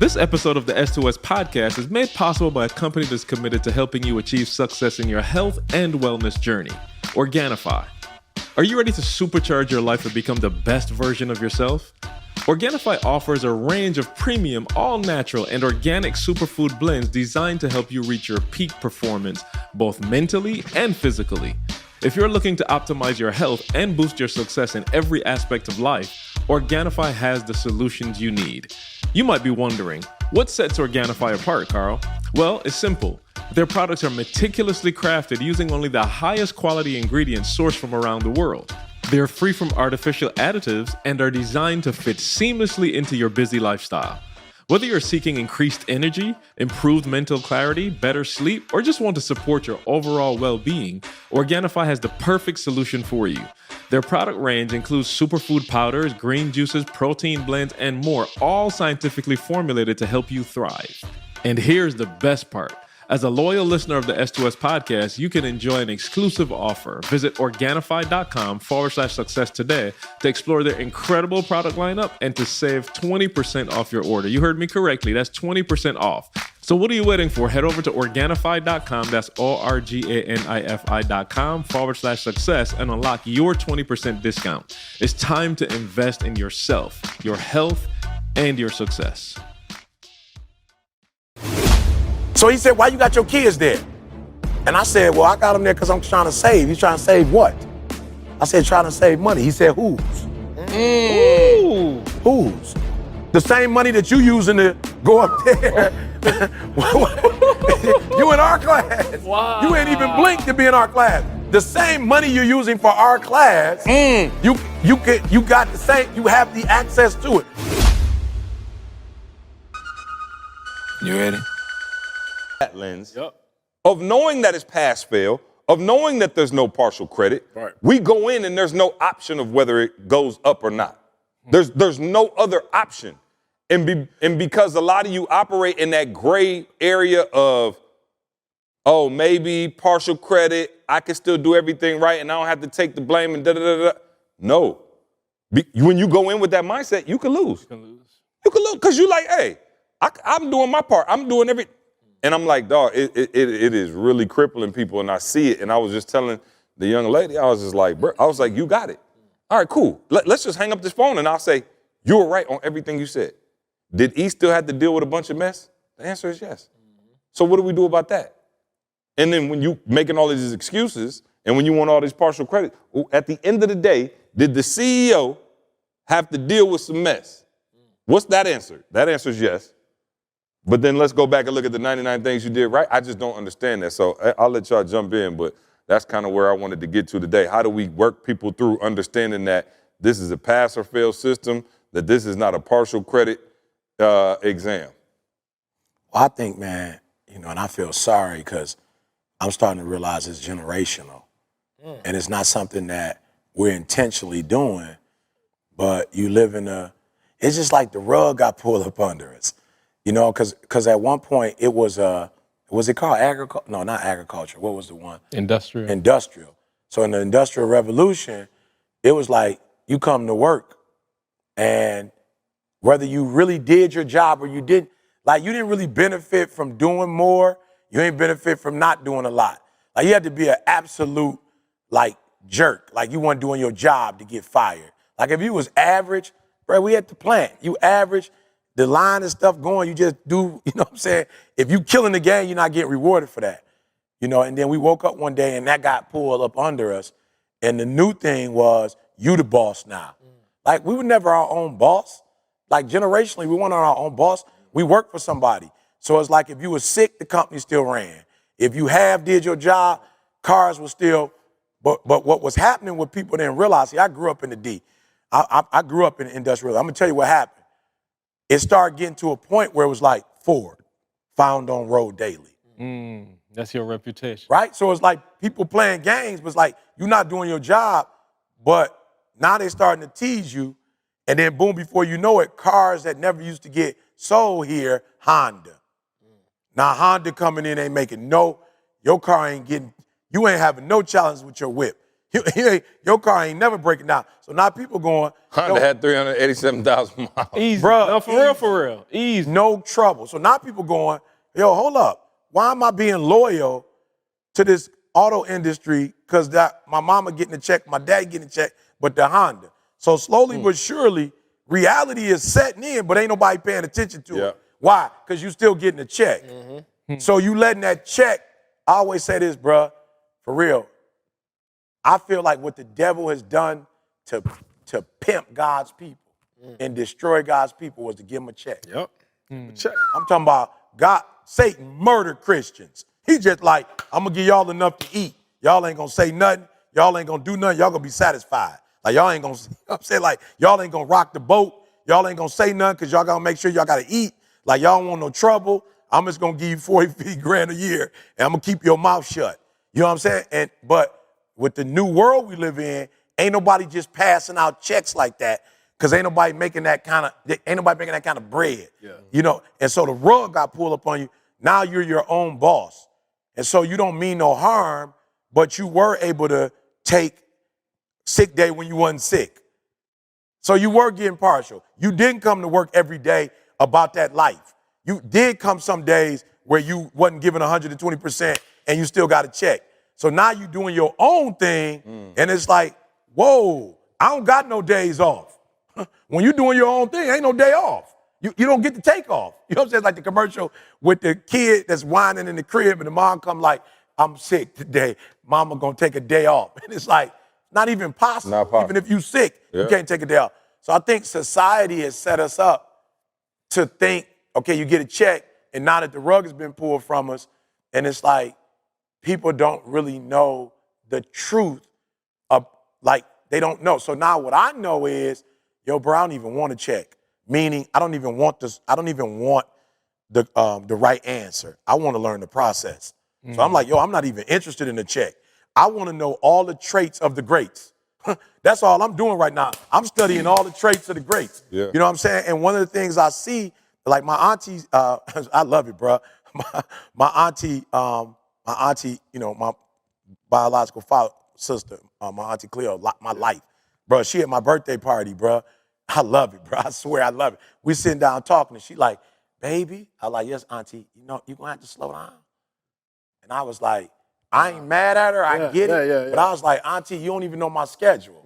This episode of the S2S podcast is made possible by a company that's committed to helping you achieve success in your health and wellness journey, Organifi. Are you ready to supercharge your life and become the best version of yourself? Organifi offers a range of premium, all-natural, and organic superfood blends designed to help you reach your peak performance, both mentally and physically. If you're looking to optimize your health and boost your success in every aspect of life, Organifi has the solutions you need. You might be wondering, what sets Organifi apart, Carl? Well, it's simple. Their products are meticulously crafted using only the highest quality ingredients sourced from around the world. They're free from artificial additives and are designed to fit seamlessly into your busy lifestyle. Whether you're seeking increased energy, improved mental clarity, better sleep, or just want to support your overall well-being, Organifi has the perfect solution for you. Their product range includes superfood powders, green juices, protein blends, and more, all scientifically formulated to help you thrive. And here's the best part. As a loyal listener of the S2S podcast, you can enjoy an exclusive offer. Visit Organifi.com/success today to explore their incredible product lineup and to save 20% off your order. You heard me correctly. That's 20% off. So what are you waiting for? Head over to Organifi.com. That's Organifi.com/success and unlock your 20% discount. It's time to invest in yourself, your health, and your success. So he said, why you got your kids there? And I said, well, I got them there because I'm trying to save. He's trying to save what? I said, trying to save money. He said, whose? Ooh. Whose? The same money that you using to go up there. You in our class. Wow. You ain't even blinked to be in our class. The same money you're using for our class, you got the same, you have the access to it. You ready? That lens of knowing that it's pass fail, of knowing that there's no partial credit. Right. We go in and there's no option of whether it goes up or not. There's no other option. And because a lot of you operate in that gray area of, oh, maybe partial credit, I can still do everything right and I don't have to take the blame and da-da-da-da. No. When you go in with that mindset, you can lose. You can lose because you're like, hey, I'm doing my part. I'm doing everything. And I'm like, dog, it is really crippling people, and I see it. And I was just telling the young lady, I was just like, bro, I was like, you got it. All right, cool. Let's just hang up this phone, and I'll say, you were right on everything you said. Did E still have to deal with a bunch of mess? The answer is yes. So what do we do about that? And then when you making all these excuses, and when you want all this partial credit, at the end of the day, did the CEO have to deal with some mess? What's that answer? That answer is yes. But then let's go back and look at the 99 things you did right. I just don't understand that. So I'll let y'all jump in, but that's kind of where I wanted to get to today. How do we work people through understanding that this is a pass or fail system, that this is not a partial credit exam? Well, I think, man, and I feel sorry because I'm starting to realize it's generational. And it's not something that we're intentionally doing, but you live in it's just like the rug got pulled up under us. Because at one point it was it called agriculture? No, not agriculture. What was the one? Industrial. So in the Industrial Revolution, it was like you come to work and whether you really did your job or you didn't, like you didn't really benefit from doing more. You ain't benefit from not doing a lot. Like you had to be an absolute like jerk. Like you weren't doing your job to get fired. Like if you was average, bro, we at the plant. You average. The line and stuff going, you just do, you know what I'm saying? If you killing the game, you're not getting rewarded for that. And then we woke up one day and that got pulled up under us. And the new thing was, you the boss now. Like we were never our own boss. Like generationally, we weren't our own boss. We worked for somebody. So it's like if you were sick, the company still ran. If you did your job, cars were still, but what was happening with people didn't realize, see, I grew up in the D. I grew up in the industrial. I'm gonna tell you what happened. It started getting to a point where it was like Ford, found on road daily. That's your reputation. Right? So it's like people playing games, but it's like you're not doing your job, but now they're starting to tease you. And then boom, before you know it, cars that never used to get sold here, Honda. Now Honda coming in ain't making your car ain't getting, you ain't having no challenge with your whip. Your car ain't never breaking down. So now people going, Honda had 387,000 miles. Easy. Bruh, No, for real. Easy. no trouble. So now people going, yo, hold up. Why am I being loyal to this auto industry? Because my mama getting a check, my dad getting a check, but the Honda. So slowly but surely, reality is setting in, but ain't nobody paying attention to it. Why? Because you still getting a check. So you letting that check, I always say this, bruh, for real. I feel like what the devil has done to pimp God's people and destroy God's people was to give them a check. Yep. Check. I'm talking about God, Satan murdered Christians. He just like, I'm gonna give y'all enough to eat. Y'all ain't gonna say nothing. Y'all ain't gonna do nothing. Y'all gonna be satisfied. Like y'all ain't gonna, I'm saying like, y'all ain't gonna rock the boat. Y'all ain't gonna say nothing because y'all gotta make sure y'all gotta eat. Like y'all don't want no trouble. I'm just gonna give you 40, 50 grand a year and I'm gonna keep your mouth shut. You know what I'm saying? But with the new world we live in, ain't nobody just passing out checks like that because ain't nobody making that kind of bread. Yeah. You know, and so the rug got pulled up on you. Now you're your own boss. And so you don't mean no harm, but you were able to take sick day when you wasn't sick. So you were getting partial. You didn't come to work every day about that life. You did come some days where you wasn't giving 120% and you still got a check. So now you doing your own thing, and it's like, whoa, I don't got no days off. When you doing your own thing, ain't no day off. You don't get to take off. You know what I'm saying? Like the commercial with the kid that's whining in the crib, and the mom come like, I'm sick today. Mama gonna take a day off. And it's like, not even possible. Not possible. Even if you sick, you can't take a day off. So I think society has set us up to think, okay, you get a check, and now that the rug has been pulled from us, and it's like, people don't really know the truth of, like, they don't know. So now what I know is, yo, bro, I don't even want to check. Meaning, I don't even want this. I don't even want the right answer. I want to learn the process. So I'm like, yo, I'm not even interested in the check. I want to know all the traits of the greats. That's all I'm doing right now. I'm studying all the traits of the greats. Yeah. You know what I'm saying? And one of the things I see, like my auntie, I love it, bro. My auntie, you know, my biological father, sister, my auntie Cleo, my life. Bro, she at my birthday party, bro. I love it, bro. I swear I love it. We sitting down talking, and she like, baby. I like, yes, auntie, you know, you're going to have to slow down. And I was like, I ain't mad at her. I get it. But I was like, auntie, you don't even know my schedule.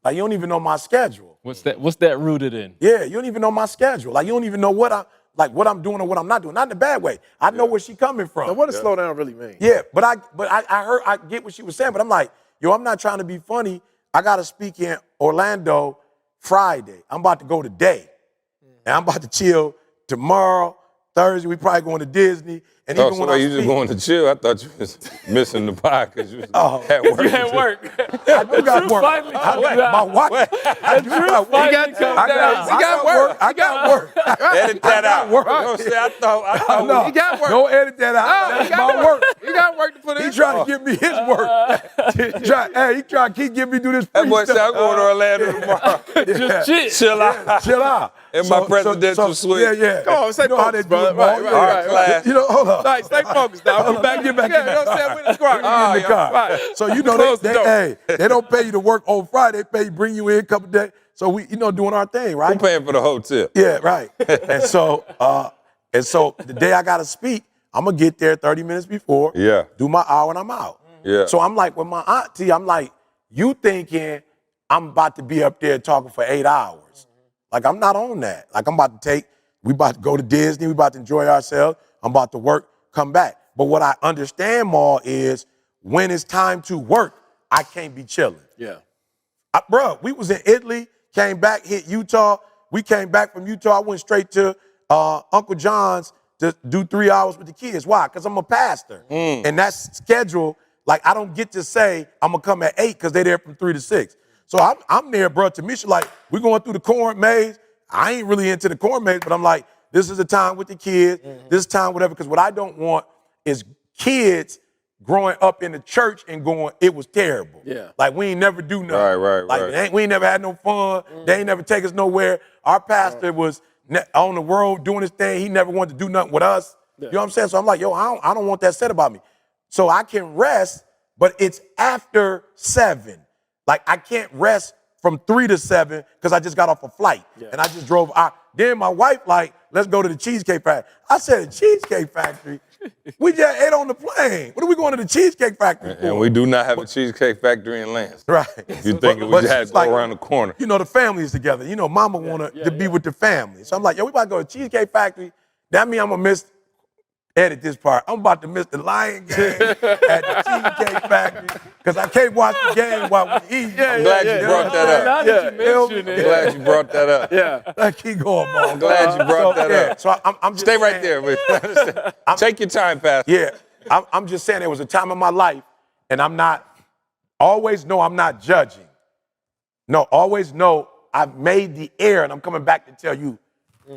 Like, you don't even know my schedule. What's that rooted in? Yeah, you don't even know my schedule. Like, you don't even know what I'm doing or what I'm not doing. Not in a bad way. I know where she coming from. Now, what does slow down really mean? Yeah, but I get what she was saying, but I'm like, yo, I'm not trying to be funny. I got to speak in Orlando Friday. I'm about to go today. And I'm about to chill tomorrow, Thursday. We probably going to Disney. And even when you just going to chill? I thought you was missing the pie because you was at work. You had work. I do got work. My wife. I do got work. I got work. I got work. Edit that out. Work. Don't say I thought No, he got work. Don't edit that out. That's my work. He got work to put in. He trying to give me his work. He trying to keep giving me do this free That boy said I'm going to Orlando tomorrow. Just Chill out. Chill out. In my presidential suite. Yeah. Come on, say how they focused, do it, brother. bro. Right. You know, hold on. Right, stay focused now. Get back. Yeah, you know what I'm saying? We're in the squad. In the car. Right. So you know Close the door. they don't pay you to work on Friday. They pay you, bring you in a couple days. So we, doing our thing, right? I'm paying for the hotel. Yeah, right. and so the day I gotta speak, I'm gonna get there 30 minutes before. Yeah. Do my hour and I'm out. Yeah. So I'm like with my auntie, I'm like, you thinking I'm about to be up there talking for 8 hours? Like I'm not on that. Like we about to go to Disney. We about to enjoy ourselves. I'm about to work, come back. But what I understand, Maul, is when it's time to work, I can't be chilling. Yeah. Bro, we was in Italy, came back, hit Utah. We came back from Utah. I went straight to Uncle John's to do 3 hours with the kids. Why? Because I'm a pastor. And that's scheduled. Like, I don't get to say I'm going to come at 8 because they're there from 3 to 6. So I'm there, bro. To me, she's like, we're going through the corn maze. I ain't really into the corn maze, but I'm like, this is the time with the kids, this time, whatever. Because what I don't want is kids growing up in the church and going, it was terrible. Yeah. Like, we ain't never do nothing. Right. We ain't never had no fun. They ain't never take us nowhere. Our pastor was on the road doing his thing. He never wanted to do nothing with us. You know what I'm saying? So I'm like, yo, I don't want that said about me. So I can rest but it's after 7. Like I can't rest from 3 to 7 because I just got off a flight and I just drove out. Then my wife like, let's go to the Cheesecake Factory. I said, the Cheesecake Factory? We just ate on the plane. What are we going to the Cheesecake Factory for? And we do not have a Cheesecake Factory in Lansing. Right. You think we just had to go around the corner. You know, the family's together. You know, mama want to be with the family. So I'm like, yo, we about to go to Cheesecake Factory. That means I'm going to edit this part. I'm about to miss the Lion game at the Cheesecake Factory because I can't watch the game while we eat. I'm glad you brought that up. Now that you mentioned I'm it. glad you brought that up. Yeah. Keep going, Mom. I'm glad you brought that up. So I'm just Stay right saying- there. Take your time, Pastor. Yeah, I'm just saying there was a time in my life, and always know I'm not judging. No, always know I've made the error, and I'm coming back to tell you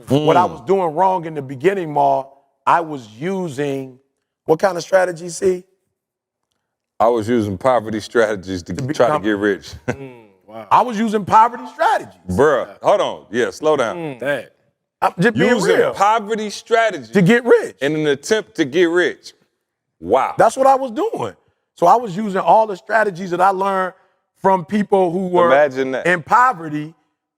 what I was doing wrong in the beginning, Ma. I was using, what kind of strategy, see? I was using poverty strategies to try to get rich. I was using poverty strategies. Bruh, hold on. Yeah, slow down. That. I'm just being Using real. poverty strategies To get rich. in an attempt to get rich. Wow. That's what I was doing. So I was using all the strategies that I learned from people who were Imagine that. in poverty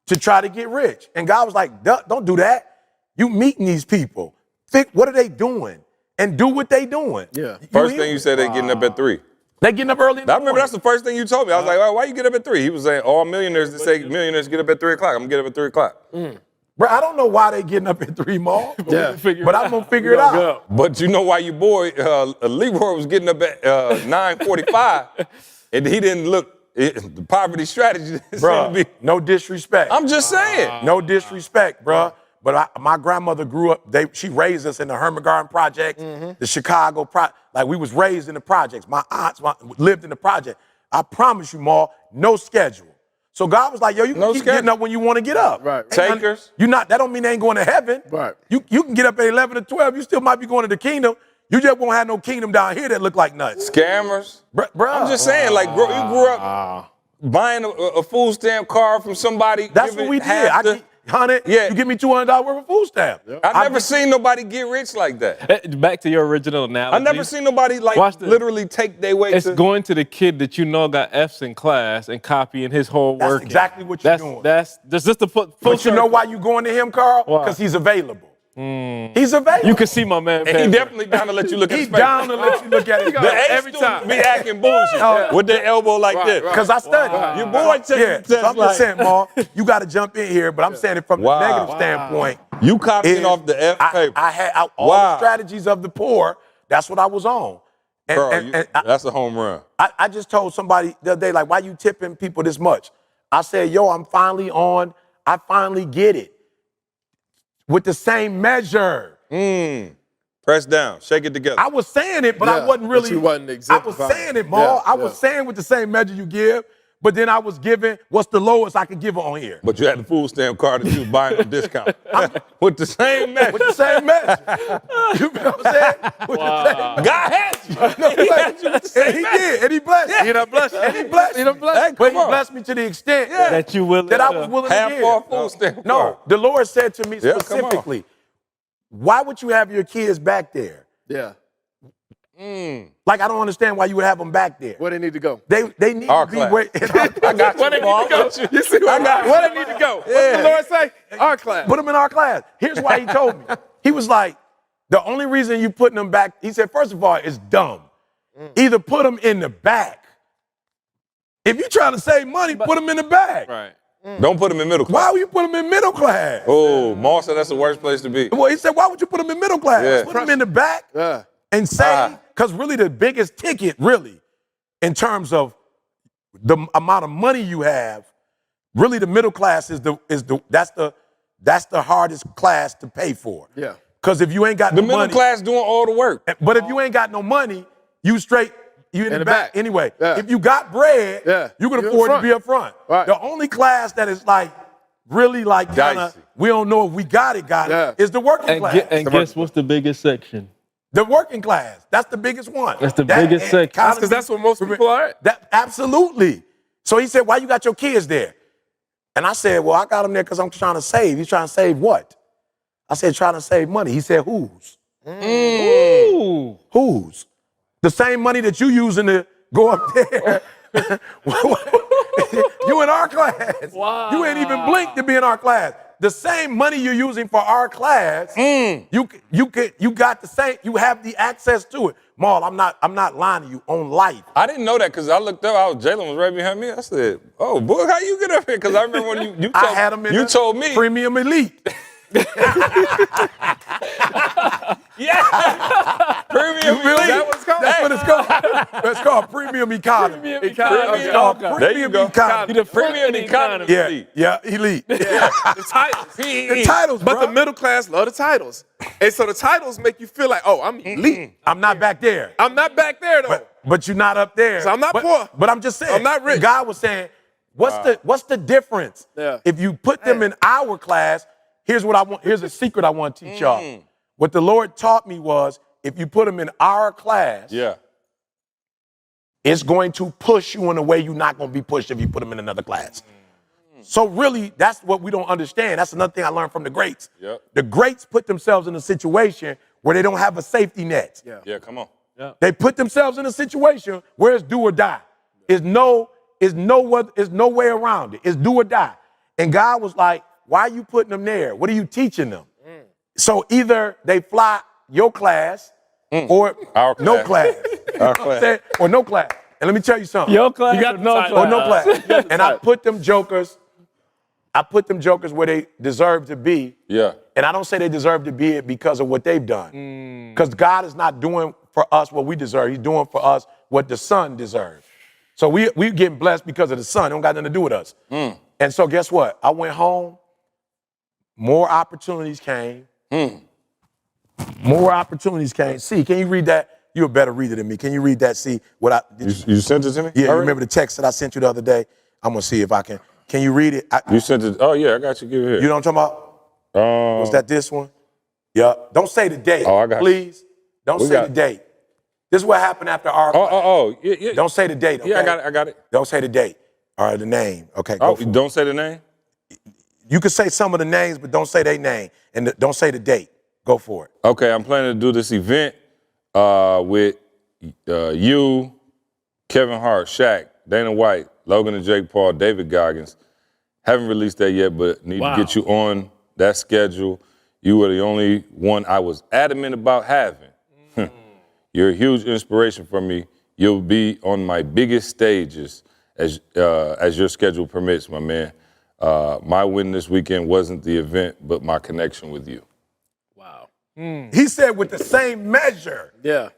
to try to get rich. And God was like, don't do that. You meeting these people. Think, what are they doing? And do what they doing. Yeah. First thing you said, they getting up at 3. They getting up early in the I remember morning. that's the first thing you told me. I was like, why you get up at 3? He was saying, all millionaires, they say millionaires get up at 3 o'clock. I'm going to get up at 3 o'clock. Bro, I don't know why they getting up at 3, Ma. Yeah. But I'm going to figure it out. But you know why your boy, Leroy, was getting up at 9:45 and he didn't look, the poverty strategy seemed to Bro, be. no disrespect. I'm just saying. No disrespect, bro. But my grandmother grew up, she raised us in the Herman Garden Projects, the Chicago like we was raised in the projects. My aunts lived in the project. I promise you, Ma, no schedule. So God was like, yo, you can keep getting up when you want to get up. Right. Takers. That don't mean they ain't going to heaven. Right. You can get up at 11 or 12. You still might be going to the kingdom. You just won't have no kingdom down here that look like nuts. Scammers. Bruh. I'm just saying, like, you grew up buying a food stamp card from somebody. That's what we did. You give me $200 worth of food stamp. I've never seen nobody get rich like that. Back to your original analogy. I've never seen nobody literally take their way It's to. going to the kid that you know got F's in class and copying his whole That's work. exactly what you're doing. That's just to put. But you know why you going to him, Carl? Why? Because he's available. He's available. You can see my man. And he definitely down to let you look at his He's face. down to let you look at it. The A Every student time. be acting bullshit with their elbow like this. Because I studied. Your boy taking Yeah, the so test I'm just saying, Ma, you got to jump in here, but I'm saying it from the negative standpoint. You copying is off the F paper. I had all the strategies of the poor. That's what I was on. And, Bro, that's a home run. I just told somebody the other day, like, why you tipping people this much? I said, yo, I finally get it. With the same measure. Press down, shake it together. I was saying it, but I wasn't really. But you wasn't I was exemplifying. saying it, Ma. Yeah, I was saying with the same measure you give, but then I was giving what's the lowest I could give on here. But you had the food stamp card that you was buying on discount. With the same measure. With the same measure. You know what I'm saying? With the same measure. God had you. He had you with the same And he measure. did, and he blessed me. He done blessed you. And he blessed me. But he blessed me to the extent that you will. that I was willing to Half give. off food stamp No, card. the Lord said to me Yeah, come on. specifically, why would you have your kids back there? Yeah. Like, I don't understand why you would have them back there. Where they need to go? They need Our to be class. where. I got you. Where they need to go? You see where they need to go? What did the Lord say? Our class. Put them in our class. Here's why he told me. He was like, the only reason you putting them back, he said, first of all, it's dumb. Either put them in the back. If you're trying to save money, put them in the back. Right. Don't put them in middle class. Why would you put them in middle class? Oh, Maul said that's the worst place to be. Well, he said, why would you put them in middle class? Yeah. Put them in the back Yeah. and save. Because really the biggest ticket, really, in terms of the amount of money you have, really the middle class that's the hardest class to pay for. Yeah. Because if you ain't got The no middle money, class doing all the work. but if you ain't got no money, you in the back. Anyway, Yeah. if you got bread, Yeah. you can You're afford up to be up front. Right. The only class that is like really like kind of Dicey. we don't know if we got it, Yeah. is the working And, class. guess what's the biggest section? The working class. That's the biggest one. That's the biggest section. That's Because that's what most people are at. Absolutely. So he said, why you got your kids there? And I said, well, I got them there because I'm trying to save. He's trying to save what? I said, trying to save money. He said, whose? Ooh. Whose? The same money that you using go up there. You in our class. Wow. You ain't even blinked to be in our class. The same money you're using for our class, you got the same, you have the access to it. Maul, I'm not lying to you on life. I didn't know that because I looked up. Jalen was right behind me. I said, "Oh, boy, how you get up here?" Because I remember when you told, I had him in told me Premium Elite. Yeah, Premium Elite. That what it's called? That's what it's called. It's called Premium Economy. Premium It's economy. called There you Premium go. Economy. The Premium Economy. Yeah, Elite. Yeah, the titles. The titles, But bro. the middle class love the titles. And so the titles make you feel like, oh, I'm elite. I'm not back there. I'm not back there, though. But you're not up there. So I'm not But- poor. But I'm just saying. I'm not rich. God was saying, what's the difference? Yeah. If you put them in our class, here's a secret I want to teach y'all. What the Lord taught me was, if you put them in our class, Yeah. it's going to push you in a way you're not going to be pushed if you put them in another class. So really, that's what we don't understand. That's another thing I learned from the greats. Yep. The greats put themselves in a situation where they don't have a safety net. Yeah, come on. They put themselves in a situation where it's do or die. There's no way around it. It's do or die. And God was like, why are you putting them there? What are you teaching them? So either they fly your class or Our no class. class. Our class. Or no class. And let me tell you something. Your class You got or the no title. class? Or no class. And I put them jokers where they deserve to be. Yeah. And I don't say they deserve to be it because of what they've done. Because God is not doing for us what we deserve. He's doing for us what the Son deserves. So we getting blessed because of the Son. It don't got nothing to do with us. And so guess what? I went home. More opportunities came. More opportunities came. See, can you read that? You're a better reader than me. Can you read that? See what You sent it to me? Yeah, you Already? remember the text that I sent you the other day? I'm gonna see if I can. Can you read it? You sent it. Oh, yeah, I got you. Give it here. You know what I'm talking about? Was that this one? Yeah. Don't say the date. Oh, I got you. Please. Don't We say got the it. date. This is what happened after our class. Yeah. Don't say the date, okay? Yeah, I got it. Don't say the date. All right, the name. Okay, go Oh, for it. don't say the name? You can say some of the names, but don't say their name. And don't say the date. Go for it. Okay, I'm planning to do this event with you, Kevin Hart, Shaq, Dana White, Logan and Jake Paul, David Goggins. Haven't released that yet, but need to get you on that schedule. You were the only one I was adamant about having. You're a huge inspiration for me. You'll be on my biggest stages as your schedule permits, my man. My win this weekend wasn't the event, but my connection with you. Wow. He said with the same measure. Yeah.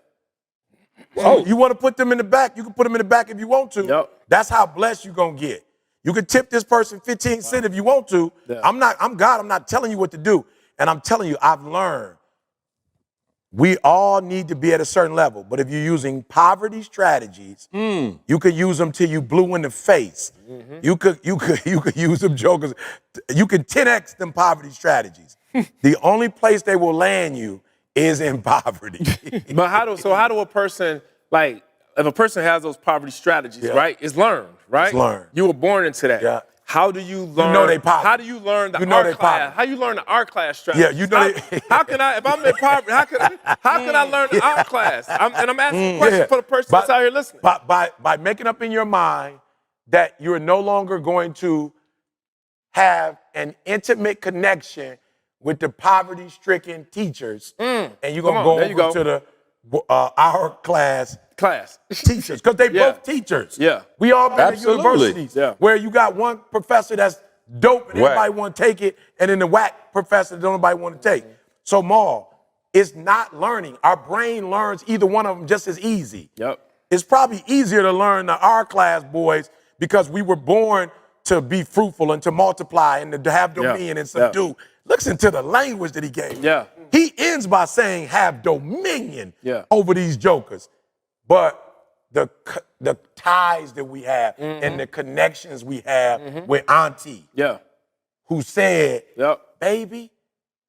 Oh, you want to put them in the back? You can put them in the back if you want to. Yep. That's how blessed you're going to get. You can tip this person 15 cents if you want to. Yeah. I'm God. I'm not telling you what to do. And I'm telling you, I've learned we all need to be at a certain level. But if you're using poverty strategies, you could use them till you blue in the face. You could use them jokers. You can 10x them poverty strategies. The only place they will land you is in poverty. But how do a person, like, if a person has those poverty strategies, right? It's learned, right? It's learned. You were born into that. Yeah. How do you learn? know they poverty. How do you learn the You know art they class? poverty. How you learn the art class strategy? Yeah, you know they- How can I, if I'm in poverty, how can I learn the art class? I'm asking questions for the person that's out here listening. By making up in your mind that you're no longer going to have an intimate connection with the poverty-stricken teachers, and you're Come gonna on, go there you over to the our class teachers, because they Yeah. both teachers. Yeah. We all been Absolutely. at universities where you got one professor that's dope and Whack. everybody want to take it, and then the whack professor that nobody want to take. So Maul, it's not learning. Our brain learns either one of them just as easy. Yep. It's probably easier to learn the our class boys because we were born to be fruitful and to multiply and to have dominion and subdue. Listen to the language that he gave. Yeah. He ends by saying have dominion Yeah. over these jokers. But the ties that we have and the connections we have with Auntie, Yeah. who said, Yep. baby,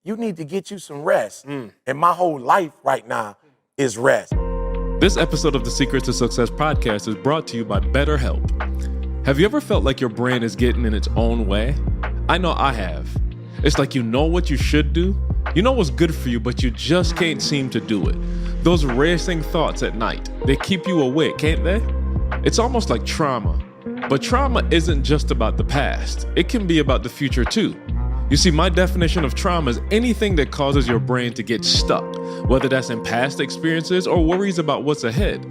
you need to get you some rest. And my whole life right now is rest. This episode of the Secrets to Success podcast is brought to you by BetterHelp. Have you ever felt like your brain is getting in its own way? I know I have. It's like you know what you should do, you know what's good for you, but you just can't seem to do it. Those racing thoughts at night, they keep you awake, can't they? It's almost like trauma. But trauma isn't just about the past. It can be about the future too. You see, my definition of trauma is anything that causes your brain to get stuck, whether that's in past experiences or worries about what's ahead.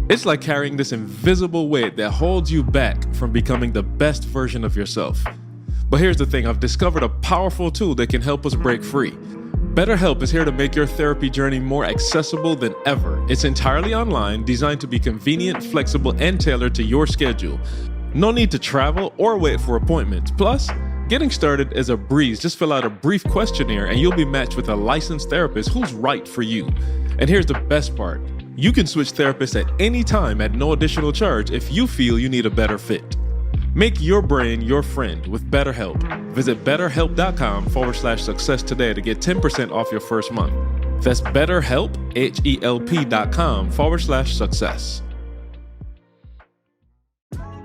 It's like carrying this invisible weight that holds you back from becoming the best version of yourself. But here's the thing, I've discovered a powerful tool that can help us break free. BetterHelp is here to make your therapy journey more accessible than ever. It's entirely online, designed to be convenient, flexible, and tailored to your schedule. No need to travel or wait for appointments. Plus, getting started is a breeze. Just fill out a brief questionnaire and you'll be matched with a licensed therapist who's right for you. And here's the best part. You can switch therapists at any time at no additional charge if you feel you need a better fit. Make your brain your friend with BetterHelp. Visit betterhelp.com/success today to get 10% off your first month. That's BetterHelp, HELP.com/success.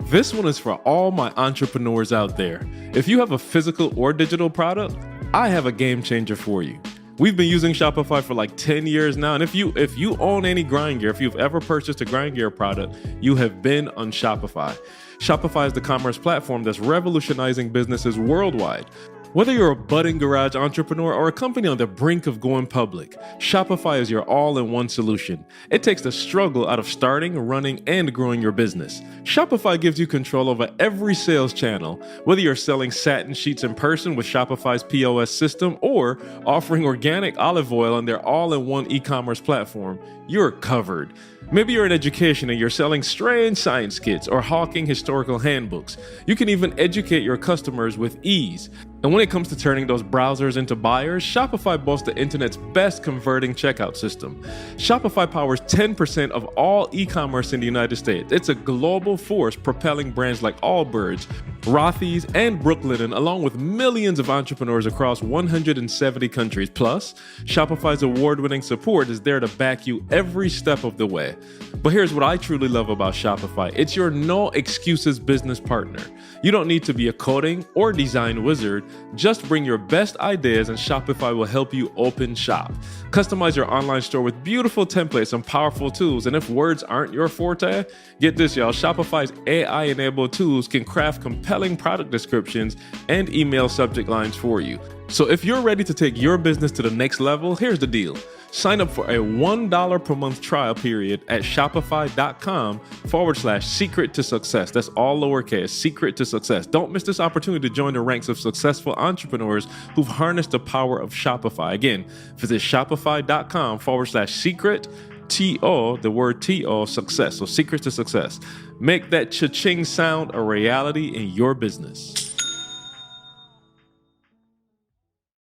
This one is for all my entrepreneurs out there. If you have a physical or digital product, I have a game changer for you. We've been using Shopify for like 10 years now, and if you own any grind gear, if you've ever purchased a grind gear product, you have been on Shopify. Shopify is the commerce platform that's revolutionizing businesses worldwide. Whether you're a budding garage entrepreneur or a company on the brink of going public, Shopify is your all-in-one solution. It takes the struggle out of starting, running, and growing your business. Shopify gives you control over every sales channel, whether you're selling satin sheets in person with Shopify's POS system or offering organic olive oil on their all-in-one e-commerce platform, you're covered. Maybe you're in education and you're selling strange science kits or hawking historical handbooks. You can even educate your customers with ease. And when it comes to turning those browsers into buyers, Shopify boasts the internet's best converting checkout system. Shopify powers 10% of all e-commerce in the United States. It's a global force propelling brands like Allbirds, Rothy's, and Brooklinen, along with millions of entrepreneurs across 170 countries. Plus, Shopify's award-winning support is there to back you every step of the way. But here's what I truly love about Shopify. It's your no excuses business partner. You don't need to be a coding or design wizard. Just bring your best ideas and Shopify will help you open shop. Customize your online store with beautiful templates and powerful tools. And if words aren't your forte, get this, y'all. Shopify's AI-enabled tools can craft compelling product descriptions and email subject lines for you. So if you're ready to take your business to the next level, here's the deal. Sign up for a $1 per month trial period at shopify.com/secret to success. That's all lowercase, secret to success. Don't miss this opportunity to join the ranks of successful entrepreneurs who've harnessed the power of Shopify. Again, visit shopify.com/secret, T-O, the word T-O, success. So secret to success. Make that cha-ching sound a reality in your business.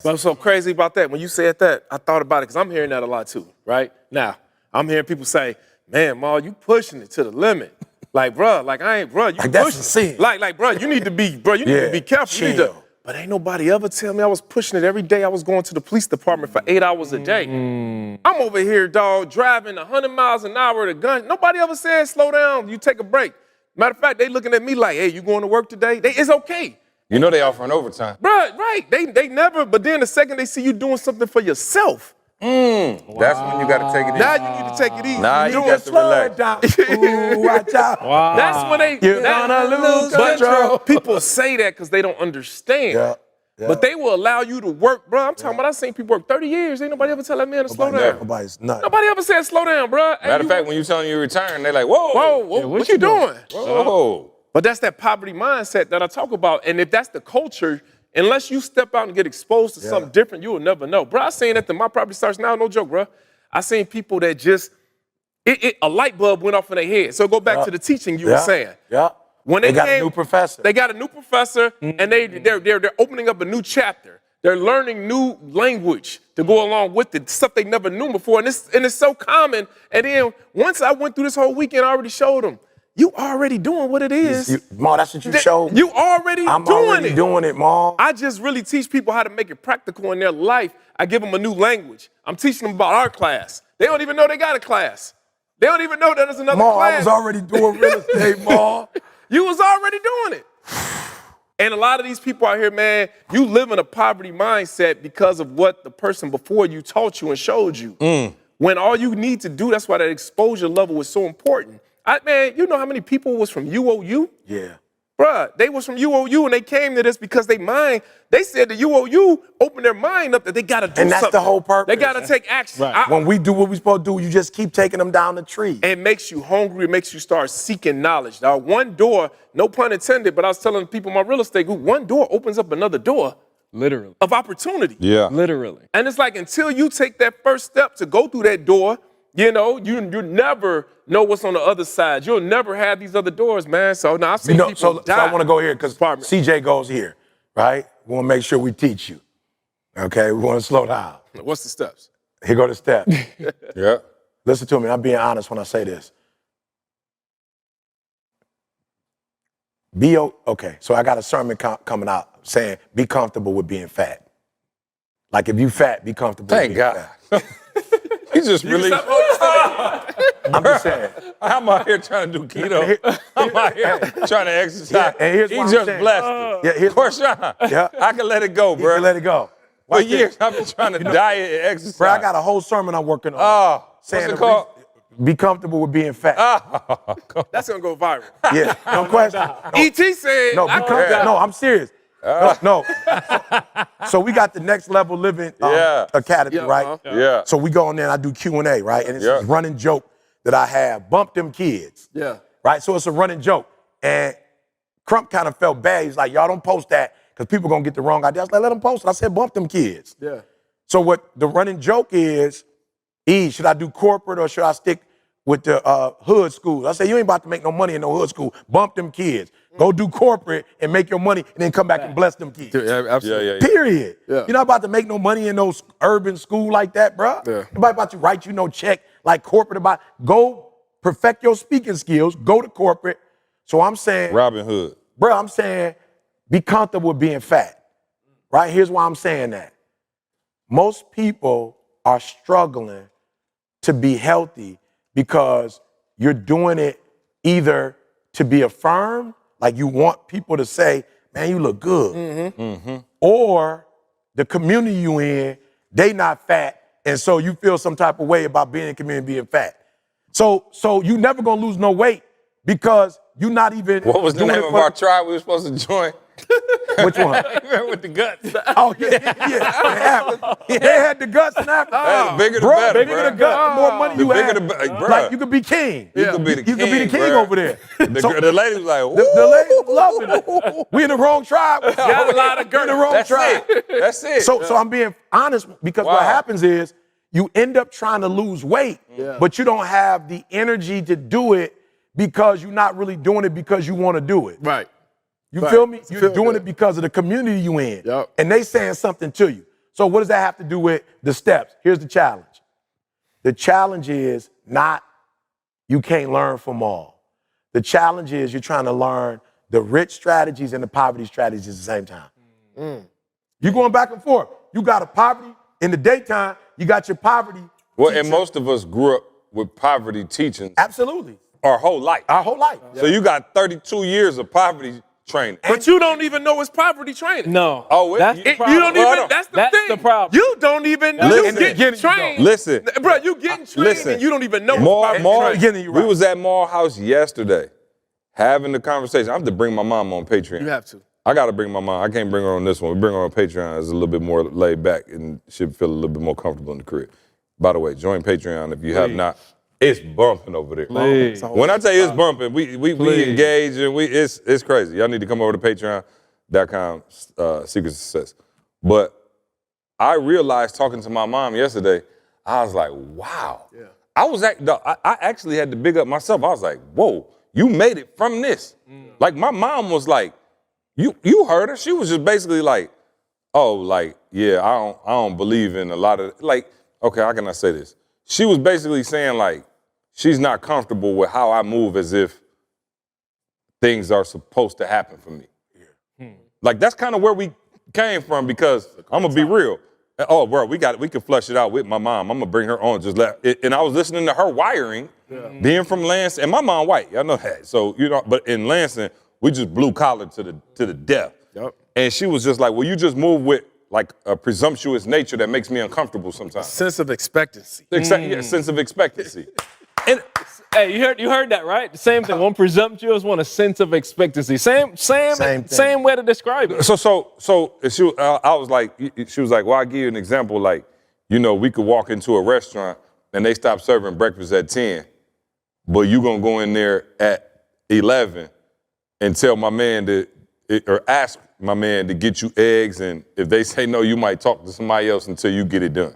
What's so crazy about that? When you said that, I thought about it because I'm hearing that a lot too, right? Now, I'm hearing people say, man, Ma, you pushing it to the limit. Like, bro, like I ain't, bro, you Like, pushing that's insane. Like, bro, you need to be, need to be careful. You need to, but ain't nobody ever tell me I was pushing it every day. I was going to the police department for 8 hours a day. I'm over here, dog, driving 100 miles an hour with a gun. Nobody ever said, slow down, you take a break. Matter of fact, they looking at me like, hey, you going to work today? It's okay. You know they offering overtime. Right. They never, but then the second they see you doing something for yourself. That's when you got to take it easy. Now you need to take it easy. Nah, you got to relax. Ooh, watch out. Wow. That's when You're gonna lose control. People say that because they don't understand. Yeah. But they will allow you to work, bro. I'm talking about, I've seen people work 30 years. Ain't nobody ever tell that man to slow down. Nobody's nuts. Nobody ever said slow down, bro. Matter of fact, when you telling you return, they like, whoa. Whoa, what you doing? Whoa. But that's that poverty mindset that I talk about. And if that's the culture, unless you step out and get exposed to something different, you will never know. Bro, I seen that my property starts now, no joke, bro. I seen people that just, a light bulb went off in their head. So go back to the teaching you were saying. Yeah. When they got a new professor. They got a new professor, and they're opening up a new chapter. They're learning new language to go along with it, stuff they never knew before. And it's so common. And then once I went through this whole weekend, I already showed them. You already doing what it is. Ma, that's what you showed. You already I'm doing already it. doing it, Ma. I just really teach people how to make it practical in their life. I give them a new language. I'm teaching them about our class. They don't even know they got a class. They don't even know that there's another class. I was already doing real estate, Ma. You was already doing it. And a lot of these people out here, man, you live in a poverty mindset because of what the person before you taught you and showed you. When all you need to do, that's why that exposure level is so important. Man, you know how many people was from UOU? Yeah. Bruh, they was from UOU and they came to this because they said the UOU opened their mind up that they gotta do something. And that's the whole purpose. They gotta take action. Right. When we do what we supposed to do, you just keep taking them down the tree. It makes you hungry. It makes you start seeking knowledge. Now, one door, no pun intended, but I was telling people in my real estate group, one door opens up another door Literally. of opportunity. Yeah. Literally. And it's like until you take that first step to go through that door, you know, you never know what's on the other side. You'll never have these other doors, man. So now I've seen people So die. I want to go here because CJ goes here, right? We want to make sure we teach you. Okay, we want to slow down. What's the steps? Here go the steps. Yeah. Listen to me. I'm being honest when I say this. Okay, so I got a sermon coming out saying be comfortable with being fat. Like if you fat, be comfortable with Thank being God. fat. He just really. I'm just saying. I'm out here trying to do keto. I'm out here trying to exercise. Yeah, and here's he what I'm just saying. blessed it. Yeah, here's Korshawn, Yeah. I can let it go, You bro. can let it go. For Watch this. years, I've been trying to diet and exercise. Bro, I got a whole sermon I'm working on. Oh, what's saying it called? Be comfortable with being fat. That's gonna go viral. Yeah, no question. E.T. said, No, no, I'm serious. No. So we got the Next Level Living Academy, Yeah, right? Yeah. So we go in there and I do Q&A, right? And it's Yeah. this running joke that I have, bump them kids. Yeah. Right? So it's a running joke. And Crump kind of felt bad. He's like, y'all don't post that because people going to get the wrong idea. I was like, let them post it. I said, bump them kids. Yeah. So what the running joke is, should I do corporate or should I stick with the hood schools? I said, you ain't about to make no money in no hood school. Bump them kids. Go do corporate and make your money and then come back and bless them kids. Yeah, absolutely. Yeah. Period. Yeah. You're not about to make no money in those urban school like that, bro. Yeah. Nobody about to write you no check like corporate about. Go perfect your speaking skills. Go to corporate. So I'm saying, Robin Hood. bro, I'm saying be comfortable with being fat. Right? Here's why I'm saying that. Most people are struggling to be healthy because you're doing it either to be affirmed, like you want people to say, man, you look good. Or the community you in, they not fat, and so you feel some type of way about being in the community being fat. So you never gonna lose no weight because you're not even What was the doing name it of for- our tribe we were supposed to join? Which one? With the guts. Oh, yeah. They had the guts in Africa. The bigger the Bro, better, bigger the bro. guts, the more money The you bigger have. the better, bro. Like, you could be king. You could be the king. You could be the king bro. over there. The lady was like, woo. The lady was loving it. We in the wrong tribe. Got a lot of We in the wrong That's tribe. it. That's it. So I'm being honest because what Wow. happens is you end up trying to lose weight, but you don't have the energy to do it because you're not really doing it because you want to do it. Right. You Right. feel me? You're Feel doing good. it because of the community you in. Yep. And they saying something to you. So what does that have to do with the steps? Here's the challenge. The challenge is not you can't learn from all. The challenge is you're trying to learn the rich strategies and the poverty strategies at the same time. You're going back and forth. You got a poverty in the daytime, you got your poverty. Well, teacher. and most of us grew up with poverty teaching Absolutely. our whole life. Our whole life. So you got 32 years of poverty training. But you don't even know it's poverty training. No. Oh, that's you- the It- problem. You don't Well, even, no. that's the That's thing. the problem. You don't even know Listen. you getting trained. Listen. Bro, you getting trained Listen. and you don't even know Maul, it's poverty training. we was at Maul House yesterday having the conversation. I have to bring my mom on Patreon. You have to. I got to bring my mom. I can't bring her on this one. We bring her on Patreon. It's a little bit more laid back and she'll feel a little bit more comfortable in the crib. By the way, join Patreon if you have not. It's bumping over there. Please. When I tell you it's bumping, we engage and it's crazy. Y'all need to come over to patreon.com, Secret Success. But I realized talking to my mom yesterday, I was like, wow. Yeah. I actually had to big up myself. I was like, whoa, you made it from this. Like my mom was like, you heard her. She was just basically like, oh, like, yeah, I don't believe in a lot of, like, okay, how can I say this? She was basically saying like, she's not comfortable with how I move as if things are supposed to happen for me. Like that's kind of where we came from because I'm gonna be real. Oh, bro, we can flush it out with my mom. I'm gonna bring her on. And I was listening to her wiring, being from Lansing, and my mom white, y'all know that. So but in Lansing, we just blue collar to the death. Yep. And she was just like, well, you just move with like a presumptuous nature that makes me uncomfortable sometimes. Sense of expectancy. Yeah, sense of expectancy. And Hey, you heard that, right? The same thing. One presumptuous, one a sense of expectancy. Same way to describe it. So I was like, she was like, well, I'll give you an example. Like, you know, we could walk into a restaurant and they stop serving breakfast at 10, but you gonna go in there at 11 and tell my man or ask my man to get you eggs, and if they say no, you might talk to somebody else until you get it done.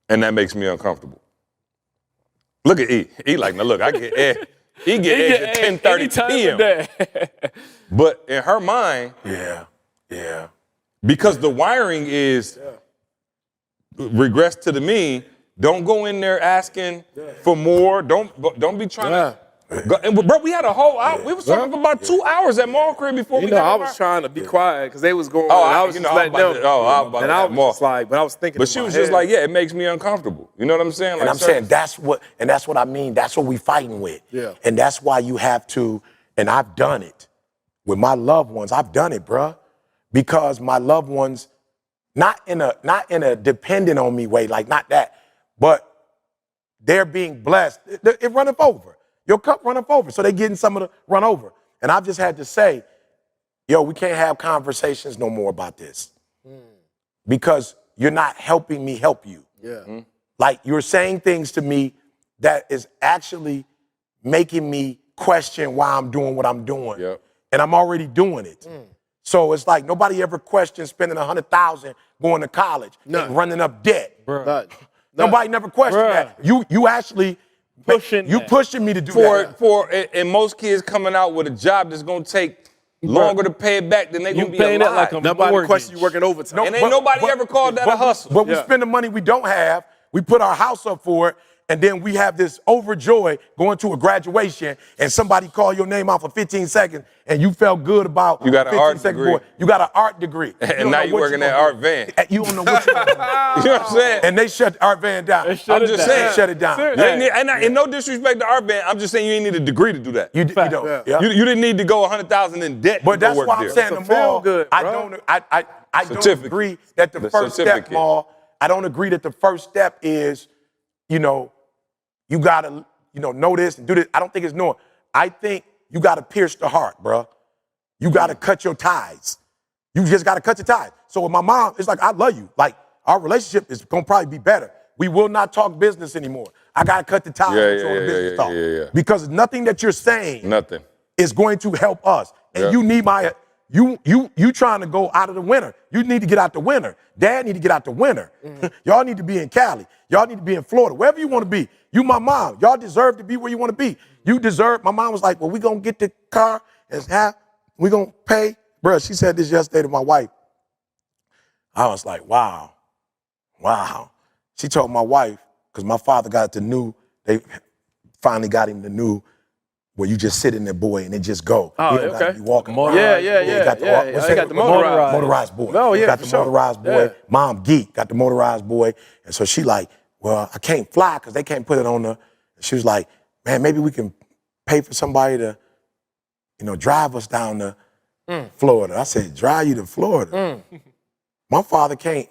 And that makes me uncomfortable. Look at E. E like, now look, I get eggs. He get eggs at 10:30 p.m. But in her mind, Yeah. because the wiring is regress to the mean, don't go in there asking for more. Don't be trying to. And, bro, we had a whole hour. We was talking for about 2 hours at Mall Crib before we got I was trying to be quiet because they was going. I was just letting them. I was just like, but I was thinking. But she was just like, yeah, it makes me uncomfortable. You know what I'm saying? And like, I'm saying that's what I mean. That's what we fighting with. Yeah. And that's why you have to, and I've done it with my loved ones. I've done it, bruh, because my loved ones, not in a dependent on me way, like not that, but they're being blessed. It runneth over. Your cup runneth over. So they're getting some of the run over. And I've just had to say, yo, we can't have conversations no more about this. Because you're not helping me help you. Yeah. Like you're saying things to me that is actually making me question why I'm doing what I'm doing. Yep. And I'm already doing it. So it's like nobody ever questioned spending $100,000 going to college and running up debt. Nobody never questioned that. You actually pushing me to do that. And most kids coming out with a job that's gonna take longer to pay it back than they gonna be alive. Like a nobody question you working overtime. And ain't nobody ever called that a hustle. But we spend the money we don't have. We put our house up for it. And then we have this overjoy going to a graduation and somebody call your name out for 15 seconds and you felt good about you got an art degree. You got an art degree. And now you working at Art Van. You don't know what you're doing. You know what I'm saying? And they shut Art Van down. I'm just saying. They shut it down. And no disrespect to Art Van, I'm just saying you ain't need a degree to do that. You don't. You didn't need to go $100,000 in debt. But that's why I'm saying the mall. Good, I don't agree that the first step, mall. I don't agree that the first step is, you gotta, know this and do this. I don't think it's knowing. I think you gotta pierce the heart, bro. You gotta cut your ties. You just gotta cut your ties. So with my mom, it's like, I love you. Like, our relationship is gonna probably be better. We will not talk business anymore. I gotta cut the ties on the business talk. Because nothing that you're saying is going to help us. And you need you trying to go out of the winter. You need to get out the winter. Dad need to get out the winter. Y'all need to be in Cali. Y'all need to be in Florida. Wherever you want to be. You my mom. Y'all deserve to be where you want to be. You deserve. My mom was like, well, we going to get the car and we going to pay. Bruh, she said this yesterday to my wife. I was like, wow. She told my wife, because my father got they finally got him the new where you just sit in there, boy, and then just go. Oh, you okay. You walking. Yeah. Got the motorized boy. Oh, yeah, got the motorized boy. Yeah. Mom geek got the motorized boy. And so she like, well, I can't fly because they can't put it on the. And she was like, man, maybe we can pay for somebody to, drive us down to Florida. I said, drive you to Florida? My father can't.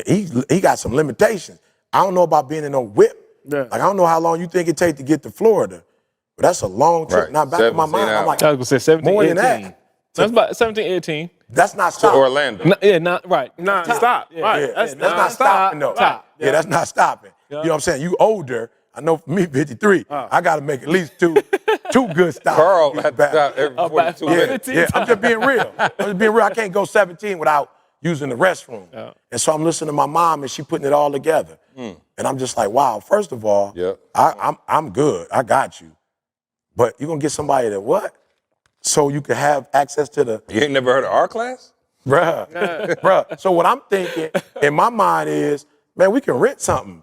He got some limitations. I don't know about being in a whip. Yeah. Like, I don't know how long you think it take to get to Florida. But that's a long trip. Right. Now, back in my mind, I'm like, I was going to say 17, more 18. than that. That's about 17, 18. That's not To stopping. Orlando. Right. Non-stop. Yeah. Right. Yeah, That's not stopping, though. Top. Yeah, that's not stopping. Yeah. You know what I'm saying? You older. I know for me, 53, I got to make at least two good stops. Carl had to stop every 42 minutes. Yeah, I'm just being real. I can't go 17 without using the restroom. Yeah. And so I'm listening to my mom, and she putting it all together. And I'm just like, wow, first of all, I'm good. I got you. But you're going to get somebody that what? So you can have access to the... You ain't never heard of our class? Bruh. So what I'm thinking in my mind is, man, we can rent something.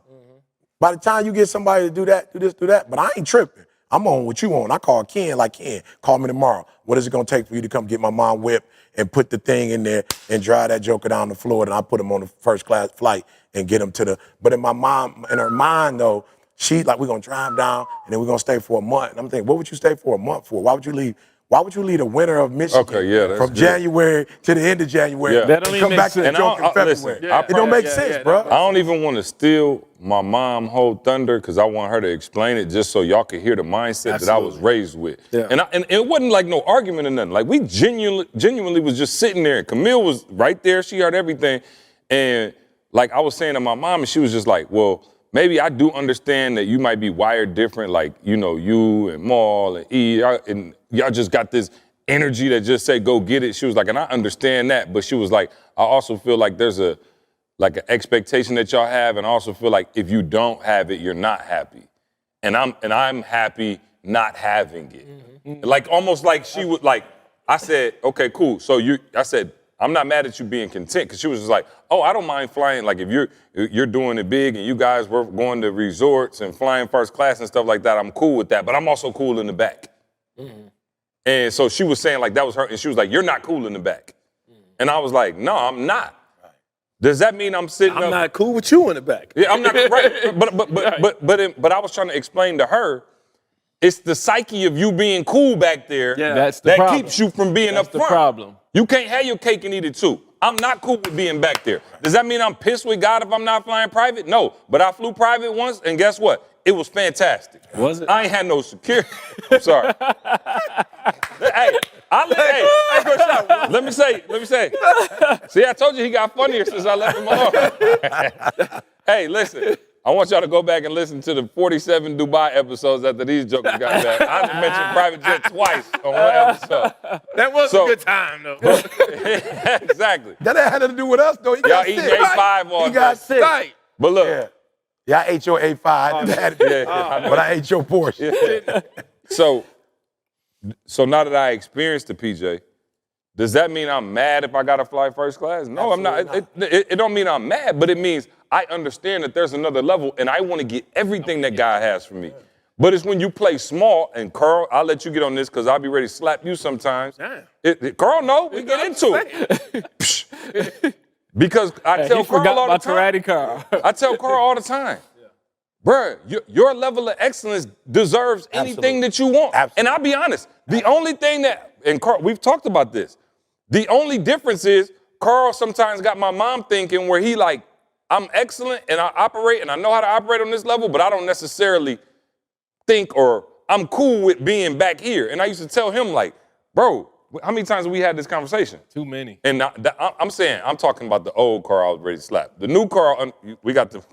By the time you get somebody to do that, do this, do that, but I ain't tripping. I'm on what you on. I call Ken like, Ken, call me tomorrow. What is it going to take for you to come get my mom whip and put the thing in there and drive that joker down the floor, and I put him on the first class flight and get him to the... But in her mind, though, she like, we're going to drive down and then we're going to stay for a month. And I'm thinking, what would you stay for a month for? Why would you leave the winter of Michigan from good. January to the end of January That don't and even come make back sense. to the joke in February? It don't make sense, bro. I don't even want to steal my mom hold thunder because I want her to explain it just so y'all could hear the mindset that I was raised with. Yeah. And it wasn't like no argument or nothing. Like we genuinely was just sitting there. Camille was right there. She heard everything. And like I was saying to my mom, and she was just like, well, maybe I do understand that you might be wired different. Like, you know, you and Maul and E, and y'all just got this energy that just say, go get it. She was like, and I understand that. But she was like, I also feel like there's an expectation that y'all have, and I also feel like if you don't have it, you're not happy. And I'm happy not having it. Mm-hmm. Like almost like she would like, I said, okay, cool. So I said, I'm not mad at you being content, because she was just like, oh, I don't mind flying. Like if you're doing it big and you guys were going to resorts and flying first class and stuff like that, I'm cool with that. But I'm also cool in the back. Mm-hmm. And so she was saying like that was her, and she was like, you're not cool in the back. Mm-hmm. And I was like, no, I'm not. Does that mean I'm sitting up? I'm not cool with you in the back. Yeah, I'm not right. But I was trying to explain to her, it's the psyche of you being cool back there that keeps you from being up front. That's the problem. You can't have your cake and eat it too. I'm not cool with being back there. Does that mean I'm pissed with God if I'm not flying private? No, but I flew private once, and guess what? It was fantastic. Was it? I ain't had no security. I'm sorry. Let me say. See, I told you he got funnier since I left him alone. Hey, listen. I want y'all to go back and listen to the 47 Dubai episodes after these jokers got back. I mentioned private jet twice on one episode. That was a good time, though. Exactly. That had nothing to do with us, though. Y'all eating A5 all day. He got sick. Right. But look. Yeah, I ate your A5, but I ate your portion. Yeah. So now that I experienced the PJ, does that mean I'm mad if I got to fly first class? No, absolutely I'm not. It don't mean I'm mad, but it means I understand that there's another level, and I want to get everything that God has for me. But it's when you play small, and Carl, I'll let you get on this because I'll be ready to slap you sometimes. Carl, no, we get into it. Because I tell Carl all the time. I tell Carl all the time, bruh, your level of excellence deserves anything that you want. Absolutely. And I'll be honest, the only thing that, and Carl, we've talked about this, the only difference is Carl sometimes got my mom thinking where he like, I'm excellent and I operate and I know how to operate on this level, but I don't necessarily think or I'm cool with being back here. And I used to tell him like, bro, how many times have we had this conversation? Too many. And I'm talking about the old Carl I was ready to slap. The new Carl,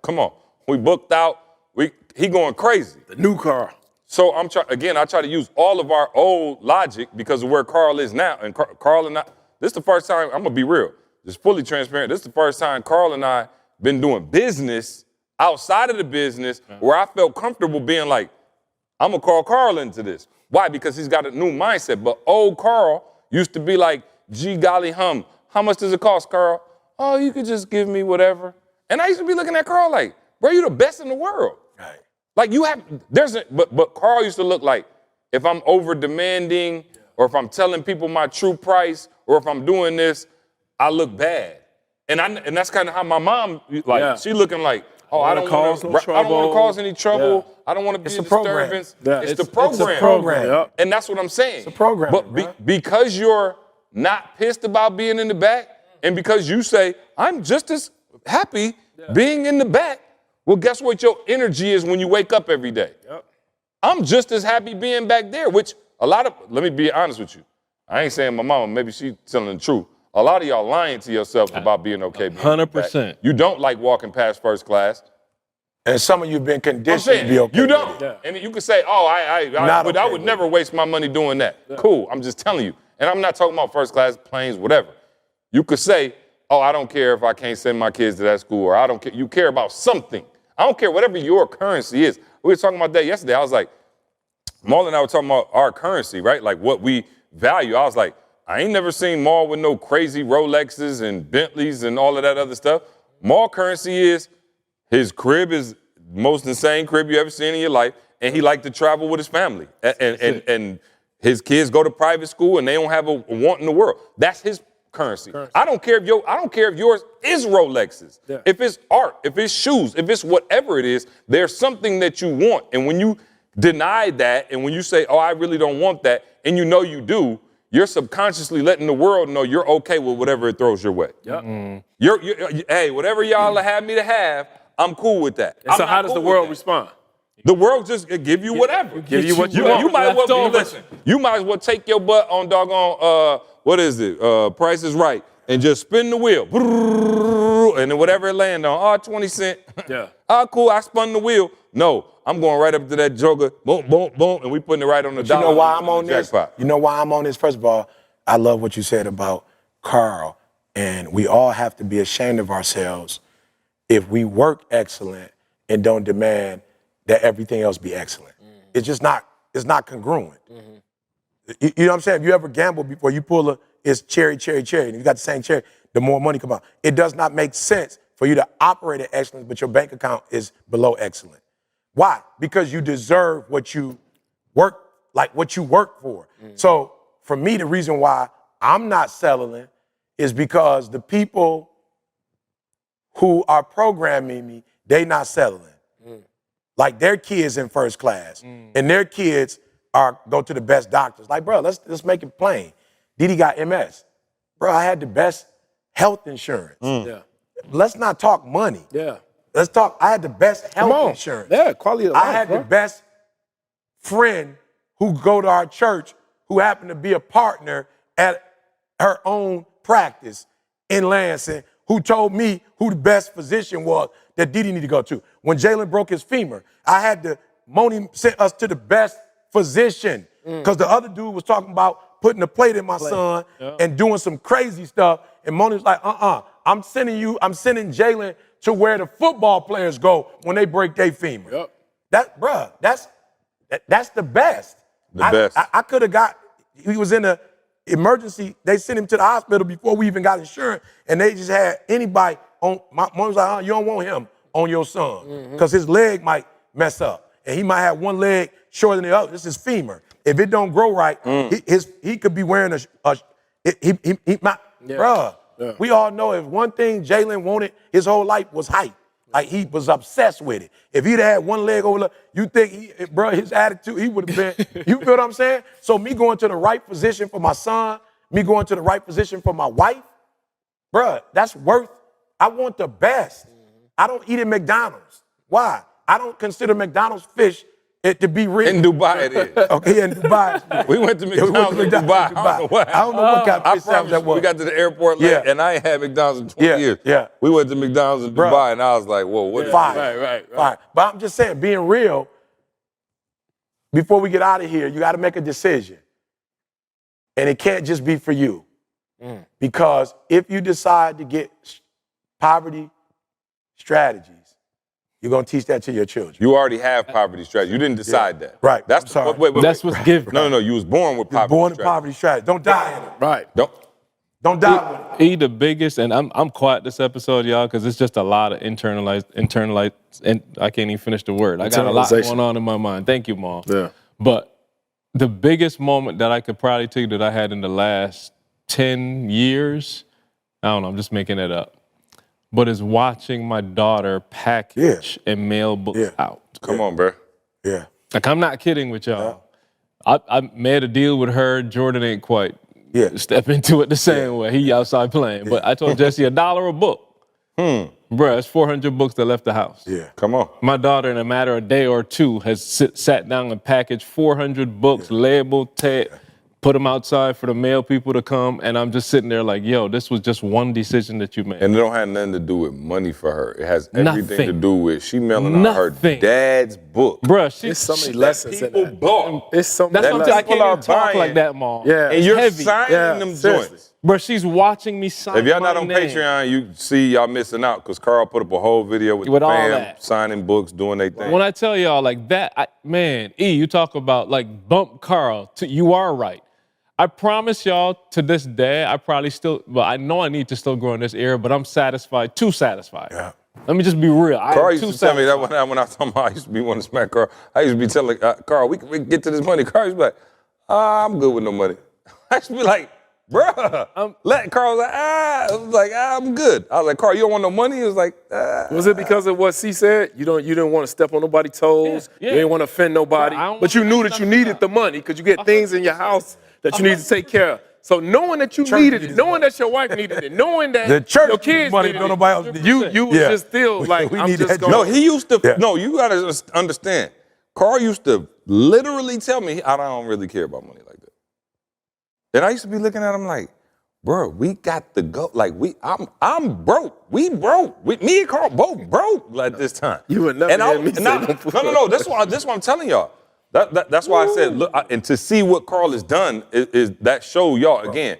come on. We booked out. He going crazy. The new Carl. So I try to use all of our old logic because of where Carl is now. And Carl and I, this is the first time, I'm going to be real, just fully transparent. This is the first time Carl and I been doing business outside of the business where I felt comfortable being like, I'm going to call Carl into this. Why? Because he's got a new mindset. But old Carl used to be like, gee, golly, how much does it cost, Carl? Oh, you could just give me whatever. And I used to be looking at Carl like, bro, you the best in the world. Right. Like but Carl used to look like, if I'm over demanding or if I'm telling people my true price or if I'm doing this, I look bad. And that's kind of how my mom, she looking like, oh, I don't want to cause any trouble. Yeah. I don't want to be a disturbance. It's the program. It's a program. Yep. And that's what I'm saying. It's a program. But because you're not pissed about being in the back, and because you say, I'm just as happy being in the back, well, guess what your energy is when you wake up every day? Yep. I'm just as happy being back there, which let me be honest with you. I ain't saying my mama, maybe she's telling the truth. A lot of y'all lying to yourselves about being okay. 100%. You don't like walking past first class. And some of you have been conditioned to be okay. You don't. Yeah. And you can say, oh, I would never waste my money doing that. Yeah. Cool, I'm just telling you. And I'm not talking about first class planes, whatever. You could say, oh, I don't care if I can't send my kids to that school, or I don't care. You care about something. I don't care whatever your currency is. We were talking about that yesterday. I was like, Maul and I were talking about our currency, right? Like what we value. I was like, I ain't never seen Maul with no crazy Rolexes and Bentleys and all of that other stuff. Maul currency is his crib is the most insane crib you ever seen in your life, and he liked to travel with his family. And his kids go to private school and they don't have a want in the world. That's his currency. I don't care if yours is Rolexes. Yeah. If it's art, if it's shoes, if it's whatever it is, there's something that you want. And when you deny that, and when you say, oh, I really don't want that, and you know you do, you're subconsciously letting the world know you're okay with whatever it throws your way. Yep. Hey, whatever y'all have me to have, I'm cool with that. And so how does the world respond? The world just give you whatever. Give you what you want. You might as well listen. You might as well take your butt on doggone what is it? Price is Right, and just spin the wheel. And then whatever it land on, 20 cents. Yeah. Cool, I spun the wheel. No, I'm going right up to that joker, boom, boom, boom, and we putting it right on the dollar. You know why I'm on this? Jackpot. You know why I'm on this? First of all, I love what you said about Carl, and we all have to be ashamed of ourselves if we work excellent and don't demand that everything else be excellent. It's just not, it's not congruent. You know what I'm saying? If you ever gamble before, you pull it's cherry, cherry, cherry, and you got the same cherry, the more money come out. It does not make sense for you to operate at excellence, but your bank account is below excellent. Why? Because you deserve what you work, like what you work for. So for me, the reason why I'm not settling is because the people who are programming me, they not settling. Like their kids in first class, and their kids go to the best doctors. Like, bro, let's make it plain. Didi got MS. Bro, I had the best health insurance. Yeah. Let's not talk money. Yeah. Let's talk, I had the best health insurance. Yeah, quality of life. I had the best friend who go to our church who happened to be a partner at her own practice in Lansing, who told me who the best physician was that Didi need to go to. When Jalen broke his femur, I had Moni sent us to the best physician because the other dude was talking about putting a plate in my son and doing some crazy stuff. And Moni was like, I'm sending Jalen to where the football players go when they break their femur. That's the best. Best. I could have he was in a emergency. They sent him to the hospital before we even got insurance, and they just had anybody on. My mom was like, you don't want him on your son because his leg might mess up, and he might have one leg shorter than the other. This is femur. If it don't grow right, he could be wearing bruh. Yeah. We all know if one thing Jalen wanted his whole life was height. Like he was obsessed with it. If he'd had one leg over, you think his attitude, he would have been, you feel what I'm saying? So me going to the right position for my son, me going to the right position for my wife, bruh, that's I want the best. I don't eat at McDonald's. Why? I don't consider McDonald's fish to be real. In Dubai it is. Okay, in Dubai. We went to McDonald's in Dubai. I don't know what kind of fish sandwich that was. We got to the airport late, and I ain't had McDonald's in 20 years. Yeah. We went to McDonald's in Dubai, and I was like, whoa, what is Fire. this? Fire. But I'm just saying, being real, before we get out of here, you got to make a decision. And it can't just be for you. Because if you decide to get poverty strategies, you're going to teach that to your children. You already have poverty strategy. You didn't decide that. Right. That's sorry. Wait. That's what's given. No. You was born with poverty born strategy. in poverty strategy. Don't die in it. Right. Don't die with it. He the biggest, and I'm quiet this episode, y'all, because it's just a lot of internalized, and I can't even finish the word. I got a lot going on in my mind. Thank you, Mom. Yeah. But the biggest moment that I could probably tell you that I had in the last 10 years, I don't know, I'm just making it up, but is watching my daughter package and mail books out. Come on, bro. Yeah. Like, I'm not kidding with y'all. I made a deal with her. Jordan ain't quite step into it the same way. He outside playing. But I told Jesse $1 a book. Bruh, it's 400 books that left the house. Yeah. Come on. My daughter, in a matter of a day or two, has sat down and packaged 400 books, labeled, tagged, put them outside for the mail people to come, and I'm just sitting there like, yo, this was just one decision that you made. And it don't have nothing to do with money for her. It has everything Nothing. to do with she mailing out her dad's book. Bruh, There's so many lessons in People that. bought. It's so many That's what I'm saying. I people can't are even talk buying. like that, Mom. Yeah. And you're heavy. signing them seriously. joints. Bruh, she's watching me sign If y'all not my on name. Patreon, you see y'all missing out because Carl put up a whole video with With the all fam that. signing books, doing their thing. When I tell y'all like that, you talk about like bump Carl. You are right. I promise y'all to this day, I probably still, I know I need to still grow in this area, but I'm too satisfied. Yeah. Let me just be real. Carl used to tell me that when I was talking about I used to be wanting to smack Carl. I used to be telling Carl, we can get to this money. Carl used to be like, I'm good with no money. I used to be like, bruh, let Carl was like, I was like, I'm good. I was like, Carl, you don't want no money? He was like, Was it because of what C said? You didn't want to step on nobody's toes. Yeah. You didn't want to offend nobody. Bro, I don't But you want knew to that you needed the money because you get things in your house that you need to take care of. So knowing that you needed it, knowing that your wife needed it, knowing that The church your kids money, needed no it, nobody else needed it. you was Yeah. just still like, We I'm need just that going. No, he used to. Yeah. No, you gotta understand. Carl used to literally tell me, I don't really care about money like that. And I used to be looking at him like, bro, we got to go. Like I'm broke. We broke. Me and Carl both broke at this time. You would never hear me say no. That's why I'm telling y'all. That's why I said, look, and to see what Carl has done is that show y'all again.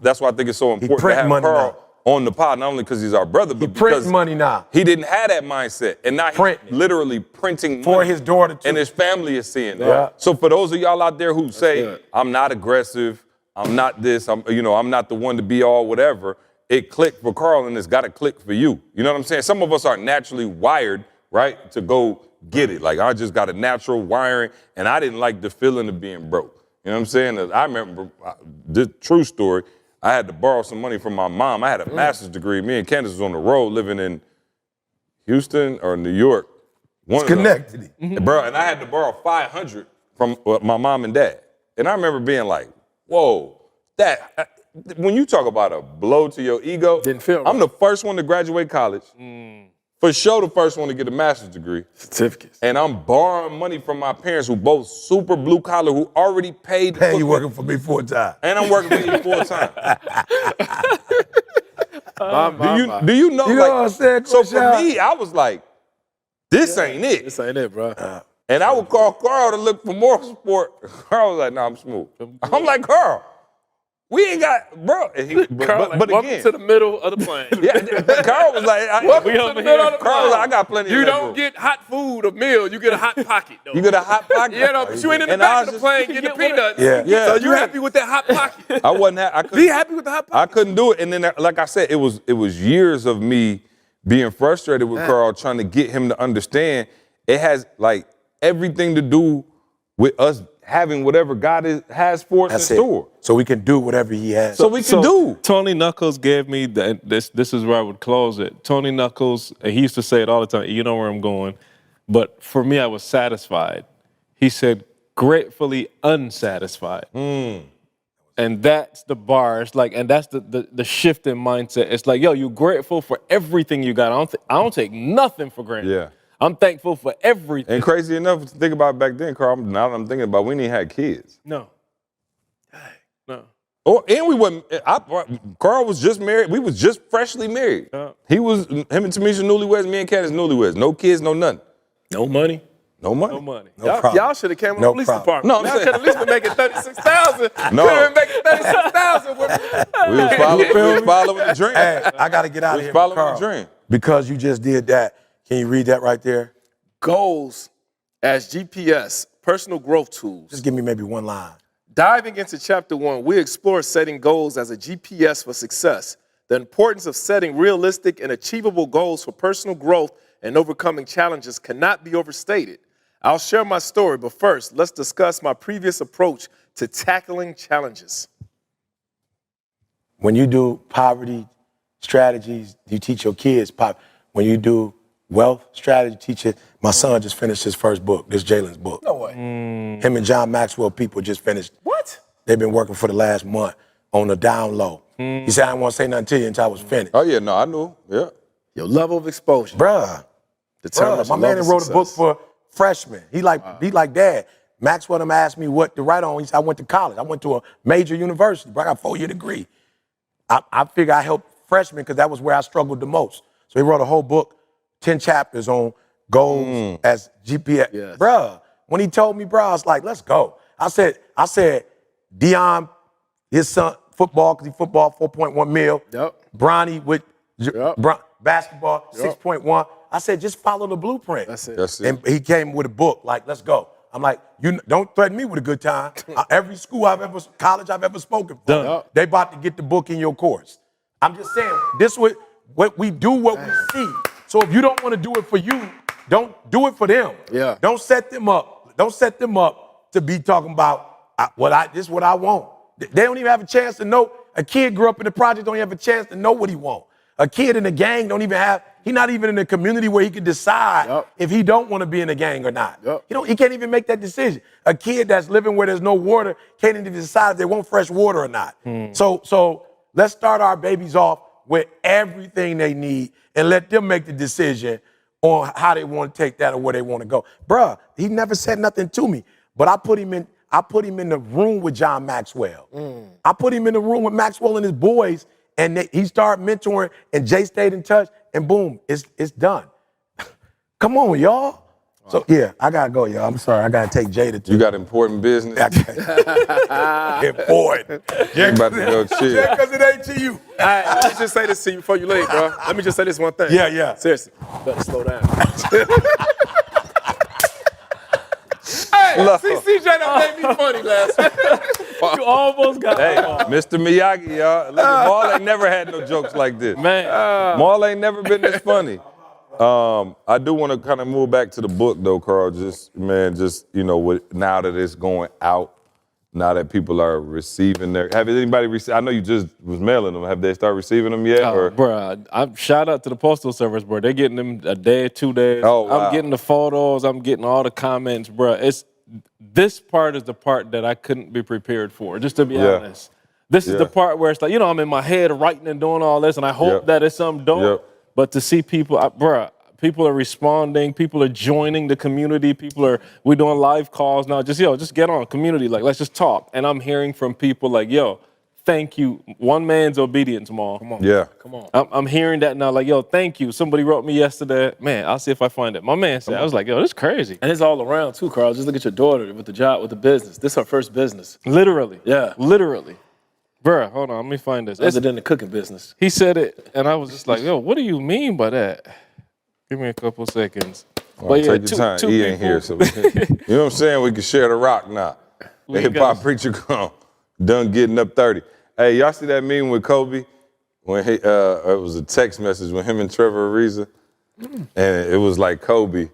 That's why I think it's so important to have Carl on the pod, not only because he's our brother, but because money now. He didn't have that mindset, and now he's literally printing for money, his daughter too. and his family is seeing that. Yeah. So for those of y'all out there who say I'm not aggressive, I'm not this, I'm not the one to be all whatever, it clicked for Carl, and it's got to click for you. You know what I'm saying? Some of us are naturally wired, right, to go get it. Like I just got a natural wiring, and I didn't like the feeling of being broke. You know what I'm saying? I remember this true story. I had to borrow some money from my mom. I had a master's degree. Me and Candace was on the road living in Houston or New York. Schenectady. Bro, and I had to borrow $500 from my mom and dad. And I remember being like, whoa, when you talk about a blow to your ego, Didn't feel right. I'm the first one to graduate college. For sure the first one to get a master's degree. Certificates. And I'm borrowing money from my parents who both super blue collar, who already paid. And you working for me full time. And I'm working for you full time. Do you know? You know what I'm saying? So for me, I was like, this ain't it. This ain't it, bro. And I would call Carl to look for more support. Carl was like, nah, I'm smooth. I'm like, Carl, we ain't got, bro. And Carl, but welcome again, to the middle of the plane. yeah, but Carl was like, Welcome to the middle of the Carl was like, I plane. got plenty You of that don't room. get hot food or meal. You get a hot pocket, though. You get a hot pocket? You know, but you ain't in the And I back was of the just- plane getting the peanuts. Yeah. So you happy with that hot pocket? I wasn't. I couldn't, Be happy with the hot I pocket. couldn't do it. And then, like I said, it was years of me being frustrated with Carl, trying to get him to understand it has like everything to do with us having whatever God has for us That's in it. store. So we can do whatever he has. So we can do. Tony Knuckles gave me this is where I would close it. Tony Knuckles, and he used to say it all the time, you know where I'm going. But for me, I was satisfied. He said, gratefully unsatisfied. And that's the bar. It's like, and that's the shift in mindset. It's like, yo, you're grateful for everything you got. I don't take nothing for granted. Yeah. I'm thankful for everything. And crazy enough to think about back then, Carl, now that I'm thinking about, we didn't even have kids. No. And we wasn't, Carl was just married. We was just freshly married. Him and Tamisha newlyweds, me and Candace newlyweds. No kids, no nothing. No money. No money. No money. Y'all should have came on No the police problem. department. No, I'm y'all saying- could at least been making $36,000. No. Could have been making $36,000 with me. We was following the dream. Hey, I got to get out of We here. following Carl, the dream. Because you just did that. Can you read that right there? Goals as GPS, personal growth tools. Just give me maybe one line. Diving into chapter 1, we explore setting goals as a GPS for success, the importance of setting realistic and achievable goals for personal growth and overcoming challenges cannot be overstated. I'll share my story, but first, let's discuss my previous approach to tackling challenges. When you do poverty strategies, you teach your kids when you do wealth strategy, teach it. My son just finished his first book, this Jalen's book. No way. Him and John Maxwell people just finished. What? They've been working for the last month on the down low. He said, I didn't want to say nothing to you until I was finished. Oh, yeah, no, I knew. Yeah. Your level of exposure. Bruh, my man that wrote a book for freshmen. He like Dad. Maxwell them asked me what to write on. He said, I went to college. I went to a major university, but I got a 4-year degree. I figure I helped freshmen because that was where I struggled the most. So he wrote a whole book, 10 chapters on goals as GPS. Yes. Bruh, when he told me, I was like, let's go. I said, Dion, his son, football, because he football 4.1 mil. Yep. Bronny with Yep. basketball, Yep. 6.1. I said, just follow the blueprint. That's it. That's it. And he came with a book, like, let's go. I'm like, you don't threaten me with a good time. Every college I've ever spoken for, Done. they about to get the book in your course. I'm just saying, what we do, what we see. So if you don't want to do it for you, don't do it for them. Yeah. Don't set them up. Don't set them up to be talking about this is what I want. They don't even have a chance to know. A kid grew up in the project, don't even have a chance to know what he wants. A kid in the gang don't even have He's not even in a community where he can decide if he don't want to be in a gang or not. He can't even make that decision. A kid that's living where there's no water can't even decide if they want fresh water or not. So let's start our babies off with everything they need and let them make the decision on how they want to take that or where they want to go. Bruh, he never said nothing to me, but I put him in the room with John Maxwell. I put him in the room with Maxwell and his boys, and he started mentoring, and Jay stayed in touch, and boom, it's done. Come on, y'all. So, yeah, I got to go, y'all. I'm sorry. I got to take Jay to. You got important business? Important. You about to go chill. Yeah, because it ain't to you. All right, let me just say this to you before you leave, bro. Let me just say this one thing. Yeah. Seriously, better slow down. Hey, CJ done made me funny last week. You almost got Hey, Mr. Miyagi, y'all. Look, Maul ain't never had no jokes like this. Man. Maul ain't never been this funny. I do want to kind of move back to the book, though, Carl. Now that it's going out, now that people are receiving have anybody received? I know you just was mailing them. Have they started receiving them yet? Bro, I'm shout out to the Postal Service, bro. They're getting them a day or 2 days. Oh, wow. I'm getting the photos. I'm getting all the comments, bro. This part is the part that I couldn't be prepared for, just to be honest. This is the part where it's like, I'm in my head writing and doing all this, and I hope that it's something dope. But to see people, people are responding. People are joining the community. We're doing live calls now. Just get on community. Like, let's just talk. And I'm hearing from people like, thank you. One man's obedience, Maul. Come on. Yeah. Come on. I'm hearing that now. Like, thank you. Somebody wrote me yesterday. Man, I'll see if I find it. My man said, I was like, this is crazy. And it's all around too, Carl. Just look at your daughter with the job, with the business. This is her first business. Literally. Yeah. Literally. Bruh, hold on, let me find this. Other than the cooking business. He said it, and I was just like, what do you mean by that? Give me a couple seconds. But take your time. He ain't here, so you know what I'm saying? We can share the rock now. The hip-hop preacher done getting up 30. Hey, y'all see that meme with Kobe? When it was a text message with him and Trevor Ariza, and it was like Kobe.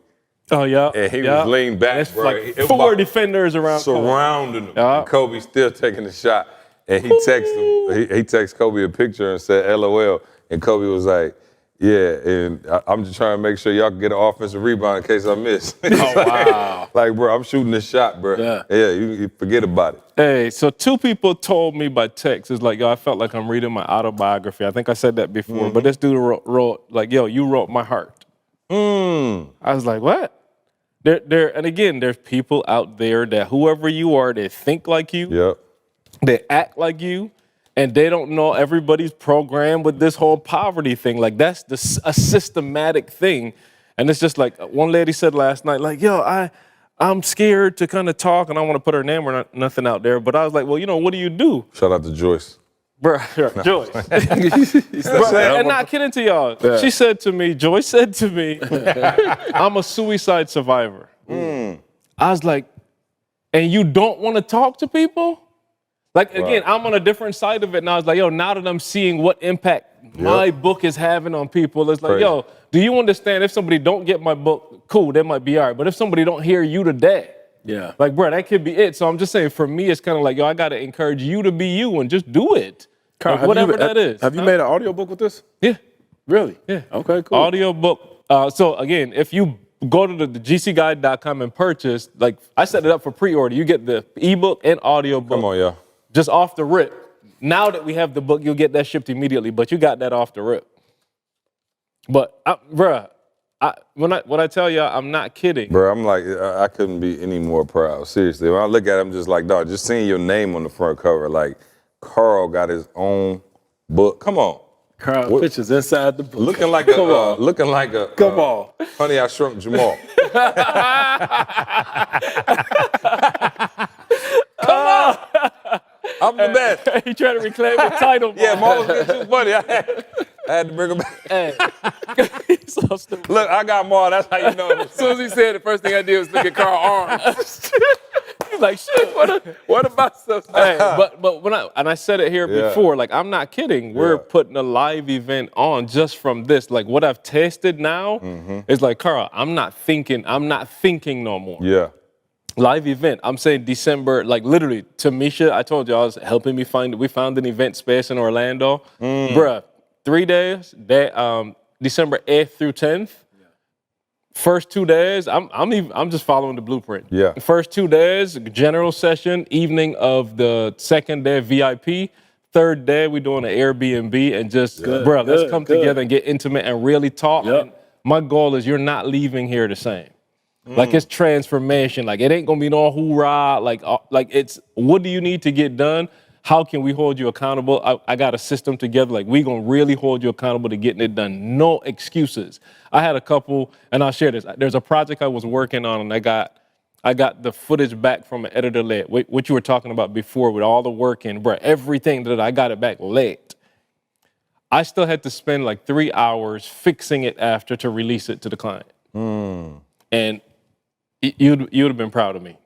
Oh, yeah. And he was leaned back, it's bro. like 4 defenders around surrounding him. Yeah. And Kobe still taking the shot. And he texted him. He texted Kobe a picture and said, LOL. And Kobe was like, yeah, and I'm just trying to make sure y'all can get an offensive rebound in case I miss. Oh, wow. Like, bro, I'm shooting this shot, bro. Yeah, you forget about it. Hey, so 2 people told me by text, it's like, I felt like I'm reading my autobiography. I think I said that before, but this dude wrote like, you wrote my heart. I was like, what? And again, there's people out there that whoever you are, they think like you. Yep. They act like you, and they don't know everybody's programmed with this whole poverty thing. Like, that's a systematic thing. And it's just like one lady said last night, like, I'm scared to kind of talk, and I don't want to put her name or nothing out there. But I was like, well, what do you do? Shout out to Joyce. Bruh, Joyce. Bruh, and not kidding to y'all. Yeah. Joyce said to me, I'm a suicide survivor. I was like, and you don't want to talk to people? Like, again, I'm on a different side of it, and I was like, now that I'm seeing what impact my book is having on people, it's like, do you understand if somebody don't get my book, cool, they might be all right. But if somebody don't hear you today, like, bro, that could be it. So I'm just saying, for me, it's kind of like, I got to encourage you to be you and just do it. Carl, like, whatever that is. Have you made an audio book with this? Yeah. Really? Yeah. Okay, cool. Audio book. So, again, if you go to the gcguide.com and purchase, like, I set it up for pre-order. You get the ebook and audio book. Come on, y'all. Just off the rip. Now that we have the book, you'll get that shipped immediately, but you got that off the rip. But, when I tell y'all, I'm not kidding. Bro, I'm like, I couldn't be any more proud. Seriously. When I look at it, I'm just like, dog, just seeing your name on the front cover, like, Carl got his own book. Come on. Carl pictures inside the book. Looking like a Come on. Honey, I Shrunk Jamal. Come on. I'm the best. He tried to reclaim the title. Yeah, Maul was getting too funny. I had to bring him back. Hey. He's so stupid. Look, I got Maul. That's how you know. As soon as he said it, the first thing I did was look at Carl arms. He's like, shit, what about stuff? Hey, but when I said it here before, like, I'm not kidding. We're putting a live event on just from this. Like, what I've tasted now is like, Carl, I'm not thinking no more. Yeah. Live event. I'm saying December, like, literally, Tamisha, I told you I was helping me we found an event space in Orlando. Bruh, 3 days, December 8th through 10th. First 2 days, I'm just following the blueprint. Yeah. First 2 days, general session. Evening of the second day, VIP. Third day, we doing an Airbnb and just, bro, let's come together and get intimate and really talk. Yep. And my goal is you're not leaving here the same. Like it's transformation. Like it ain't gonna be no hoorah. Like it's what do you need to get done? How can we hold you accountable? I got a system together. Like we gonna really hold you accountable to getting it done. No excuses. I had a couple, and I'll share this. There's a project I was working on, and I got the footage back from an editor late. What you were talking about before with all the work and bro, everything that I got it back late. I still had to spend like 3 hours fixing it after to release it to the client. And you'd have been proud of me.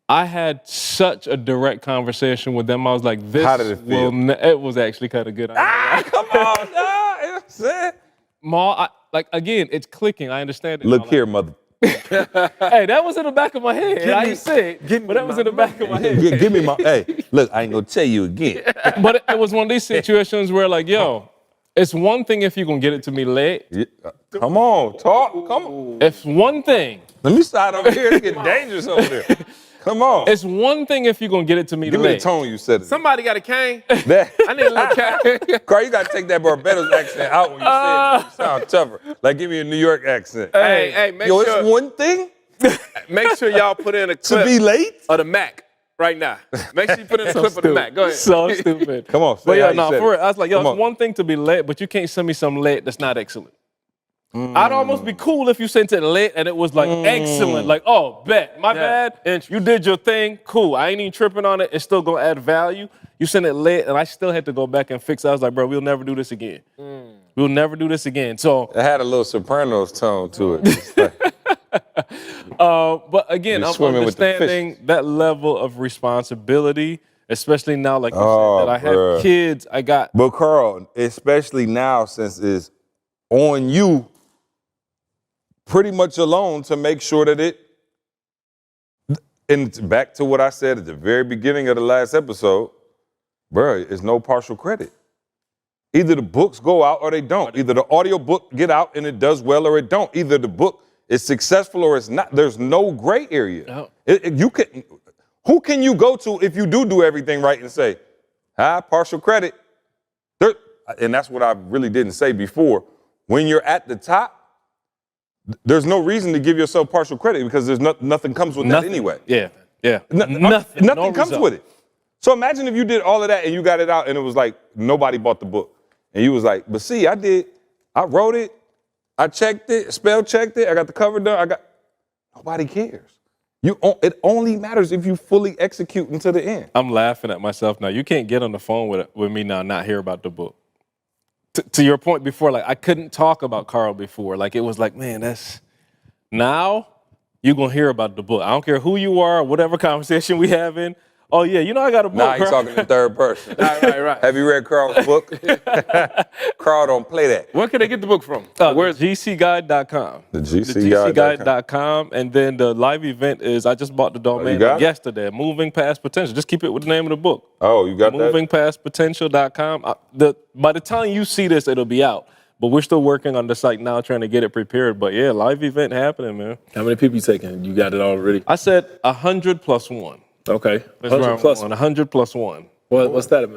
I had such a direct conversation with them. I was like, this How did it feel? it was actually kind of good. Come on, no. Ma, again, it's clicking. I understand it. Look here, mother. Hey, that was in the back of my head. I ain't say it, but that was in the back of my head. Give me my, hey, look, I ain't gonna tell you again. But it was one of these situations where like, yo, it's one thing if you're going to get it to me late. Yeah. Come on, talk, come on. It's one thing. Let me slide over here. It's getting dangerous over there. Come on. It's one thing if you're going to get it to me Give me the late. tone you said it. Somebody got a cane? That- I need a little cane. Carl, you gotta take that Barbados accent out when you say it. You sound tougher. Like, give me a New York accent. Hey, make Yo, sure it's one thing make sure y'all put in a to clip be late. of the Mac right now. Make sure you put in a clip of the Mac. Go ahead. So stupid. Come on, say But how yeah, you no, said for it. real. I was like, yo, Come it's on. one thing to be late, but you can't send me something late that's not excellent. I'd almost be cool if you sent it late and it was like excellent. Like, oh, bet, my bad. You did your thing. Cool. I ain't even tripping on it. It's still going to add value. You sent it late and I still had to go back and fix it. I was like, bro, we'll never do this again. We'll never do this again. So, It had a little Sopranos tone to it. It's like, but again, You're I'm swimming with the understanding that level of responsibility, especially now, like you Oh, said, that I have bruh. kids. I got but Carl, especially now since it's on you pretty much alone to make sure that it, and it's back to what I said at the very beginning of the last episode, bro, it's no partial credit. Either the books go out or they don't. Either the audio book get out and it does well or it don't. Either the book is successful or it's not. There's no gray area. No. Who can you go to if you do everything right and say, partial credit? And that's what I really didn't say before. When you're at the top, there's no reason to give yourself partial credit because there's nothing comes with that anyway. Yeah. Nothing No comes result. with it. So imagine if you did all of that and you got it out and it was like nobody bought the book. And you was like, but see, I wrote it, I checked it, spell checked it, I got the cover done, nobody cares. It only matters if you fully execute until the end. I'm laughing at myself now. You can't get on the phone with me now and not hear about the book. To your point before, like I couldn't talk about Carl before. Like it was like, man, now you're going to hear about the book. I don't care who you are, whatever conversation we having. Oh, yeah, I got a book. Now he's talking in third person. Right. Have you read Carl's book? Carl don't play that. Where can they get the book from? Where's GCGuide.com? The GCGuide.com. And then the live event is, I just bought the domain got it? yesterday, Moving Past Potential. Just keep it with the name of the book. Oh, you got that? MovingPastPotential.com. By the time you see this, it'll be out. But we're still working on the site now, trying to get it prepared. But yeah, live event happening, man. How many people you taking? You got it already? I said 100 plus one. Okay. That's 100 round plus. one. 100 plus one. What's that?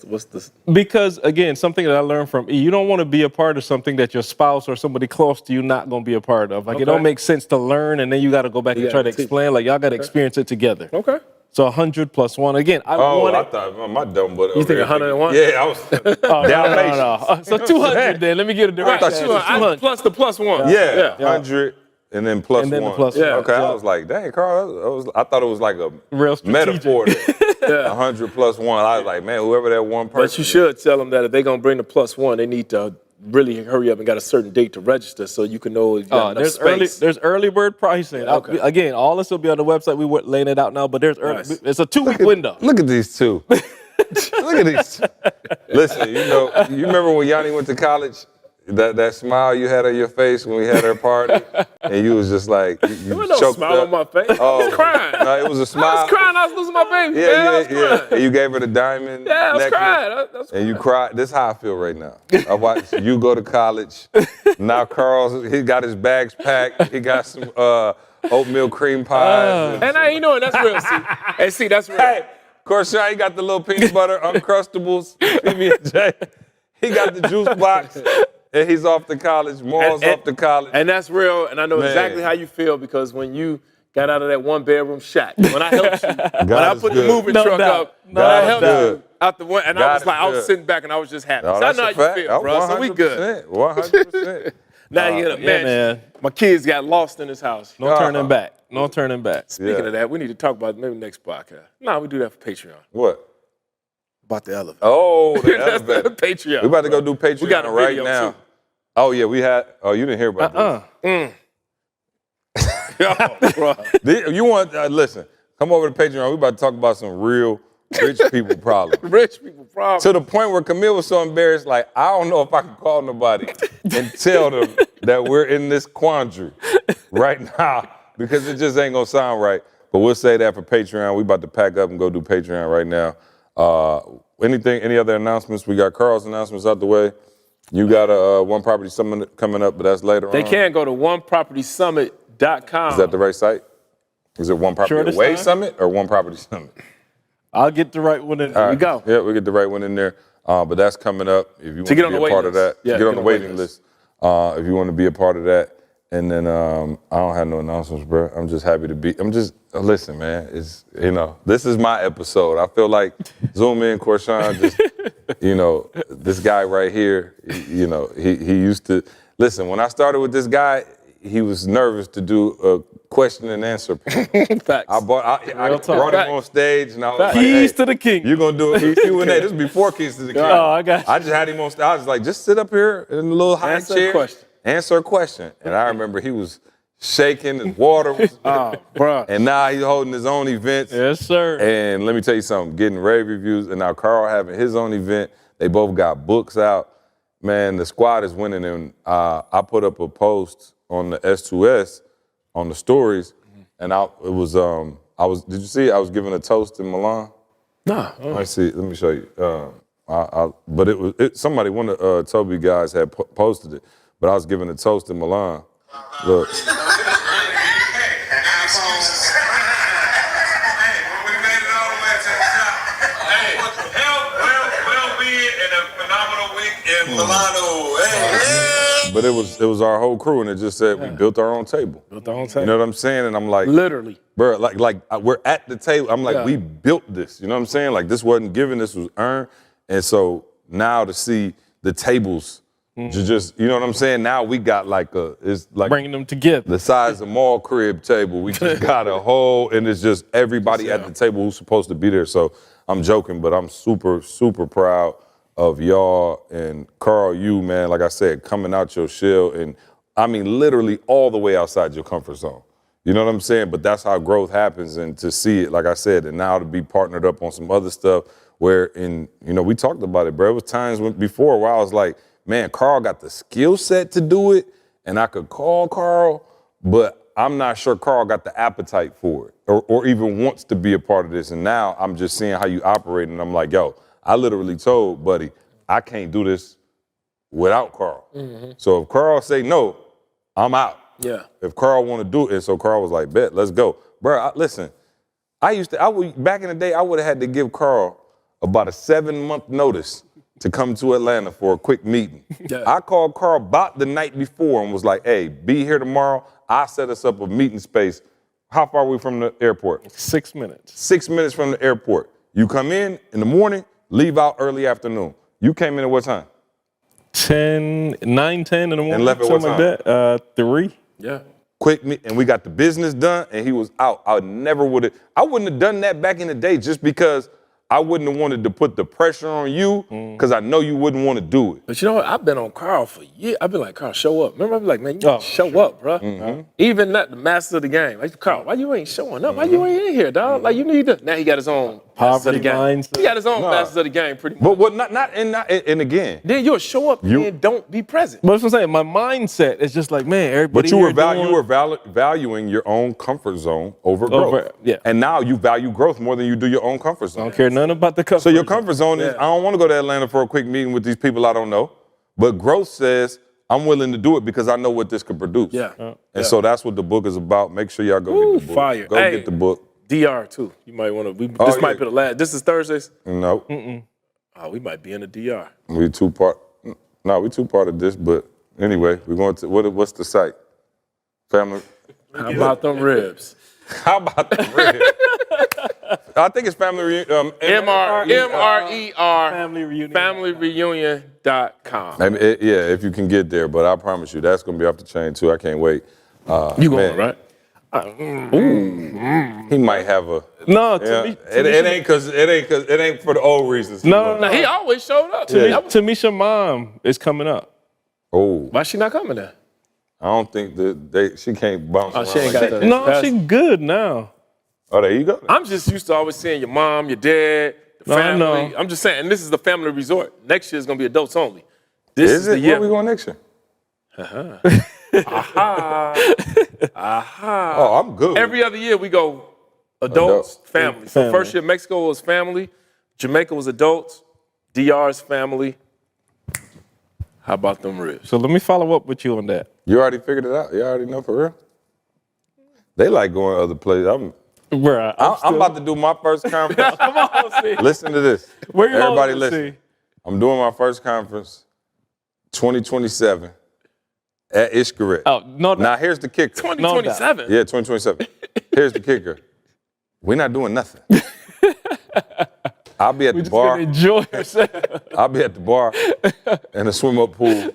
What's this? Because again, something that I learned from E, you don't want to be a part of something that your spouse or somebody close to you not going to be a part of. Like it don't make sense to learn and then you got to go back and try to explain. Like y'all got to experience it together. Okay. So 100 plus one. Again, I thought my dumb butt. You think 101? Yeah, I was. no. So 200 then. Let me get a direct answer. 200. Plus the plus one. Yeah, 100 and then plus And then the one. plus one. Okay, Yeah. I was like, dang, Carl, I thought it was like a Real strategic. metaphor. 100 plus one. I was like, man, whoever that one person. But you should tell them that if they're gonna bring the plus one, they need to really hurry up and got a certain date to register so you can know if you got enough space. There's early bird pricing. Okay. Again, all this will be on the website. We weren't laying it out now, but there's early. Nice. It's a 2-week window. Look at these two. Look at these two. Listen, you remember when Yanni went to college? that smile you had on your face when we had our party, and you was just like, you There was no choked smile up. on my face. I was crying. No, it was a smile. I was crying. I was losing my baby. Yeah, man. I was yeah. crying. And you gave her the diamond Yeah, I was necklace, crying. I was and you cried. This is how I feel right now. I watched you go to college. Now he got his bags packed. He got some oatmeal cream pies. and I ain't knowing that's real. See, that's real. Hey, Corshawn, he got the little peanut butter Uncrustables, PB&J. He got the juice box, and he's off to college. Maul's off to college. And that's real, and I know exactly how you feel because when you got out of that one-bedroom shack, when I helped you, when I put the moving truck up, I helped you out the one, and I was like, I was sitting back and I was just happy. No, So I know how you feel, bro. So we good. 100%. Now you're in a mansion. man. My kids got lost in this house. No turning back. No turning back. Speaking of that, we need to talk about it maybe next podcast. No, we do that for Patreon. What? About the elevator. Oh, the That's elevator. the Patreon. We about to go do Patreon We got a right video, now. too. Oh, yeah, we had. Oh, you didn't hear about this. Bro. You want, listen, come over to Patreon. We about to talk about some real rich people problems. Rich people problem. To the point where Camille was so embarrassed, like, I don't know if I can call nobody and tell them that we're in this quandary right now because it just ain't gonna sound right. But we'll say that for Patreon. We about to pack up and go do Patreon right now. Any other announcements? We got Carl's announcements out the way. You got a One Property Summit coming up, but that's later on. They can go to onepropertysummit.com. Is that the right site? Is it One Property this Away time? Summit or One Property Summit? I'll get the right one in. All right. we go. Yeah, we get the right one in there. But that's coming up. If you want to get be on the a waiting part of list. that, Yeah, get on the waiting list. If you want to be a part of that. And then I don't have no announcements, bro. I'm just happy to be. Listen, man. It's this is my episode. I feel like Zoom in, Corshawn. Just this guy right here. He used to listen. When I started with this guy, he was nervous to do a question and answer. Facts. I brought him on stage, and I was like, Keys hey, to the king. you're going to do a Q&A. This is before Keys to the King. Oh, I got you. I just had him on stage. I was like, just sit up here in a little high Answer a chair. question. Answer a question. And I remember he was shaking, his water was. Bro. And now he's holding his own events. Yes, sir. And let me tell you something, getting rave reviews, and now Carl having his own event. They both got books out. Man, the squad is winning. And I put up a post on the S2S on the stories, and did you see it? I was giving a toast in Milan. Nah. I see. Let me show you. But somebody, one of Toby guys had posted it. But I was giving a toast in Milan. Look. But it was our whole crew, and it just said we built our own table. Built our own table. You know what I'm saying? And I'm like, Literally. bro, like we're at the table. I'm like, we built this. You know what I'm saying? Like this wasn't given, this was earned. And so now to see the tables, just you know what I'm saying? Now we got it's like Bringing them together. the size of mall crib table. We just got a whole, and it's just everybody at the table who's supposed to be there. So I'm joking, but I'm super, super proud of y'all and Carl, you, man, like I said, coming out your shell and I mean literally all the way outside your comfort zone. You know what I'm saying? But that's how growth happens, and to see it, like I said, and now to be partnered up on some other stuff where we talked about it, bro. It was times before where I was like, man, Carl got the skill set to do it, and I could call Carl, but I'm not sure Carl got the appetite for it or even wants to be a part of this. And now I'm just seeing how you operate, and I'm like, yo, I literally told Buddy, I can't do this without Carl. Mm-hmm. So if Carl say no, I'm out. Yeah. If Carl want to do it, and so Carl was like, bet, let's go. Bro, listen, back in the day, I would have had to give Carl about a 7-month notice to come to Atlanta for a quick meeting. Yeah. I called Carl about the night before and was like, hey, be here tomorrow. I'll set us up a meeting space. How far are we from the airport? 6 minutes. 6 minutes from the airport. You come in the morning, leave out early afternoon. You came in at what time? 9, 10 in the morning. And left at what time? Like that. 3. Yeah. Quick meet, and we got the business done, and he was out. I wouldn't have done that back in the day just because I wouldn't have wanted to put the pressure on you because I know you wouldn't want to do it. But you know what? I've been on Carl for years. I've been like, Carl, show up. Remember, I've been like, man, you show up, bro. Mm-hmm. Even not the master of the game. Like, Carl, why you ain't showing up? Why you ain't in here, dog? Like, you need to. Now he got his own Poverty mindset. He got his own masters of the game, pretty much. But what? And again, then you'll show up and don't be present. But that's what I'm saying. My mindset is just like, man, everybody. But you were valuing your own comfort zone over growth. And now you value growth more than you do your own comfort zone. I don't care nothing about the comfort. So your comfort zone is, I don't want to go to Atlanta for a quick meeting with these people I don't know. But growth says, I'm willing to do it because I know what this could produce. And so that's what the book is about. Make sure y'all go get the book. Fire. Go get the book. DR too. You might want to. This might be the last. This is Thursdays. No. Oh, we might be in the DR. We two part of this. But anyway, we're going to what's the site? Family. How about them ribs? How about them ribs? I think it's family. MRER. FamilyReunion.com. If you can get there, but I promise you, that's gonna be off the chain too. I can't wait. You going right? He might have a it ain't for the old reasons. No, he always showed up. Tamisha's mom is coming up. Oh, why she not coming there? I don't think she can't bounce around. She ain't got that. No, she good now. Oh, there you go. I'm just used to always seeing your mom, your dad, the family. I'm just saying, this is the family resort. Next year is gonna be adults only. This is the year. Where we going next year? Oh, I'm good. Every other year we go adults, family. So first year Mexico was family, Jamaica was adults, DR's family. How about them ribs? So let me follow up with you on that. You already figured it out? You already know for real? They like going other places. I'm about to do my first conference. Come on, see. Listen to this. Everybody listen. I'm doing my first conference 2027 at Ishkaret. Oh, no. Now, here's the kicker. 2027? Yeah, 2027. Here's the kicker. We're not doing nothing. I'll be at the bar. Enjoy yourself. I'll be at the bar in a swim-up pool.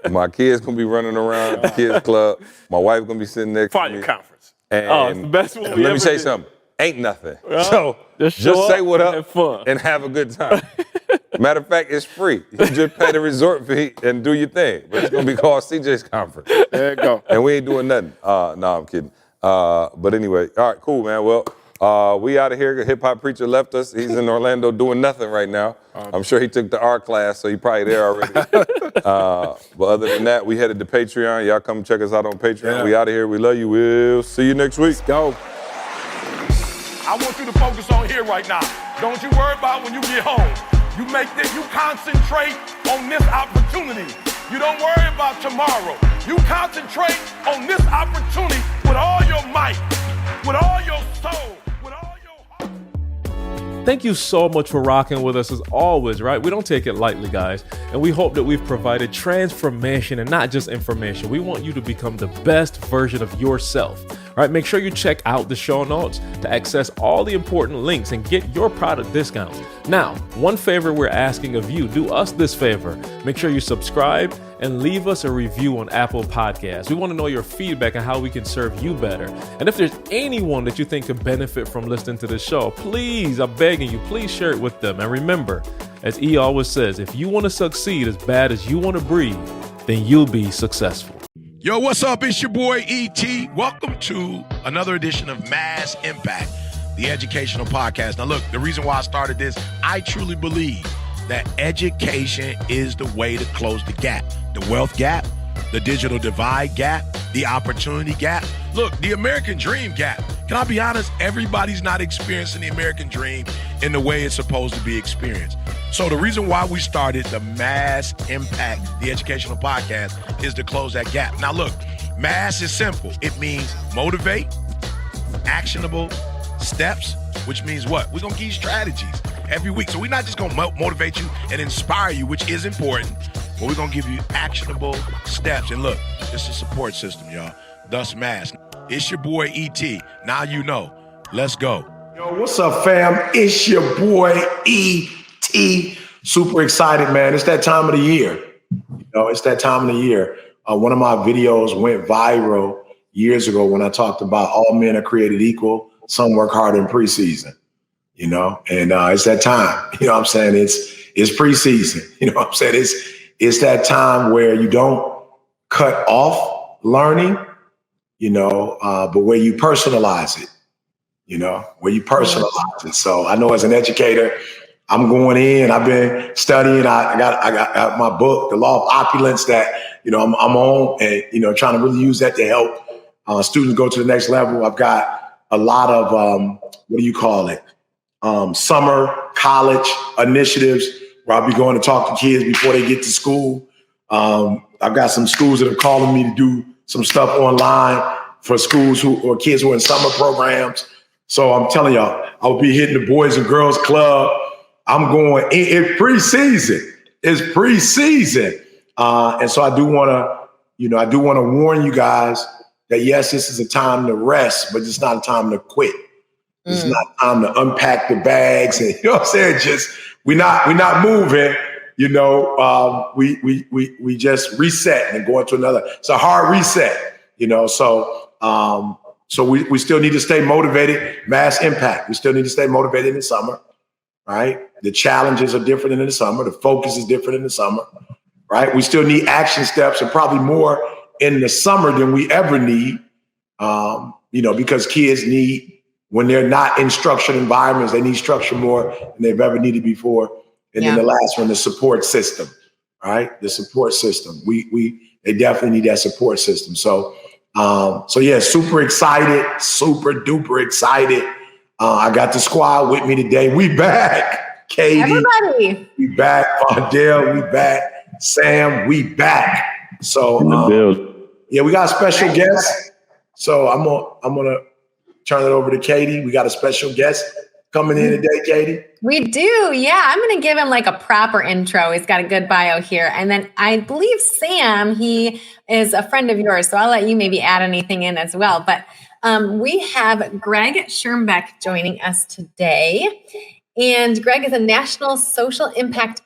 My kids gonna be running around the kids club. My wife gonna be sitting next to me. Fire conference. And it's the best one let me say something. Ain't nothing. So just show say up what and up have fun. and have a good time. Matter of fact, it's free. You just pay the resort fee and do your thing. But it's gonna be called CJ's Conference. There you go. And we ain't doing nothing. No, I'm kidding. But anyway, all right, cool, man. Well, we out of here. Hip hop preacher left us. He's in Orlando doing nothing right now. I'm sure he took the art class, so he probably there already. But other than that, we headed to Patreon. Y'all come check us out on Patreon. We out of here. We love you. We'll see you next week. Let's go. I want you to focus on here right now. Don't you worry about when you get home. You concentrate on this opportunity. You don't worry about tomorrow. You concentrate on this opportunity with all your might, with all your soul. Thank you so much for rocking with us as always, right? We don't take it lightly, guys. And we hope that we've provided transformation and not just information. We want you to become the best version of yourself. All right, make sure you check out the show notes to access all the important links and get your product discounts. Now, one favor we're asking of you, do us this favor. Make sure you subscribe and leave us a review on Apple Podcasts. We want to know your feedback on how we can serve you better. And if there's anyone that you think could benefit from listening to the show, please, I'm begging you, please share it with them. And remember, as E always says, if you want to succeed as bad as you want to breathe, then you'll be successful. Yo, what's up? It's your boy E.T. Welcome to another edition of Mass Impact, the educational podcast. Now look, the reason why I started this, I truly believe that education is the way to close the gap. The wealth gap, the digital divide gap, the opportunity gap. Look, the American dream gap. Can I be honest? Everybody's not experiencing the American dream in the way it's supposed to be experienced. So the reason why we started the Mass Impact, the educational podcast, is to close that gap. Now look, mass is simple. It means motivate, actionable steps, which means what? We're going to give you strategies every week. So we're not just going to motivate you and inspire you, which is important, but we're going to give you actionable steps. And look, it's a support system, y'all. Thus Mass. It's your boy E.T. Now you know. Let's go. Yo, what's up, fam? It's your boy E.T. Super excited, man. It's that time of the year. It's that time of the year. One of my videos went viral years ago when I talked about all men are created equal. Some work hard in preseason, and it's that time. You know what I'm saying? It's preseason. You know what I'm saying? It's that time where you don't cut off learning, but where you personalize it. where you personalize it. So I know as an educator, I'm going in. I've been studying. I got my book, The Law of Opulence, that I'm on, and trying to really use that to help students go to the next level. I've got a lot of summer college initiatives where I'll be going to talk to kids before they get to school. I've got some schools that are calling me to do some stuff online for schools or kids who are in summer programs. So I'm telling y'all, I'll be hitting the Boys and Girls Club. I'm going, it's preseason. It's preseason. And so I do want to warn you guys that yes, this is a time to rest, but it's not a time to quit. It's not time to unpack the bags and what I'm saying. Just we're not moving. We just reset and go into another. It's a hard reset. So we still need to stay motivated. Mass impact. We still need to stay motivated in the summer, right? The challenges are different in the summer. The focus is different in the summer, right? We still need action steps and probably more in the summer than we ever need, because kids need, when they're not in structured environments, they need structure more than they've ever needed before. And then the last one, the support system, right? The support system. They definitely need that support system. So super excited, super duper excited. I got the squad with me today. We back, Katie. Everybody. We back, Vondell. We back, Sam. We back. So we got a special guest. So I'm gonna turn it over to Katie. We got a special guest coming in today, Katie. We do. Yeah. I'm going to give him like a proper intro. He's got a good bio here. And then I believe Sam, he is a friend of yours. So I'll let you maybe add anything in as well. But we have Greg Schermbeck joining us today. And Greg is a national social impact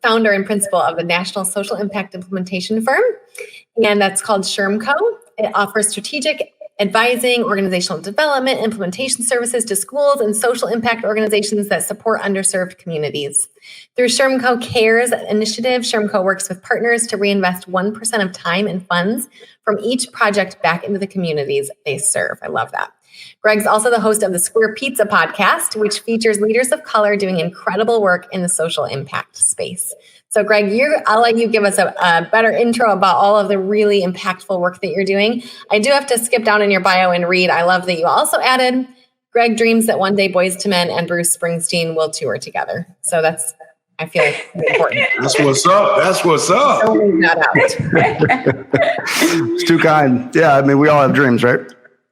founder and principal of the National Social Impact Implementation Firm. And that's called Schermco. It offers strategic advising, organizational development, implementation services to schools and social impact organizations that support underserved communities. Through Schermco Cares initiative, Schermco works with partners to reinvest 1% of time and funds from each project back into the communities they serve. I love that. Greg's also the host of the Square Pizza podcast, which features leaders of color doing incredible work in the social impact space. So Greg, I'll let you give us a better intro about all of the really impactful work that you're doing. I do have to skip down in your bio and read. I love that you also added, Greg dreams that one day Boyz II Men and Bruce Springsteen will tour together. So I feel like important. That's what's up. That's what's up. Don't leave that out. It's too kind. Yeah, I mean, we all have dreams, right?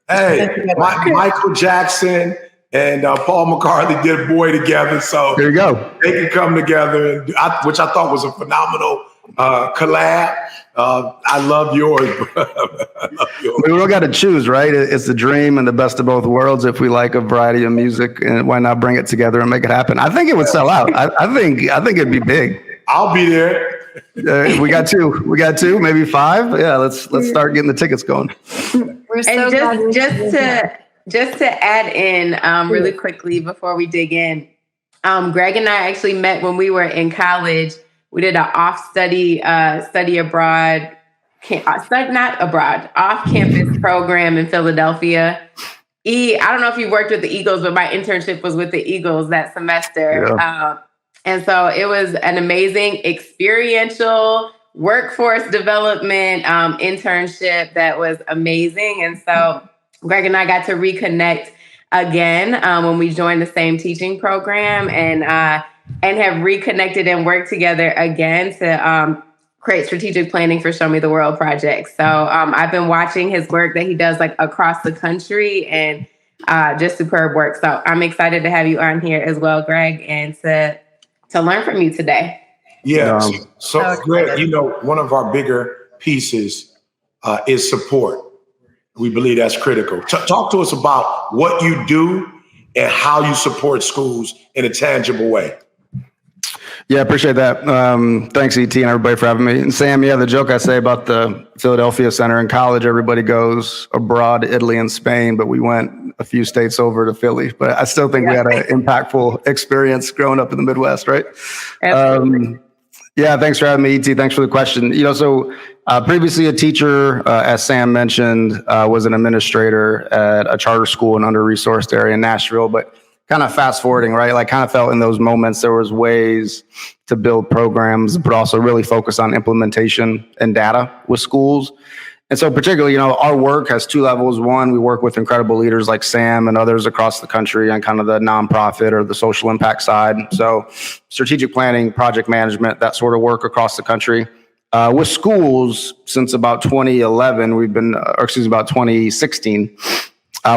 Hey, Michael Jackson and Paul McCartney did a boy together, so there you go. They can come together, which I thought was a phenomenal collab. I love yours. We all got to choose, right? It's the dream and the best of both worlds. If we like a variety of music, and why not bring it together and make it happen? I think it would sell out. I think it'd be big. I'll be there. We got two, maybe 5. Yeah, let's start getting the tickets going. We're so and just to add in really quickly before we dig in, Greg and I actually met when we were in college. We did an off-campus program in Philadelphia. I don't know if you worked with the Eagles, but my internship was with the Eagles that semester. Yeah. And so it was an amazing experiential workforce development internship that was amazing. And so Greg and I got to reconnect again when we joined the same teaching program and have reconnected and worked together again to create strategic planning for Show Me the World project. So I've been watching his work that he does like across the country and just superb work. So I'm excited to have you on here as well, Greg, and to learn from you today. Yeah. So Greg, one of our bigger pieces is support. We believe that's critical. Talk to us about what you do and how you support schools in a tangible way. Yeah, appreciate that. Thanks, ET, and everybody for having me. And Sam, the joke I say about the Philadelphia Center in college, everybody goes abroad to Italy and Spain, but we went a few states over to Philly. But I still think we had an impactful experience growing up in the Midwest, right? Yeah, thanks for having me, ET. Thanks for the question. So previously a teacher, as Sam mentioned, was an administrator at a charter school in under-resourced area in Nashville, but kind of fast forwarding, right? Like kind of felt in those moments there was ways to build programs, but also really focus on implementation and data with schools. And so particularly, our work has two levels. One, we work with incredible leaders like Sam and others across the country on kind of the nonprofit or the social impact side. So strategic planning, project management, that sort of work across the country. With schools, since about 2011, about 2016,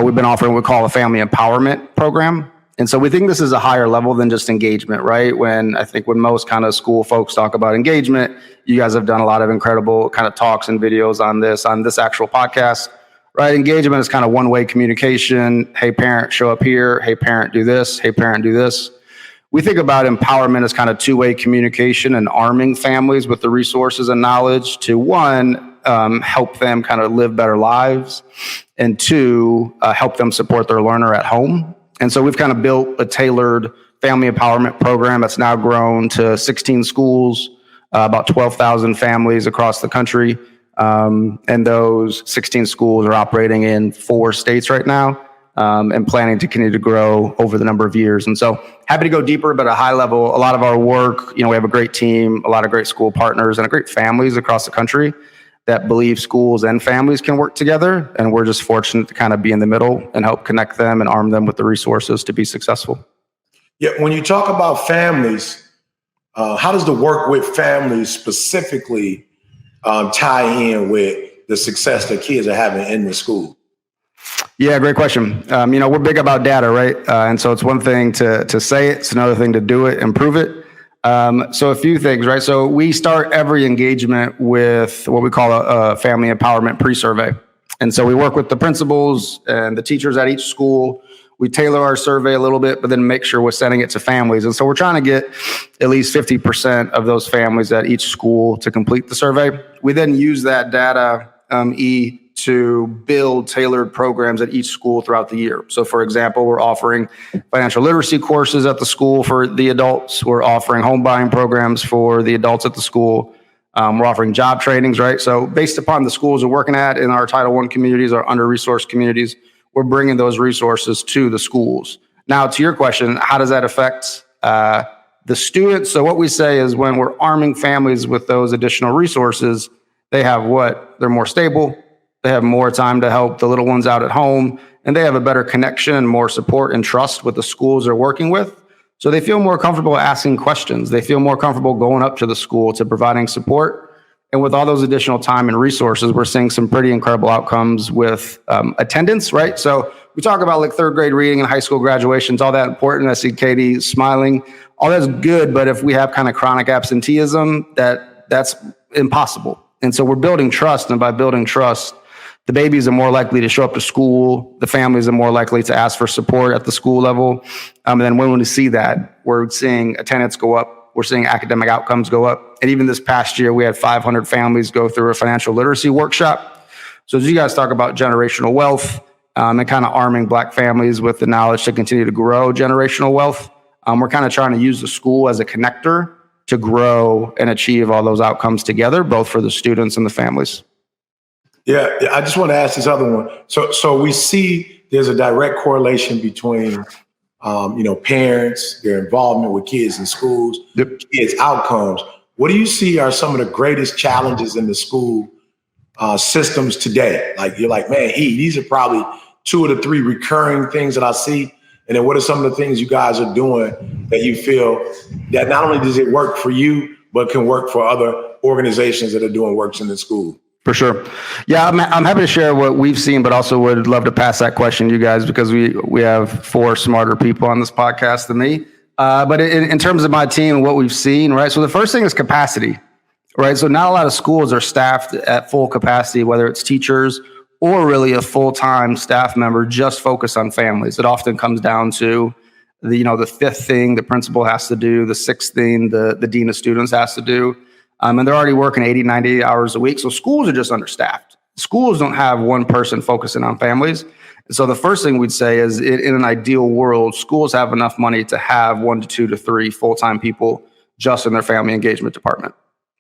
we've been offering what we call a family empowerment program. And so we think this is a higher level than just engagement, right? When most kind of school folks talk about engagement, you guys have done a lot of incredible kind of talks and videos on this actual podcast, right? Engagement is kind of one-way communication. Hey, parent, show up here. Hey, parent, do this. Hey, parent, do this. We think about empowerment as kind of two-way communication and arming families with the resources and knowledge to, one, help them kind of live better lives, and two, help them support their learner at home. And so we've kind of built a tailored family empowerment program that's now grown to 16 schools, about 12,000 families across the country. And those 16 schools are operating in 4 states right now, and planning to continue to grow over the number of years. And so happy to go deeper, but at a high level, a lot of our work, we have a great team, a lot of great school partners, and great families across the country that believe schools and families can work together. And we're just fortunate to kind of be in the middle and help connect them and arm them with the resources to be successful. Yeah, when you talk about families, how does the work with families specifically tie in with the success that kids are having in the school? Yeah, great question. We're big about data, right? And so it's one thing to say it, it's another thing to do it and prove it. So a few things, right? So we start every engagement with what we call a family empowerment pre-survey. And so we work with the principals and the teachers at each school. We tailor our survey a little bit, but then make sure we're sending it to families. And so we're trying to get at least 50% of those families at each school to complete the survey. We then use that data, to build tailored programs at each school throughout the year. So for example, we're offering financial literacy courses at the school for the adults. We're offering home buying programs for the adults at the school. We're offering job trainings, right? So based upon the schools we're working at in our Title I communities, our under-resourced communities, we're bringing those resources to the schools. Now, to your question, how does that affect the students? So what we say is when we're arming families with those additional resources, they have what? They're more stable. They have more time to help the little ones out at home, and they have a better connection and more support and trust with the schools they're working with. So they feel more comfortable asking questions. They feel more comfortable going up to the school to providing support. And with all those additional time and resources, we're seeing some pretty incredible outcomes with attendance, right? So we talk about like 3rd grade reading and high school graduations, all that important. I see Katie smiling. All that's good, but if we have kind of chronic absenteeism, that's impossible. And so we're building trust, and by building trust, the babies are more likely to show up to school. The families are more likely to ask for support at the school level. And then when we see that, we're seeing attendance go up. We're seeing academic outcomes go up. And even this past year, we had 500 families go through a financial literacy workshop. So as you guys talk about generational wealth and kind of arming Black families with the knowledge to continue to grow generational wealth, we're kind of trying to use the school as a connector to grow and achieve all those outcomes together, both for the students and the families. Yeah, I just want to ask this other one. So we see there's a direct correlation between, parents, their involvement with kids in schools, kids' outcomes. What do you see are some of the greatest challenges in the school systems today? Like you're like, man, these are probably 2 of the 3 recurring things that I see. And then what are some of the things you guys are doing that you feel that not only does it work for you, but can work for other organizations that are doing works in the school? For sure. Yeah, I'm happy to share what we've seen, but also would love to pass that question to you guys because we have 4 smarter people on this podcast than me. But in terms of my team and what we've seen, right? So the first thing is capacity, right? So not a lot of schools are staffed at full capacity, whether it's teachers or really a full-time staff member just focused on families. It often comes down to the 5th thing the principal has to do, the 6th thing the dean of students has to do. And they're already working 80, 90 hours a week. So schools are just understaffed. Schools don't have one person focusing on families. And so the first thing we'd say is in an ideal world, schools have enough money to have 1 to 2 to 3 full-time people just in their family engagement department.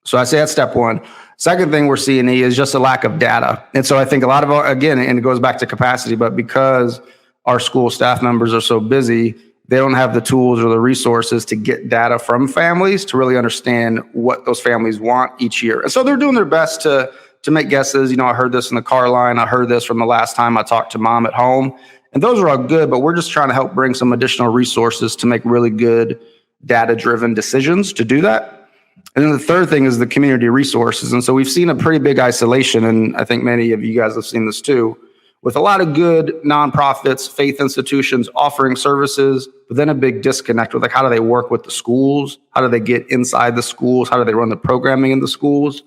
So I say that's step one. Second thing we're seeing is just a lack of data. And so I think a lot of again, and it goes back to capacity, but because our school staff members are so busy, they don't have the tools or the resources to get data from families to really understand what those families want each year. And so they're doing their best to make guesses. You know, I heard this in the car line. I heard this from the last time I talked to mom at home. And those are all good, but we're just trying to help bring some additional resources to make really good data-driven decisions to do that. And then the third thing is the community resources. And so we've seen a pretty big isolation, and I think many of you guys have seen this too, with a lot of good nonprofits, faith institutions offering services, but then a big disconnect with like, how do they work with the schools? How do they get inside the schools? How do they run the programming in the schools?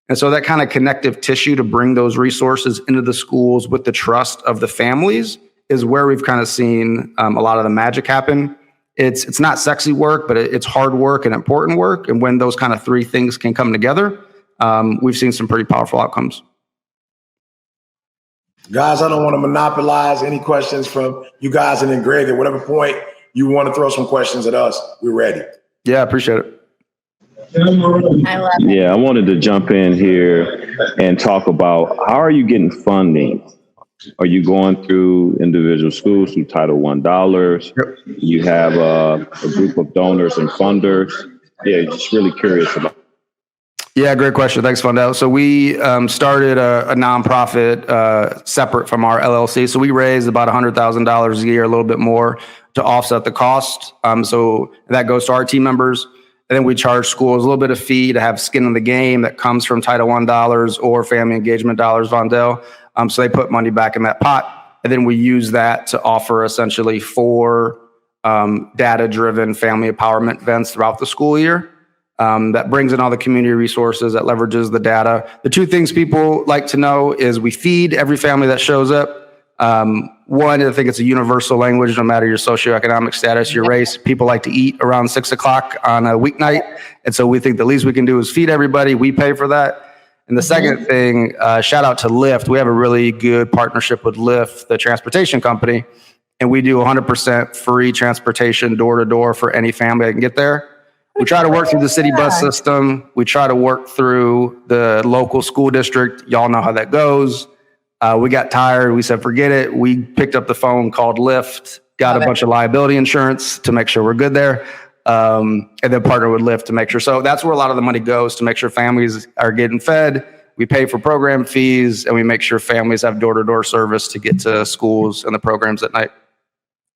And so that kind of connective tissue to bring those resources into the schools with the trust of the families is where we've kind of seen a lot of the magic happen. It's not sexy work, but it's hard work and important work. And when those kind of three things can come together, we've seen some pretty powerful outcomes. Guys, I don't want to monopolize any questions from you guys. And then Greg, at whatever point you want to throw some questions at us, we're ready. Yeah, I appreciate it. I love it. Yeah, I wanted to jump in here and talk about how are you getting funding? Are you going through individual schools through Title I dollars? Yep. You have a group of donors and funders. Yeah, just really curious about. Yeah, great question. Thanks, Fundell. So we started a nonprofit separate from our LLC. So we raised about $100,000 a year, a little bit more, to offset the cost. So that goes to our team members. And then we charge schools a little bit of fee to have skin in the game that comes from Title I dollars or family engagement dollars, Vondell. So they put money back in that pot. And then we use that to offer essentially 4 data-driven family empowerment events throughout the school year. That brings in all the community resources, that leverages the data. The 2 things people like to know is we feed every family that shows up. One, I think it's a universal language, no matter your socioeconomic status, your race. People like to eat around 6 o'clock on a weeknight. And so we think the least we can do is feed everybody. We pay for that. And the second thing, shout out to Lyft. We have a really good partnership with Lyft, the transportation company, and we do 100% free transportation door to door for any family that can get there. We try to work through the city bus system. We try to work through the local school district. Y'all know how that goes. We got tired. We said, forget it. We picked up the phone, called Lyft, got a bunch of liability insurance to make sure we're good there. And then partner with Lyft to make sure. So that's where a lot of the money goes, to make sure families are getting fed. We pay for program fees, and we make sure families have door-to-door service to get to schools and the programs at night.